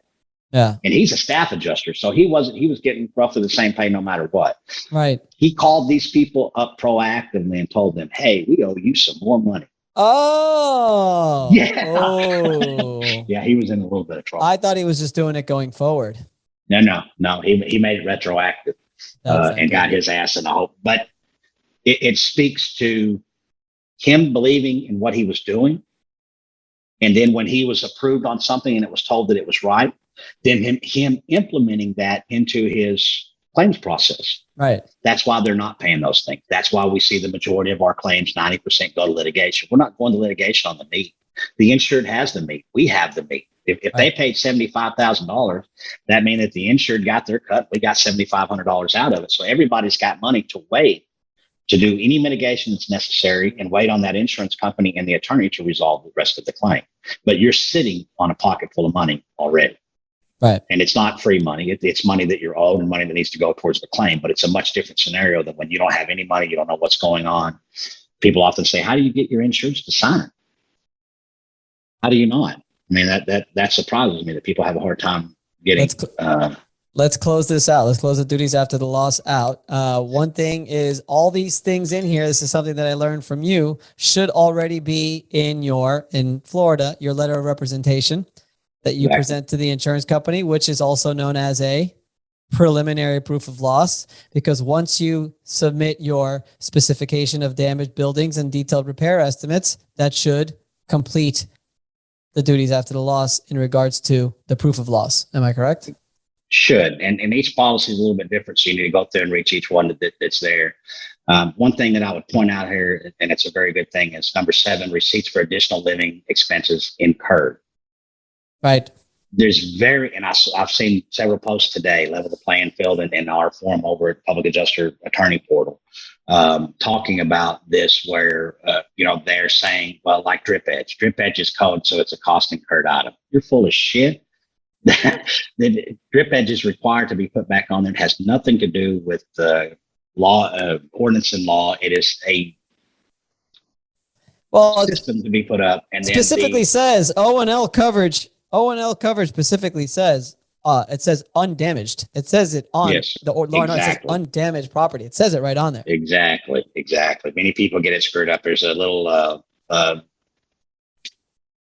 Yeah. And he's a staff adjuster. So he was getting roughly the same pay no matter what. Right. He called these people up proactively and told them, "Hey, we owe you some more money." Oh. Yeah. Oh. Yeah, he was in a little bit of trouble. I thought he was just doing it going forward. No. He made it retroactive and got his ass in the hole. But it speaks to him believing in what he was doing. And then when he was approved on something and it was told that it was right, then him implementing that into his claims process. Right. That's why they're not paying those things. That's why we see the majority of our claims, 90% go to litigation. We're not going to litigation on the meat. The insured has the meat. We have the meat. If they paid $75,000, that means that the insured got their cut. We got $7,500 out of it. So everybody's got money to wait to do any mitigation that's necessary and wait on that insurance company and the attorney to resolve the rest of the claim. But you're sitting on a pocket full of money already. Right. And it's not free money. It's money that you're owed and money that needs to go towards the claim. But it's a much different scenario than when you don't have any money, you don't know what's going on. People often say, "How do you get your insurance to sign?" How do you not? I mean, that surprises me that people have a hard time getting Let's close this out. Let's close the duties after the loss out. One thing is all these things in here, this is something that I learned from you, should already be in Florida, your letter of representation that you present to the insurance company, which is also known as a preliminary proof of loss, because once you submit your specification of damaged buildings and detailed repair estimates, that should complete the duties after the loss in regards to the proof of loss. Am I correct? Should. And each policy is a little bit different. So you need to go through and reach each one that's there. One thing that I would point out here, and it's a very good thing, is number 7, receipts for additional living expenses incurred. Right. There's and I've seen several posts today, level the playing field in our forum over at Public Adjuster Attorney Portal, talking about this where, they're saying, well, like drip edge is code, so it's a cost incurred item. You're full of shit. The drip edge is required to be put back on there. It has nothing to do with the law, ordinance and law. It is a system to be put up. And specifically says O&L coverage. O&L coverage specifically says it says undamaged. It says it on it says undamaged property. It says it right on there. Exactly. Many people get it screwed up. There's a little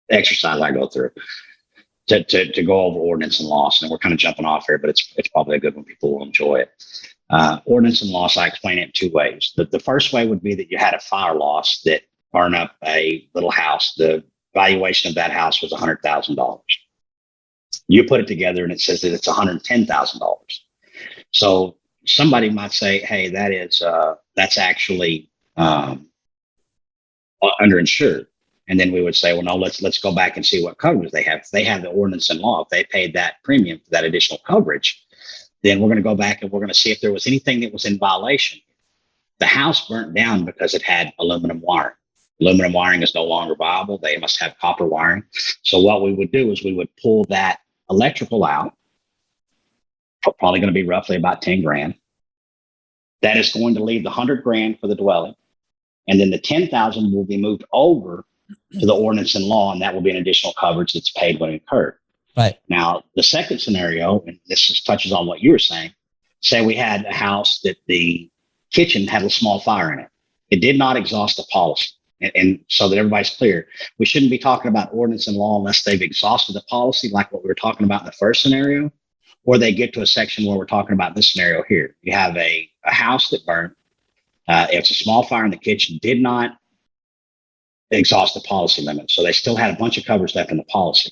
exercise I go through to go over ordinance and loss, and we're kind of jumping off here, but it's probably a good one. People will enjoy it. Ordinance and loss, I explain it in 2 ways. The first way would be that you had a fire loss that burned up a little house. The valuation of that house was $100,000. You put it together and it says that it's $110,000. So somebody might say, hey, that's actually underinsured. And then we would say, well, no, let's go back and see what coverage they have. If they have the ordinance and law, if they paid that premium for that additional coverage, then we're going to go back and we're going to see if there was anything that was in violation. The house burnt down because it had aluminum wiring. Aluminum wiring is no longer viable. They must have copper wiring. So what we would do is we would pull that electrical out, probably going to be roughly about 10 grand. That is going to leave the 100 grand for the dwelling. And then the 10,000 will be moved over to the ordinance and law, and that will be an additional coverage that's paid when incurred. Right. Now, the second scenario, and this just touches on what you were saying, say we had a house that the kitchen had a small fire in it. It did not exhaust the policy. And so that everybody's clear, we shouldn't be talking about ordinance and law unless they've exhausted the policy, like what we were talking about in the first scenario, or they get to a section where we're talking about this scenario here. You have a house that burned. It's a small fire in the kitchen, did not exhaust the policy limit. So they still had a bunch of coverage left in the policy.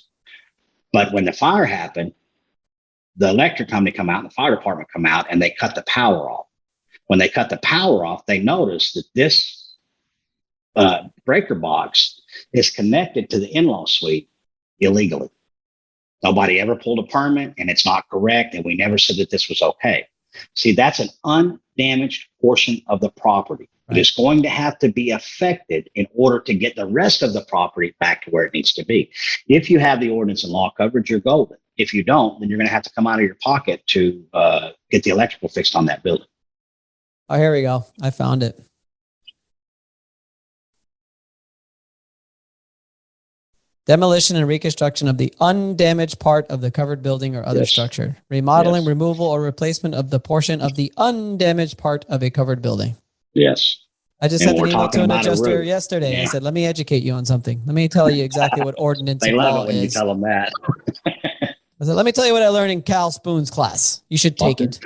But when the fire happened, the electric company come out and the fire department come out and they cut the power off. When they cut the power off, they noticed that this breaker box is connected to the in-law suite illegally. Nobody ever pulled a permit, and it's not correct, and we never said that this was okay. See, that's an undamaged portion of the property. Right. It is going to have to be affected in order to get the rest of the property back to where it needs to be. If you have the ordinance and law coverage, you're golden. If you don't, then you're going to have to come out of your pocket to get the electrical fixed on that building. Oh, here we go. I found it. Demolition and reconstruction of the undamaged part of the covered building or other structure. Remodeling, removal, or replacement of the portion of the undamaged part of a covered building. Yes. I just sent an email to an adjuster yesterday. Yeah. I said, let me educate you on something. Let me tell you exactly what ordinance and law is. They love it when you tell them that. I said, let me tell you what I learned in Cal Spoon's class. You should take it.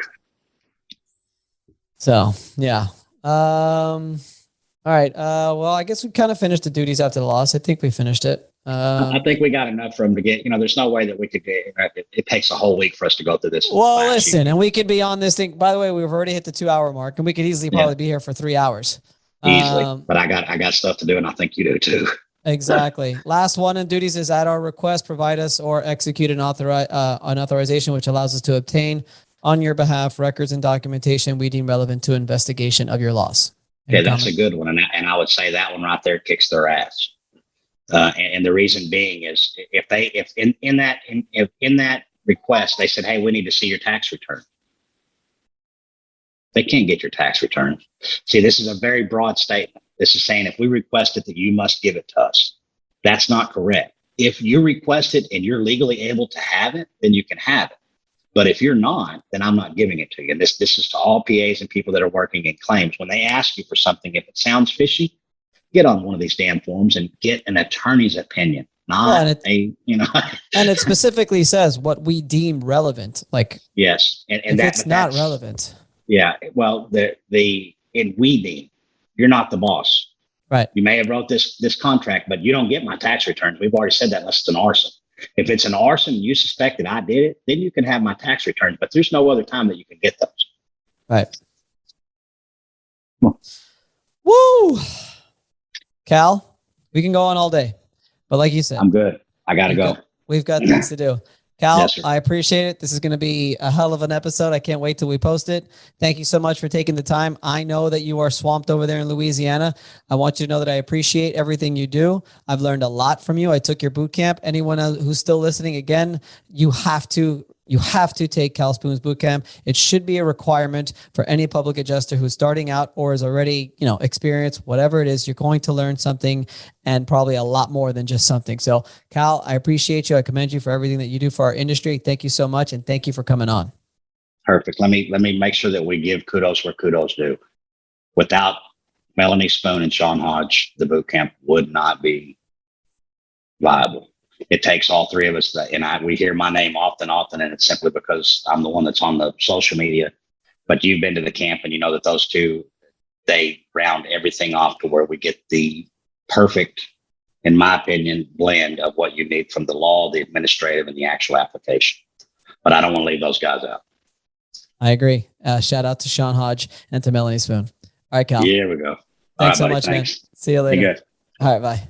So, yeah. All right. Well, I guess we kind of finished the duties after the loss. I think we finished it. I think we got enough for them to get, there's no way that we could get, it takes a whole week for us to go through this. Well, listen, and we could be on this thing. By the way, we've already hit the 2-hour mark, and we could easily probably be here for 3 hours. Easily. But I got stuff to do, and I think you do too. Exactly. Last one in duties is at our request, provide us or execute an authorization which allows us to obtain on your behalf records and documentation we deem relevant to investigation of your loss. Yeah, that's a good one. And I would say that one right there kicks their ass. And the reason being is if in that request, they said, hey, we need to see your tax return. They can't get your tax return. See, this is a very broad statement. This is saying if we request it, that you must give it to us. That's not correct. If you request it and you're legally able to have it, then you can have it. But if you're not, then I'm not giving it to you. And this is to all PAs and people that are working in claims. When they ask you for something, if it sounds fishy, get on one of these damn forms and get an attorney's opinion, not and it specifically says what we deem relevant. Like, yes, and that's not relevant. Yeah, well, we deem, you're not the boss. Right. You may have wrote this contract, but you don't get my tax returns. We've already said that unless it's an arson. If it's an arson and you suspect that I did it, then you can have my tax returns, but there's no other time that you can get those. Right. Woo! Cal, we can go on all day, but like you said, I'm good. I got to go. We've got things to do. Cal, Yes, I appreciate it. This is going to be a hell of an episode. I can't wait till we post it. Thank you so much for taking the time. I know that you are swamped over there in Louisiana. I want you to know that I appreciate everything you do. I've learned a lot from you. I took your boot camp. Anyone who's still listening, again, you have to take Cal Spoon's boot camp. It should be a requirement for any public adjuster who's starting out or is already, experienced, whatever it is. You're going to learn something, and probably a lot more than just something. So Cal, I appreciate you. I commend you for everything that you do for our industry. Thank you so much. And thank you for coming on. Perfect. Let me make sure that we give kudos where kudos due. Without Melanie Spoon and Sean Hodge, the boot camp would not be viable. It takes all three of us, we hear my name often, and it's simply because I'm the one that's on the social media. But you've been to the camp and you know that those two, they round everything off to where we get the perfect, in my opinion, blend of what you need from the law, the administrative, and the actual application. But I don't want to leave those guys out. I agree. Shout out to Sean Hodge and to Melanie Spoon. All right, Cal. Here we go. Thanks so much, man. See you later. Be good. All right, bye.